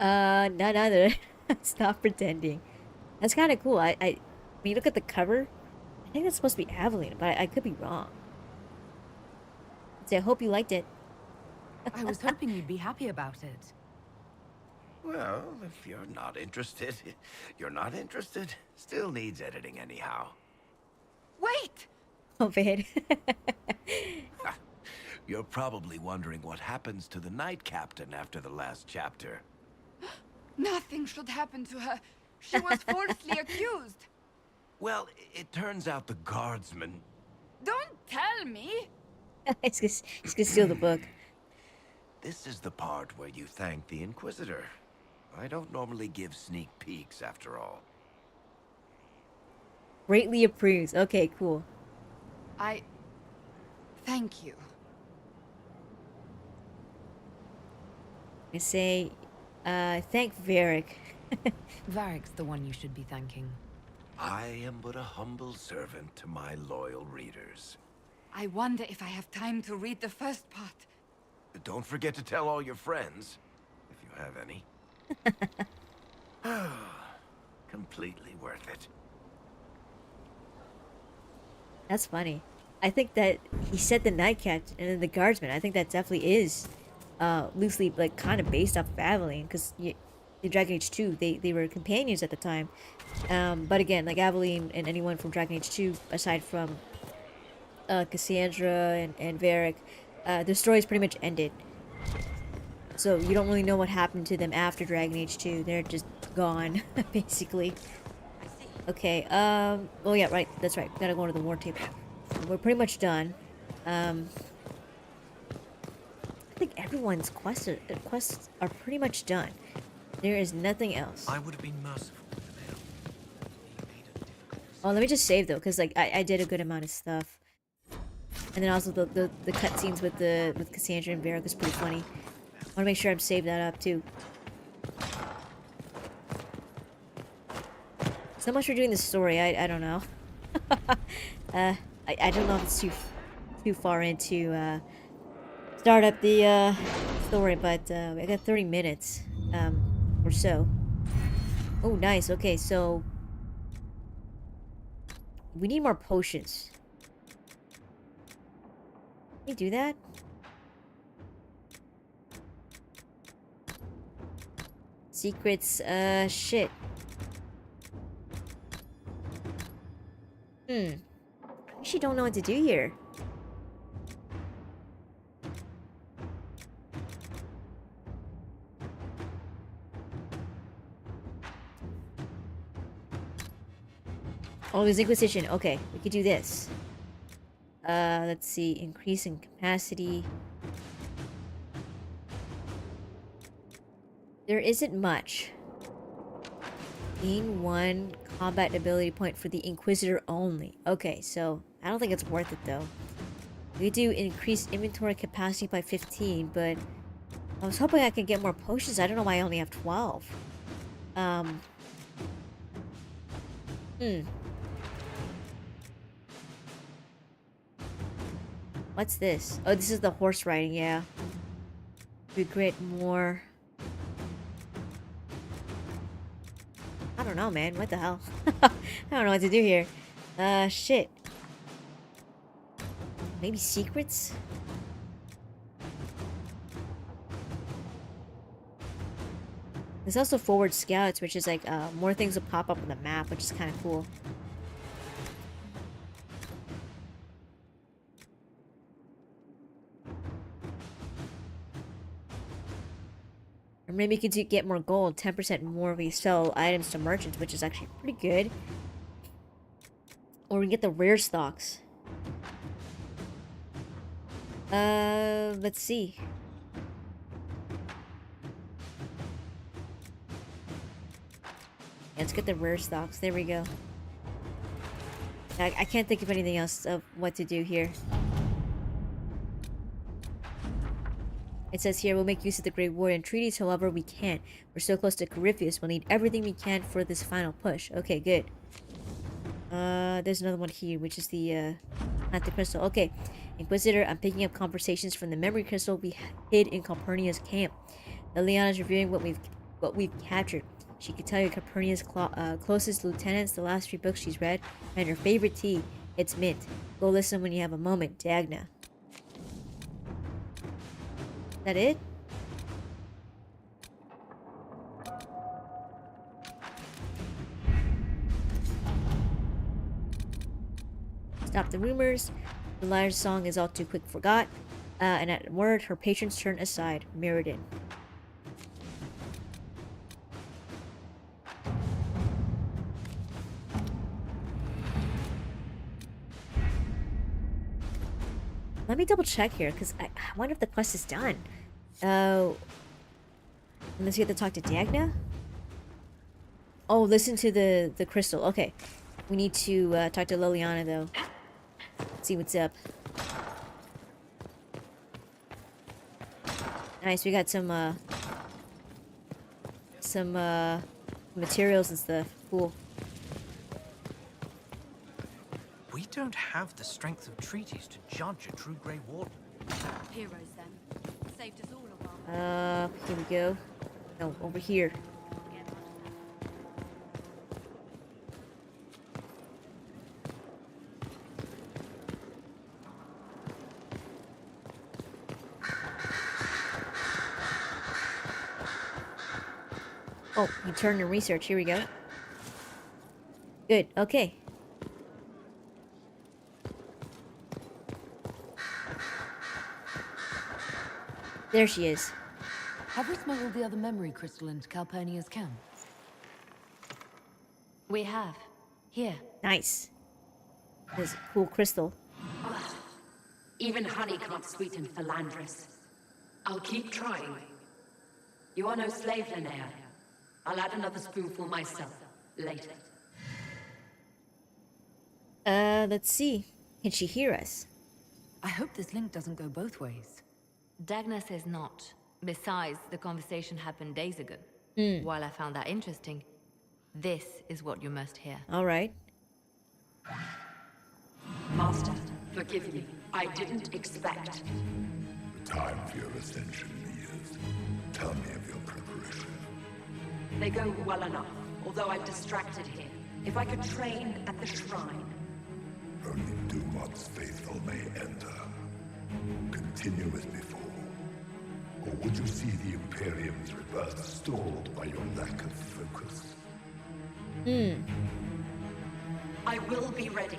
None other. Stop pretending. That's kind of cool. When you look at the cover, I think that's supposed to be Aveline, but I could be wrong. So I hope you liked it. I was hoping you'd be happy about it. Well, if you're not interested, you're not interested. Still needs editing anyhow. Wait! Oh, man. You're probably wondering what happens to the Knight Captain after the last chapter. Nothing should happen to her. She was falsely accused. Well, it turns out the guardsman... Don't tell me! He's gonna steal the book. This is the part where you thank the Inquisitor. I don't normally give sneak peeks, after all. Greatly approves. Okay, cool. Thank you. I say, thank Varric. Varric's the one you should be thanking. I am but a humble servant to my loyal readers. I wonder if I have time to read the first part. Don't forget to tell all your friends, if you have any. Completely worth it. That's funny. I think that he said the Night Captain and then the Guardsman. I think that definitely is loosely, like, kind of based off of Aveline, because in Dragon Age 2, they were companions at the time. But again, like Aveline and anyone from Dragon Age 2, aside from Cassandra and Varric, their stories pretty much ended. So you don't really know what happened to them after Dragon Age 2. They're just gone, basically. Okay, oh yeah, right, that's right. Gotta go to the war table. We're pretty much done. I think everyone's quests are pretty much done. There is nothing else. I would have been merciful. Oh, let me just save though, because like I did a good amount of stuff. And then also the cutscenes with Cassandra and Varric was pretty funny. I want to make sure I'm saved that up too. So much for doing the story. I don't know. I don't know if it's too far into start up the story, but I got 30 minutes or so. Oh, nice. Okay, so we need more potions. Can we do that? Secrets, shit. I actually don't know what to do here. Oh, there's Inquisition. Okay, we could do this. Let's see. Increase in capacity. There isn't much. Gain 1 combat ability point for the Inquisitor only. Okay, so I don't think it's worth it though. We do increase inventory capacity by 15, but I was hoping I could get more potions. I don't know why I only have 12. What's this? Oh, this is the horse riding, yeah. We get more. I don't know, man. What the hell? I don't know what to do here. Shit. Maybe secrets? There's also forward scouts, which is like, more things will pop up on the map, which is kind of cool. Or maybe you could get more gold, 10% more if we sell items to merchants, which is actually pretty good. Or we can get the rare stocks. Let's see. Let's get the rare stocks. There we go. I can't think of anything else of what to do here. It says here, we'll make use of the Great Warrior and treaties however we can. We're so close to Corypheus, we'll need everything we can for this final push. Okay, good. There's another one here, which is the... not the crystal. Okay. Inquisitor, I'm picking up conversations from the memory crystal we hid in Calpurnia's camp. Liliana's reviewing what we've captured. She could tell you Calpurnia's closest lieutenants, the last 3 books she's read, and her favorite tea. It's mint. Go listen when you have a moment, Dagna. Is that it? Stop the rumors. The liar's song is all too quick forgot. And at a word, her patrons turn aside. Mirrodin. Let me double check here, because I wonder if the quest is done. Unless we have to talk to Dagna? Oh, listen to the crystal. Okay. We need to talk to Liliana, though. See what's up. Nice, we got some materials and stuff. Cool. We don't have the strength of treaties to judge a true Grey Warden. Heroes, then. Saved us all a while. Here we go. No, over here. Oh, you turned to research. Here we go. Good. Okay. There she is. Have we smuggled the other memory crystal into Calpurnia's camp? We have. Here. Nice. This is a cool crystal. Even honey can't sweeten Philandris. I'll keep trying. You are no slave, Linnea. I'll add another spoonful myself, later. Let's see. Can she hear us? I hope this link doesn't go both ways. Dagna says not. Besides, the conversation happened days ago. While I found that interesting, this is what you must hear. Alright. Master, forgive me. I didn't expect. The time for your ascension nears. Tell me of your preparation. They go well enough, although I'm distracted here. If I could train at the shrine. Only Dumat's faithful may enter. Continue as before. Or would you see the Imperium's rebirth stalled by your lack of focus? I will be ready.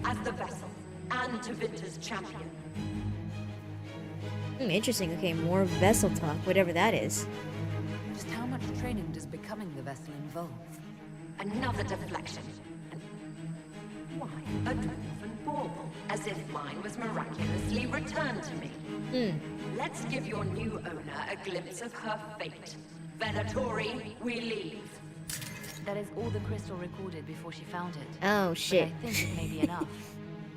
As the vessel, and to Vinter's champion. Interesting. Okay, more vessel talk, whatever that is. Just how much training does becoming the vessel involve? Another deflection. Why, a dwarven bauble, as if mine was miraculously returned to me. Let's give your new owner a glimpse of her fate. Venatori, we leave. That is all the crystal recorded before she found it. Oh, shit. But I think it may be enough.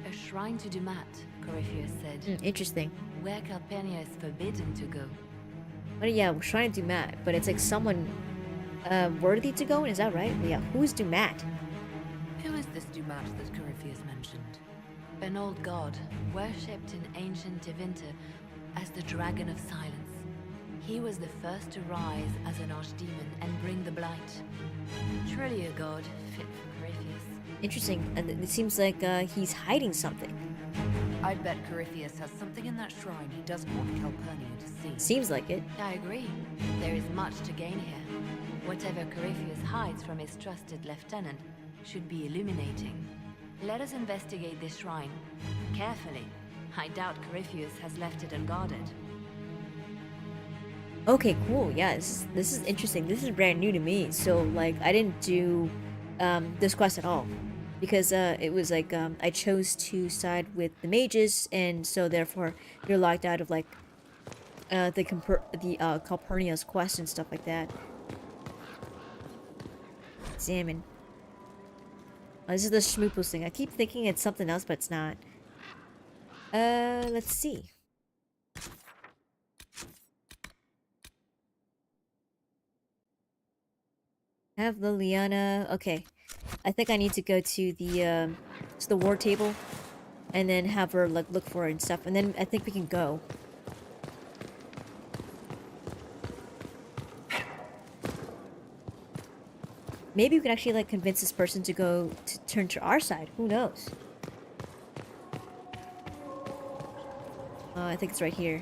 A shrine to Dumat, Corypheus said. Interesting. Where Calpurnia is forbidden to go. But yeah, we're trying to do Dumat, but it's like someone worthy to go, is that right? Yeah, who's Dumat? Who is this Dumat that Corypheus mentioned? An old god, worshipped in ancient Tevinter as the Dragon of Silence. He was the first to rise as an archdemon and bring the blight. Truly a god fit for Corypheus. Interesting. And it seems like he's hiding something. I'd bet Corypheus has something in that shrine he doesn't want Calpurnia to see. Seems like it. I agree. There is much to gain here. Whatever Corypheus hides from his trusted lieutenant should be illuminating. Let us investigate this shrine. Carefully. I doubt Corypheus has left it unguarded. Okay, cool. Yeah, this is interesting. This is brand new to me. So, like, I didn't do this quest at all. Because it was like, I chose to side with the mages, and so therefore you're locked out of, like, the Calpurnia's quest and stuff like that. Examine. Oh, this is the Schmoopos thing. I keep thinking it's something else, but it's not. Let's see. Have Liliana. Okay. I think I need to go to the war table and then have her like look for it and stuff, and then I think we can go. Maybe we can actually like convince this person to go to turn to our side. Who knows? I think it's right here.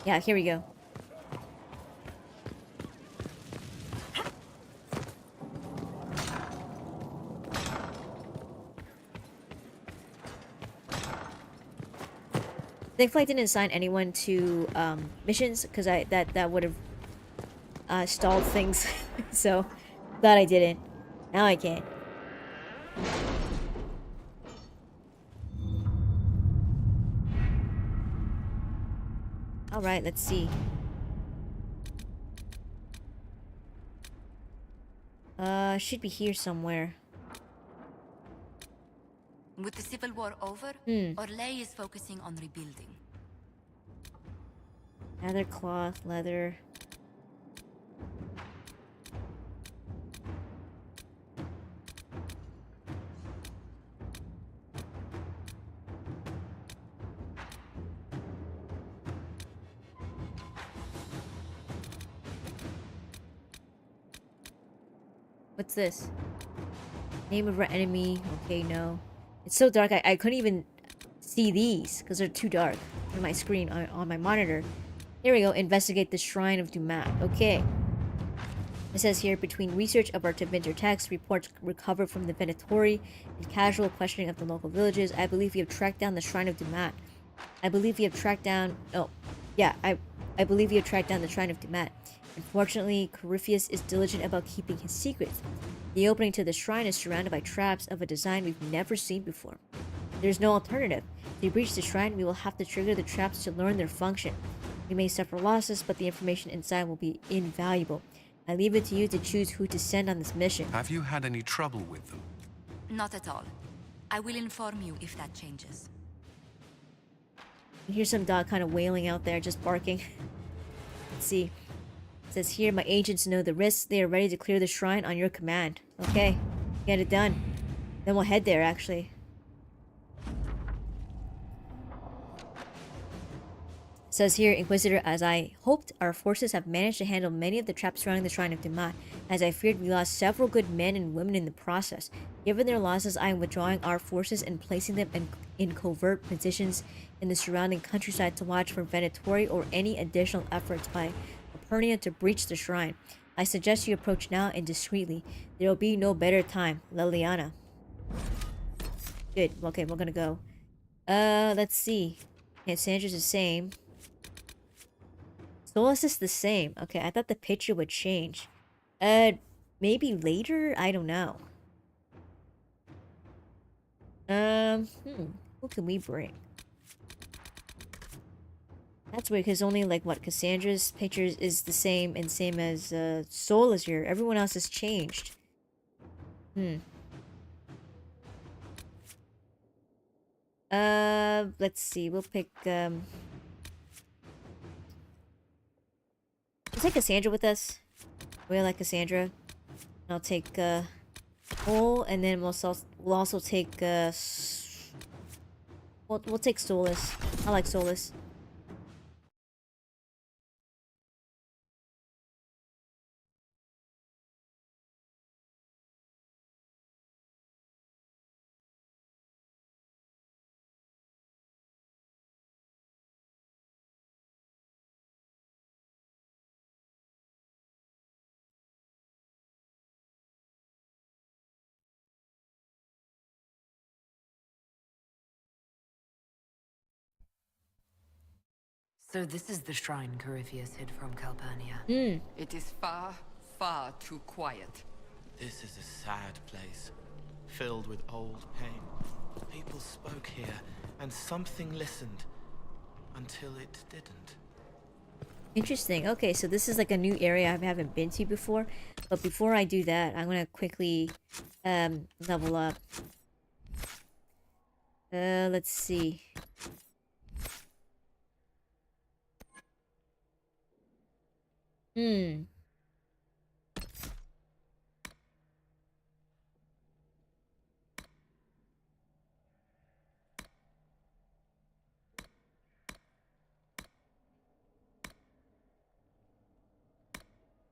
Yeah, here we go. Thankfully, I didn't assign anyone to missions because that would have stalled things. So glad I didn't. Now I can. All right, let's see. Should be here somewhere. With the Civil War over, Orlais is focusing on rebuilding. Leather cloth, leather. What's this? Name of our enemy. Okay, no. It's so dark, I couldn't even see these because they're too dark on my screen, on my monitor. Here we go. Investigate the Shrine of Dumat. Okay. It says here, between research of our Tevinter text, reports recovered from the Venatori, and casual questioning of the local villages, I believe we have tracked down the Shrine of Dumat. I believe we have tracked down... Oh, yeah, I believe we have tracked down the Shrine of Dumat. Unfortunately, Corypheus is diligent about keeping his secrets. The opening to the shrine is surrounded by traps of a design we've never seen before. There's no alternative. To breach the shrine, we will have to trigger the traps to learn their function. We may suffer losses, but the information inside will be invaluable. I leave it to you to choose who to send on this mission. Have you had any trouble with them? Not at all. I will inform you if that changes. You hear some dog kind of wailing out there, just barking. Let's see. It says here, my agents know the risks. They are ready to clear the shrine on your command. Okay, get it done. Then we'll head there, actually. It says here, Inquisitor, as I hoped, our forces have managed to handle many of the traps surrounding the Shrine of Dumat. As I feared, we lost several good men and women in the process. Given their losses, I am withdrawing our forces and placing them in covert positions in the surrounding countryside to watch for Venatori or any additional efforts by Epernia to breach the shrine. I suggest you approach now and discreetly. There will be no better time. Liliana. Good. Okay, we're gonna go. Let's see. Okay, Sandra's the same. Solus is the same. Okay, I thought the picture would change. Maybe later? I don't know. Who can we bring? That's weird, because only, like, what, Cassandra's picture is the same, and same as, Solus here. Everyone else has changed. Let's see. We'll pick, we'll take Cassandra with us. We like Cassandra. I'll take, Cole, and then we'll also take, we'll take Solus. I like Solus. So this is the shrine Corypheus hid from Calpurnia. It is far, far too quiet. This is a sad place, filled with old pain. People spoke here, and something listened, until it didn't. Interesting. Okay, so this is like a new area I haven't been to before. But before I do that, I'm gonna quickly level up. Let's see.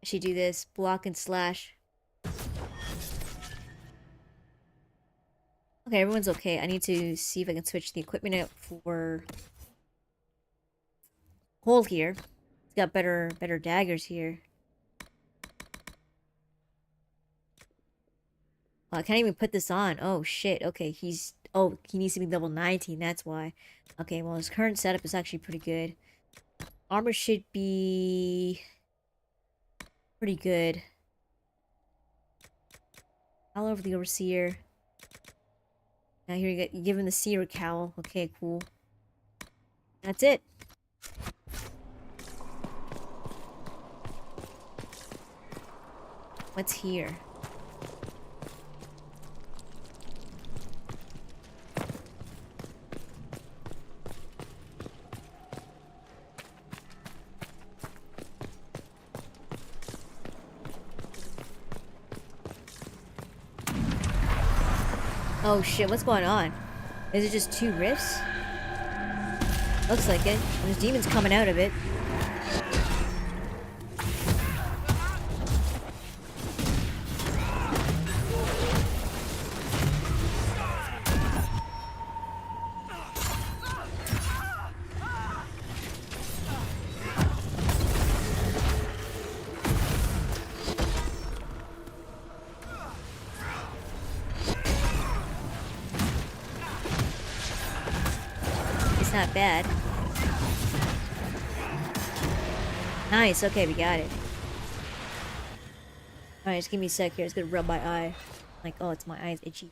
She do this block and slash. Okay, everyone's okay. I need to see if I can switch the equipment out for Hold here. He's got better daggers here. Oh, I can't even put this on. Oh shit. Okay, he needs to be level 19, that's why. Okay, well his current setup is actually pretty good. Armor should be pretty good. All over the Overseer. Now here you give him the Seer cowl. Okay, cool. That's it. What's here? Oh shit, what's going on? Is it just 2 rifts? Looks like it. There's demons coming out of it. Not bad. Nice, okay, we got it. Alright, just give me a sec here. It's gonna rub my eye. Like, oh, it's my eye's itchy.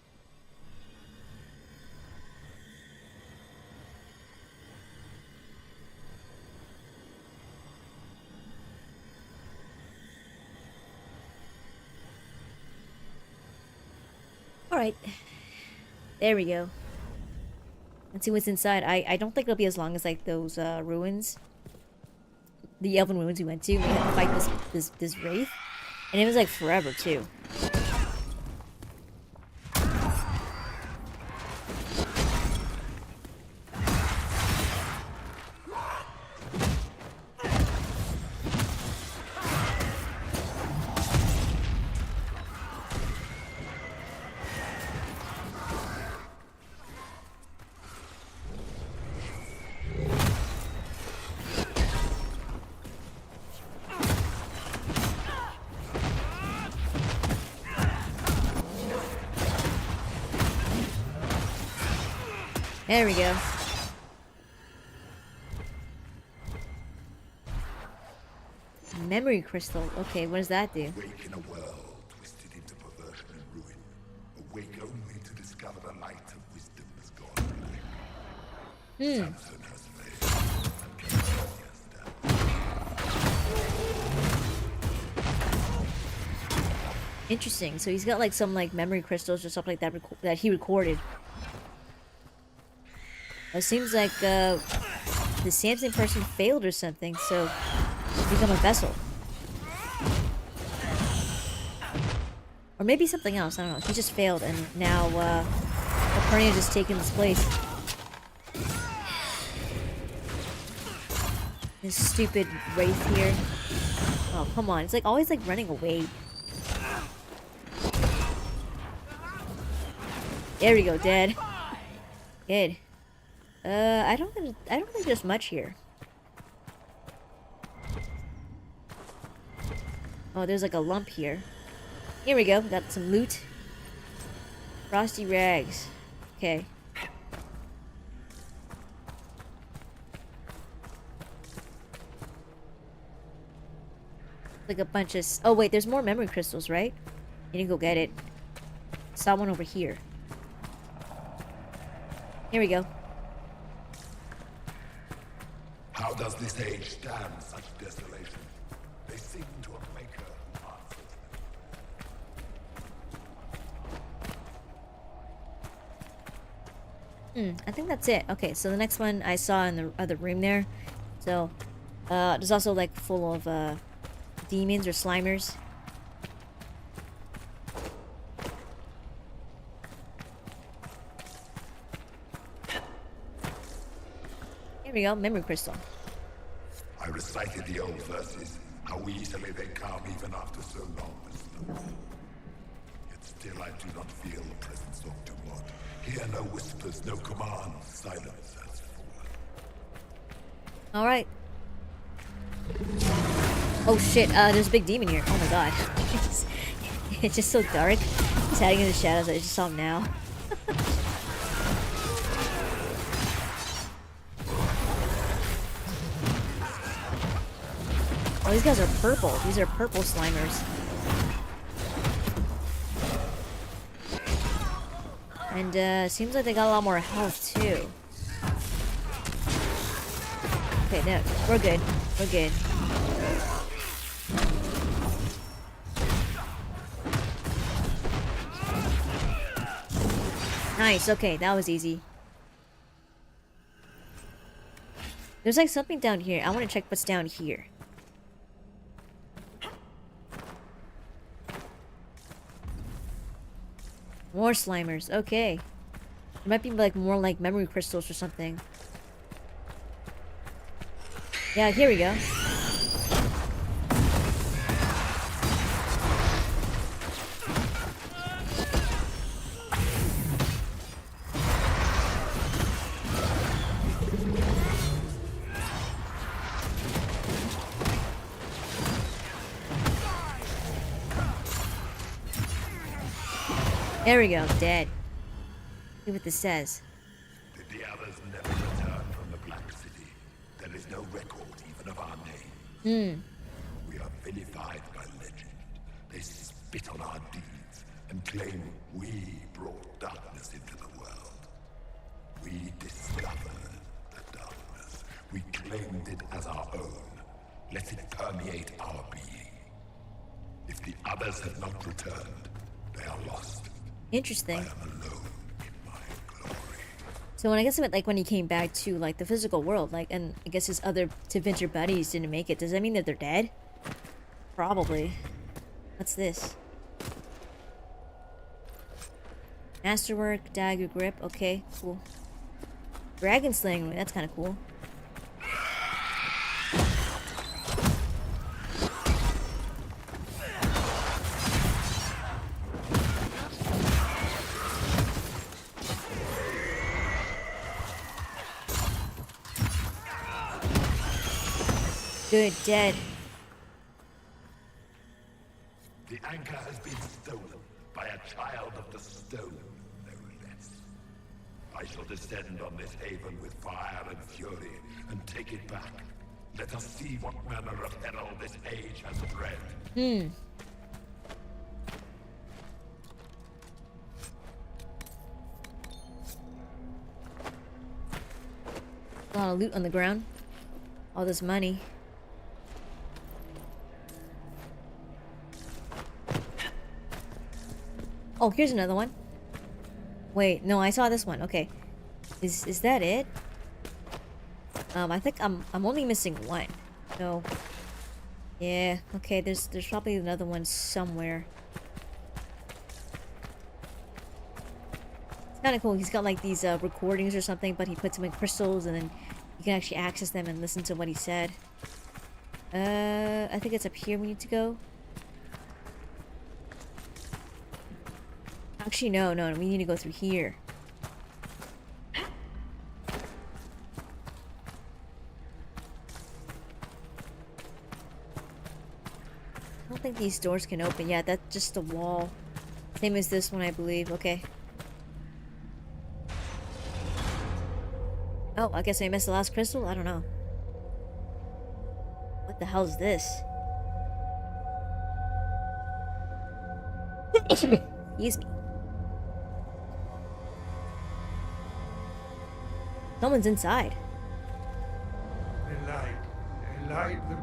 Alright. There we go. Let's see what's inside. I don't think it'll be as long as like those ruins. The elven ruins we went to. We had to fight this wraith. And it was like forever too. There we go. Memory crystal. Okay, what does that do? Awake in a world twisted into perversion and ruin. Awake only to discover the light of wisdom has gone black. Samson has failed, and California stands. Interesting. So he's got like some like memory crystals or something like that that he recorded. It seems like the Samson person failed or something, so he's become a vessel. Or maybe something else, I don't know. He just failed and now Capernia just taken his place. This stupid wraith here. Oh, come on. It's like always like running away. There we go, dead. Good. I don't think there's much here. Oh, there's like a lump here. Here we go. Got some loot. Frosty rags. Okay. Like a bunch of... Oh, wait. There's more memory crystals, right? You need to go get it. Saw one over here. Here we go. How does this age stand such desolation? They sing to a maker who answers them. I think that's it. Okay, so the next one I saw in the other room there. So, there's also like full of demons or slimers. Here we go, memory crystal. I recited the old verses. How easily they come even after so long a sloth. Yet still I do not feel the presence of Dumont. Hear no whispers, no commands. Silence has fallen. Alright. Oh shit, there's a big demon here. Oh my god. It's just so dark. He's hiding in the shadows. I just saw him now. Oh, these guys are purple. These are purple Slimers. And, seems like they got a lot more health, too. Okay, no, we're good. We're good. Nice, okay, that was easy. There's like something down here. I want to check what's down here. More Slimers, okay. There might be like more like memory crystals or something. Yeah, here we go. There we go, dead. See what this says. Did the others never return from the Black City? There is no record even of our name. We are vilified by legend. They spit on our deeds and claim we brought darkness into the world. We discovered the darkness. We claimed it as our own. Let it permeate our being. If the others have not returned, they are lost. Interesting. So when I guess it meant like when he came back to like the physical world, like, and I guess his other Tevinter buddies didn't make it, does that mean that they're dead? Probably. What's this? Masterwork, dagger grip, okay, cool. Dragon slaying, that's kind of cool. Good, dead. The anchor has been stolen by a child of the stone, no less. I shall descend on this haven with fire and fury and take it back. Let us see what manner of peril this age has bred. A lot of loot on the ground. All this money. Oh, here's another one. Wait, no, I saw this one. Okay. Is that it? I think I'm only missing one. So yeah, okay, there's probably another one somewhere. It's kinda cool. He's got like these recordings or something, but he puts them in crystals and then you can actually access them and listen to what he said. I think it's up here we need to go. Actually, no, we need to go through here. I don't think these doors can open. Yeah, that's just a wall. Same as this one, I believe. Okay. Oh, I guess I missed the last crystal? I don't know. What the hell is this? Excuse me. Someone's inside. Light the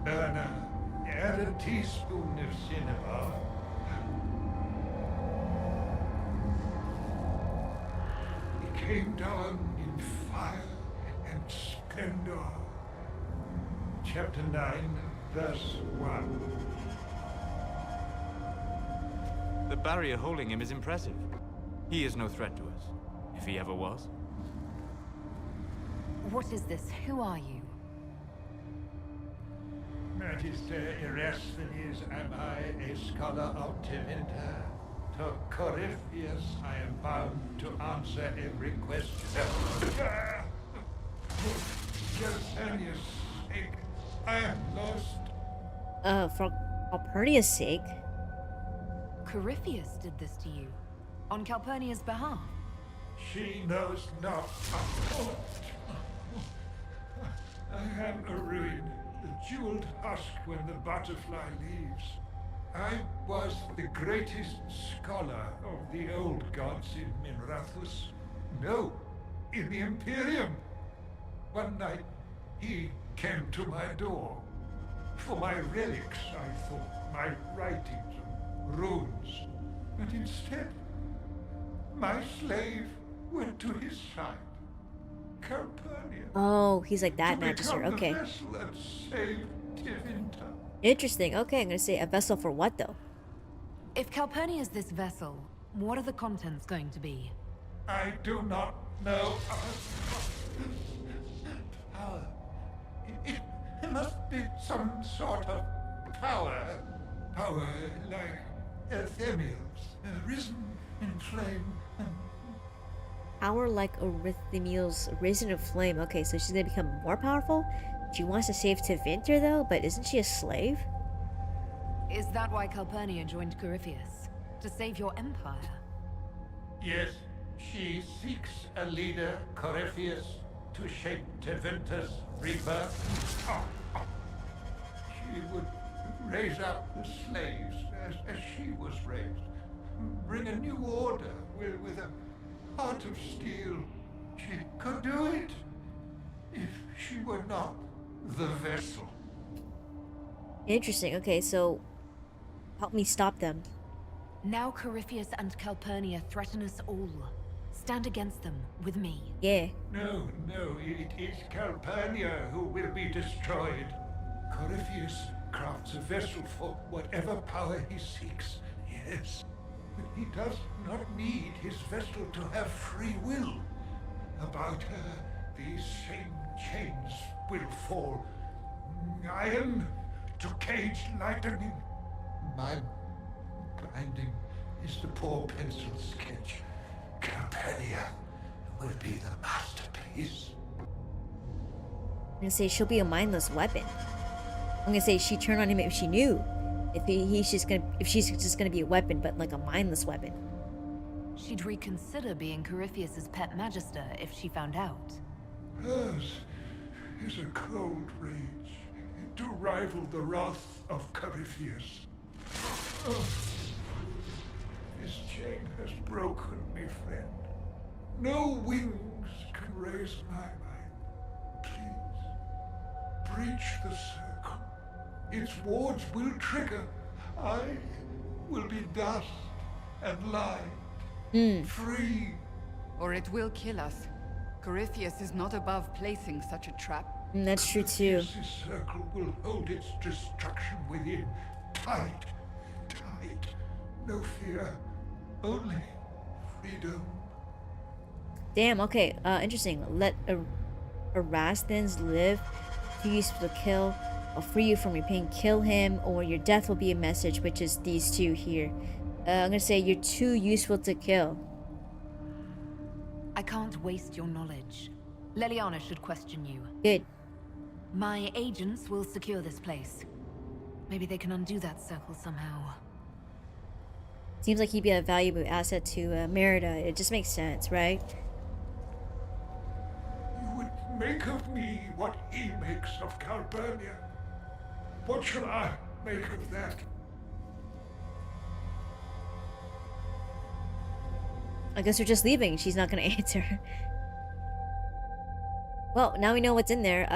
burner. Add a teaspoon of cinnabar. He came down in fire and splendor. Chapter 9, verse 1. The barrier holding him is impressive. He is no threat to us, if he ever was. What is this? Who are you? Man Magister Erasthenes, am I a scholar of Tevinter? To Corypheus, I am bound to answer every question. Jasanius' sake, I am lost. For Calpurnia's sake? Corypheus did this to you. On Calpurnia's behalf. She knows not. I am a ruin, the jeweled husk when the butterfly leaves. I was the greatest scholar of the old gods in Minrathus. No, in the Imperium. One night, he came to my door. For my relics, I thought, my writings and runes. But instead, my slave went to his side. Calpurnia. Oh, he's like that, Magister. Okay. Interesting. Okay, I'm gonna say a vessel for what though? If Calpurnia is this vessel, what are the contents going to be? I do not know. Power. It must be some sort of power. Power like Earthemials, risen in flame. Power like Erythemeal's risen in flame. Okay, so she's gonna become more powerful? She wants to save Tevinter though, but isn't she a slave? Is that why Calpurnia joined Corypheus? To save your empire? Yes, she seeks a leader, Corypheus, to shape Tevinter's rebirth. She would raise up the slaves as she was raised. Bring a new order with a heart of steel. She could do it if she were not the vessel. Interesting. Okay, so help me stop them. Now Corypheus and Calpurnia threaten us all. Stand against them with me. Yeah. No, it is Calpurnia who will be destroyed. Corypheus crafts a vessel for whatever power he seeks. Yes. But he does not need his vessel to have free will. About her, these same chains will fall. Iron to cage lightning. My binding is the poor pencil sketch. Calpurnia will be the masterpiece. I'm gonna say she'll be a mindless weapon. I'm gonna say she turned on him if she knew. If she's just gonna be a weapon, but like a mindless weapon. She'd reconsider being Corypheus's pet magister if she found out. Hers is a cold rage to rival the wrath of Corypheus. This chain has broken me, friend. No wings can raise my mind. Please, breach the circle. Its wards will trigger. I will be dust and light. Free. Or it will kill us. Corypheus is not above placing such a trap. That's true too. This circle will hold its destruction within. Tight. No fear. Only freedom. Damn, okay. Interesting. Let Erasthenes live. Too useful to kill. I'll free you from your pain. Kill him, or your death will be a message, which is these two here. I'm gonna say you're too useful to kill. I can't waste your knowledge. Leliana should question you. Good. My agents will secure this place. Maybe they can undo that circle somehow. Seems like he'd be a valuable asset to Merida. It just makes sense, right? You would make of me what he makes of Calpurnia. What shall I make of that? I guess we're just leaving. She's not gonna answer. Well, now we know what's in there.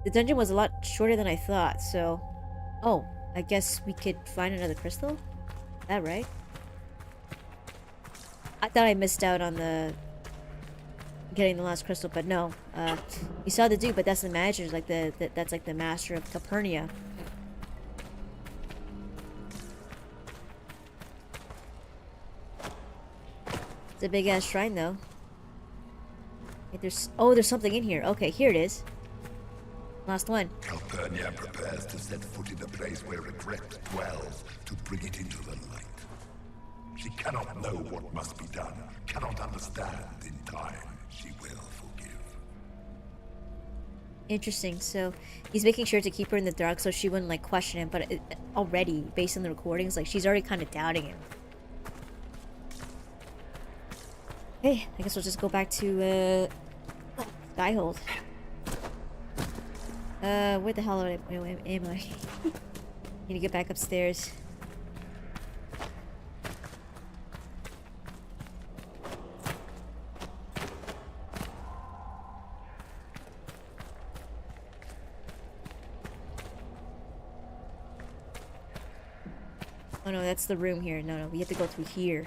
The dungeon was a lot shorter than I thought, so... Oh, I guess we could find another crystal? Is that right? I thought I missed out on the... getting the last crystal, but no. You saw the dude, but that's the manager, like that's like the master of Calpurnia. It's a big ass shrine though. Wait, there's something in here. Okay, here it is. Last one. Calpurnia prepares to set foot in the place where regret dwells to bring it into the light. She cannot know what must be done, cannot understand. In time, she will forgive. Interesting. So he's making sure to keep her in the dark so she wouldn't like question him. But already, based on the recordings, like she's already kind of doubting him. Okay, I guess we'll just go back to Skyhold. Where the hell am I? Need to get back upstairs. Oh no, that's the room here. No, we have to go through here.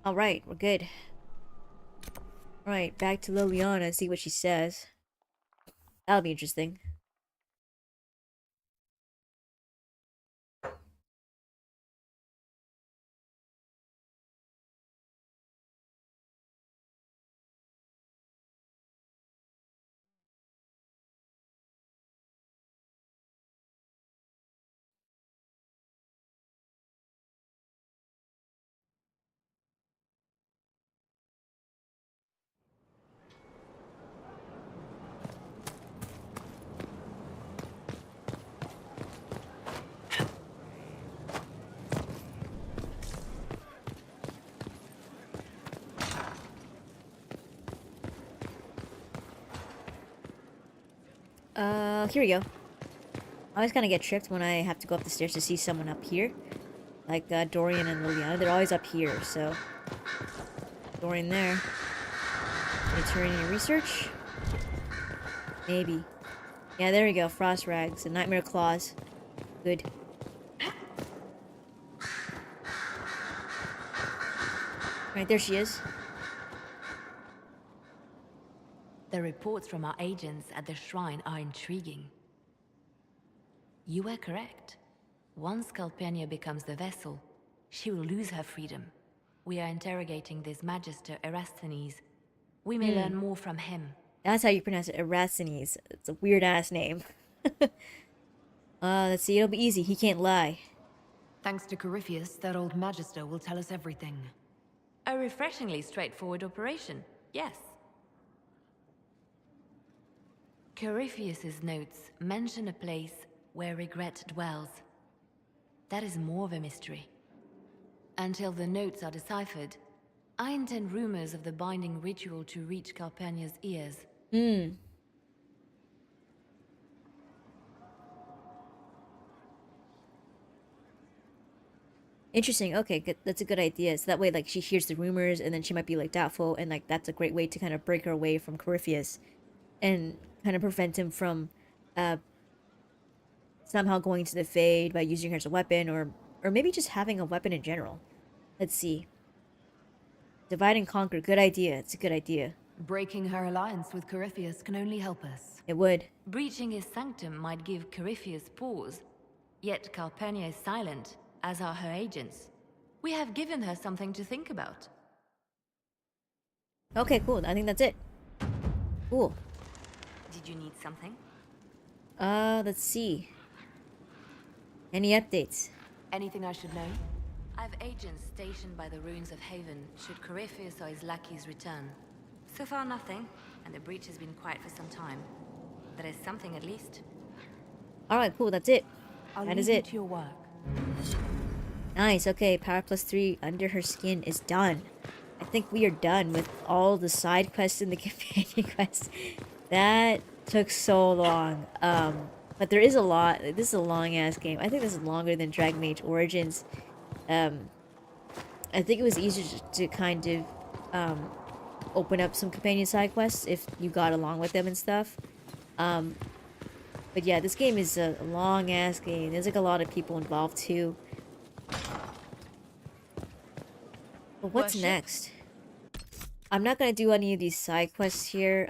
Alright, we're good. Alright, back to Liliana and see what she says. That'll be interesting. Here we go. I always kind of get tripped when I have to go up the stairs to see someone up here. Like, Dorian and Liliana, they're always up here, so... Dorian there. Mediterranean research? Maybe. Yeah, there we go, Frost Rags and Nightmare Claws. Good. Right, there she is. The reports from our agents at the shrine are intriguing. You were correct. Once Calpurnia becomes the vessel, she will lose her freedom. We are interrogating this Magister Erasthenes. We may learn more from him. That's how you pronounce it, Erasthenes. It's a weird-ass name. Let's see, it'll be easy. He can't lie. Thanks to Corypheus, that old Magister will tell us everything. A refreshingly straightforward operation, yes. Corypheus's notes mention a place where regret dwells. That is more of a mystery. Until the notes are deciphered, I intend rumors of the binding ritual to reach Calpurnia's ears. Interesting. Okay, good. That's a good idea. So that way, like, she hears the rumors, and then she might be, like, doubtful, and, like, that's a great way to kind of break her away from Corypheus. And kind of prevent him from, somehow going to the Fade by using her as a weapon, or maybe just having a weapon in general. Let's see. Divide and conquer. Good idea. It's a good idea. Breaking her alliance with Corypheus can only help us. It would. Breaching his sanctum might give Corypheus pause. Yet Calpurnia is silent, as are her agents. We have given her something to think about. Okay, cool. I think that's it. Cool. Did you need something? Let's see. Any updates? Anything I should know? I've agents stationed by the ruins of Haven, should Corypheus or his lackeys return. So far nothing, and the breach has been quiet for some time. There is something at least. Alright, cool, that's it. I'll That is leave you it. to your work. Nice, okay, power plus 3 under her skin is done. I think we are done with all the side quests and the companion quests. That took so long. But there is a lot. This is a long ass game. I think this is longer than Dragon Age Origins. I think it was easier to kind of open up some companion side quests if you got along with them and stuff. But yeah, this game is a long ass game. There's like a lot of people involved too. But what's next? I'm not gonna do any of these side quests here.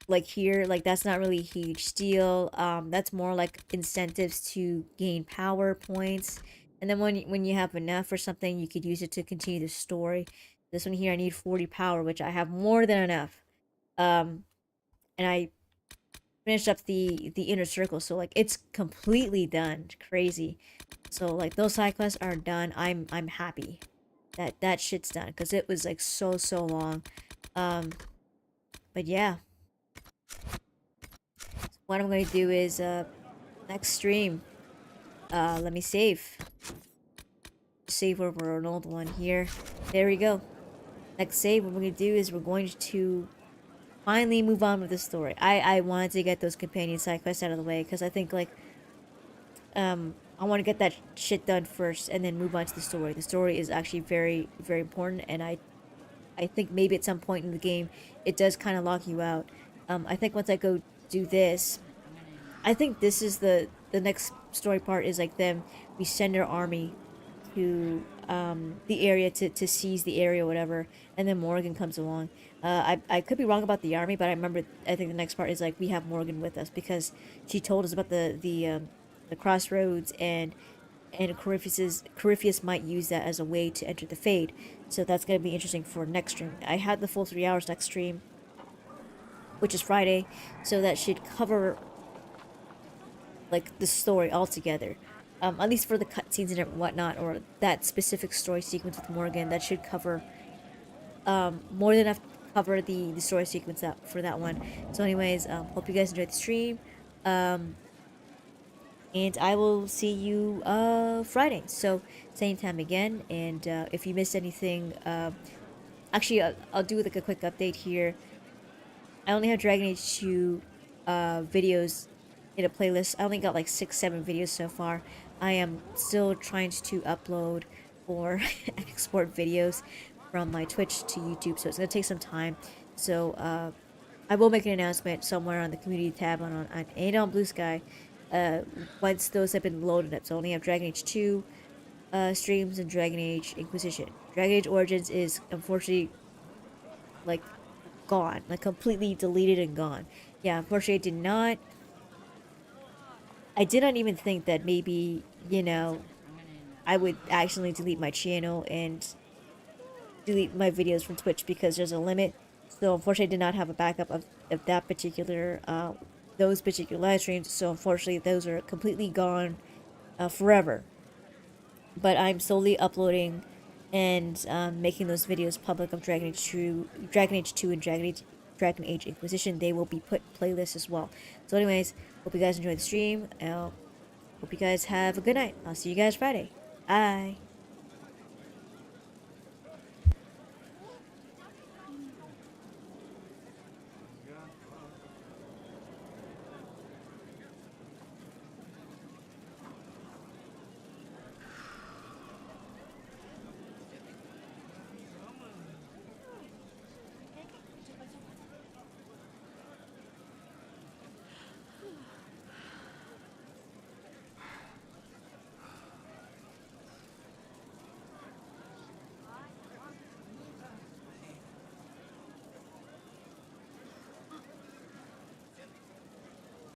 Like here, like that's not really a huge deal. That's more like incentives to gain power points. And then when you have enough or something, you could use it to continue the story. This one here, I need 40 power, which I have more than enough. And I finished up the inner circle, so like it's completely done. Crazy. So like those side quests are done. I'm happy that shit's done because it was like so long. But yeah, what I'm gonna do is next stream. Let me save over an old one here. There we go. Next save, what we're gonna do is we're going to finally move on with the story. I wanted to get those companion side quests out of the way because I think like I want to get that shit done first and then move on to the story. The story is actually very important, and I think maybe at some point in the game it does kind of lock you out. I think once I go do this, I think this is the next story part is like them. We send our army to the area to seize the area or whatever, and then Morgan comes along. I could be wrong about the army, but I think the next part is like we have Morgan with us because she told us about the crossroads, and Corypheus might use that as a way to enter the Fade. So that's gonna be interesting for next stream. I had the full 3 hours next stream, which is Friday, so that should cover like the story altogether. At least for the cutscenes and whatnot, or that specific story sequence with Morgan, that should cover more than enough to cover the story sequence for that one. So anyways, hope you guys enjoyed the stream. And I will see you Friday. So same time again. And if you missed anything, actually I'll do like a quick update here. I only have Dragon Age 2 videos in a playlist. I only got like 6-7 videos so far. I am still trying to upload or export videos from my Twitch to YouTube, so it's gonna take some time. So I will make an announcement somewhere on the community tab and on Blue Sky once those have been loaded up. So I only have Dragon Age 2 streams and Dragon Age Inquisition. Dragon Age Origins is unfortunately like gone, like completely deleted and gone. Yeah, unfortunately I did not even think that maybe, you know, I would actually delete my channel and delete my videos from Twitch because there's a limit. So unfortunately I did not have a backup of that particular those particular live streams, so unfortunately those are completely gone forever. But I'm slowly uploading and making those videos public of Dragon Age 2 and Dragon Age Inquisition. They will be put in playlists as well. So anyways, hope you guys enjoyed the stream. Hope you guys have a good night. I'll see you guys Friday. Bye.